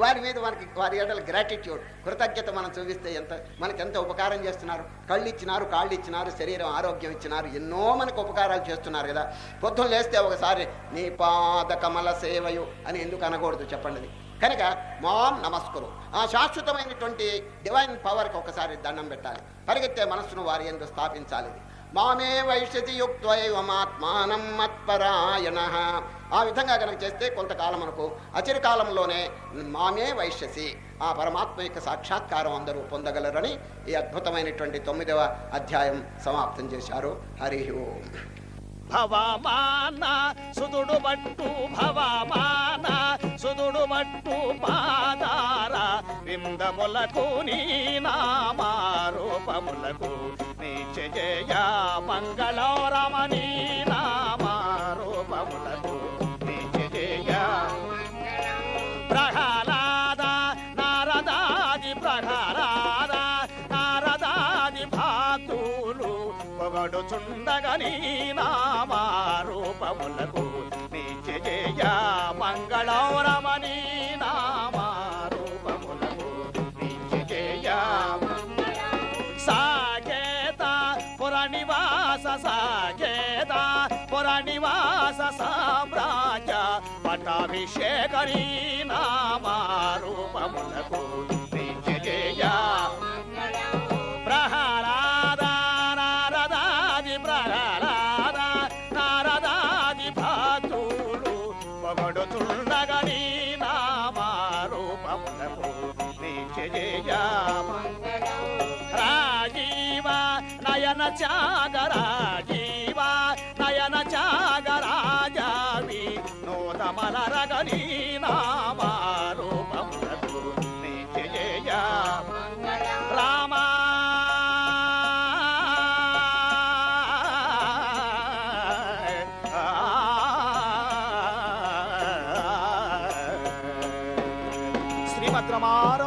వారి మీద వారి ఎడల గ్రాటిట్యూడ్, కృతజ్ఞత మనం చూపిస్తే మనకి ఎంత ఉపకారం చేస్తున్నారు. కళ్ళు ఇచ్చినారు, కాళ్ళు ఇచ్చినారు, శరీరం ఆరోగ్యం ఇచ్చినారు, ఎన్నో మనకు ఉపకారాలు చేస్తున్నారు కదా. పొద్దున్న లేస్తే ఒకసారి నీ పాద కమల సేవయు అని ఎందుకు అనకూడదు చెప్పండి. కనుక మాం నమస్కురు, ఆ శాశ్వతమైనటువంటి డివైన్ పవర్కి ఒకసారి దండం పెట్టాలి. పరిగెత్తే మనస్సును వారి యందు స్థాపించాలి. మామే వైశ్యతి యుక్త్వైవమాత్మానం మత్పరాయణ. ఆ విధంగా కనుక చేస్తే కొంతకాలం మనకు అచిరకాలంలోనే మామే వైశ్యసి, ఆ పరమాత్మ యొక్క సాక్షాత్కారం అందరూ పొందగలరని ఈ అద్భుతమైనటువంటి 9వ అధ్యాయం సమాప్తం చేశారు. హరి ఓం. భవమాన సుదుడు బట్టు భవమాన సుదుడు బట్టు పాదార విందములకు నీ నామారూపములకు నీచ జయ మంగళరమణీ నామారూపములకు నీచ జయ. ప్రహ్లాద నారదాది ప్రహ్లాద నారదాది భాకులు పొగడుచుండగని నామారూపములకు నీచ జయ మంగళరమణీ నామారూపములకు నీచ జయ. సాకేత పురనివాస సాకేత పురనివాస సామ్రాజ్య పట అభిషేకని నామారూపములకు నిత్య జయ ప్రహ్లాద నారదాది ప్రహ్లాద నారదాది భక్తులు పొగడుతుండగని నామారూపములకు నిత్య జయ రాజీవ నయన త్యాగరాజీవ నయన త్యాగరాజావి నోదమలరగని నామారూపములకు నిత్య జయ రామ శ్రీమద్రమార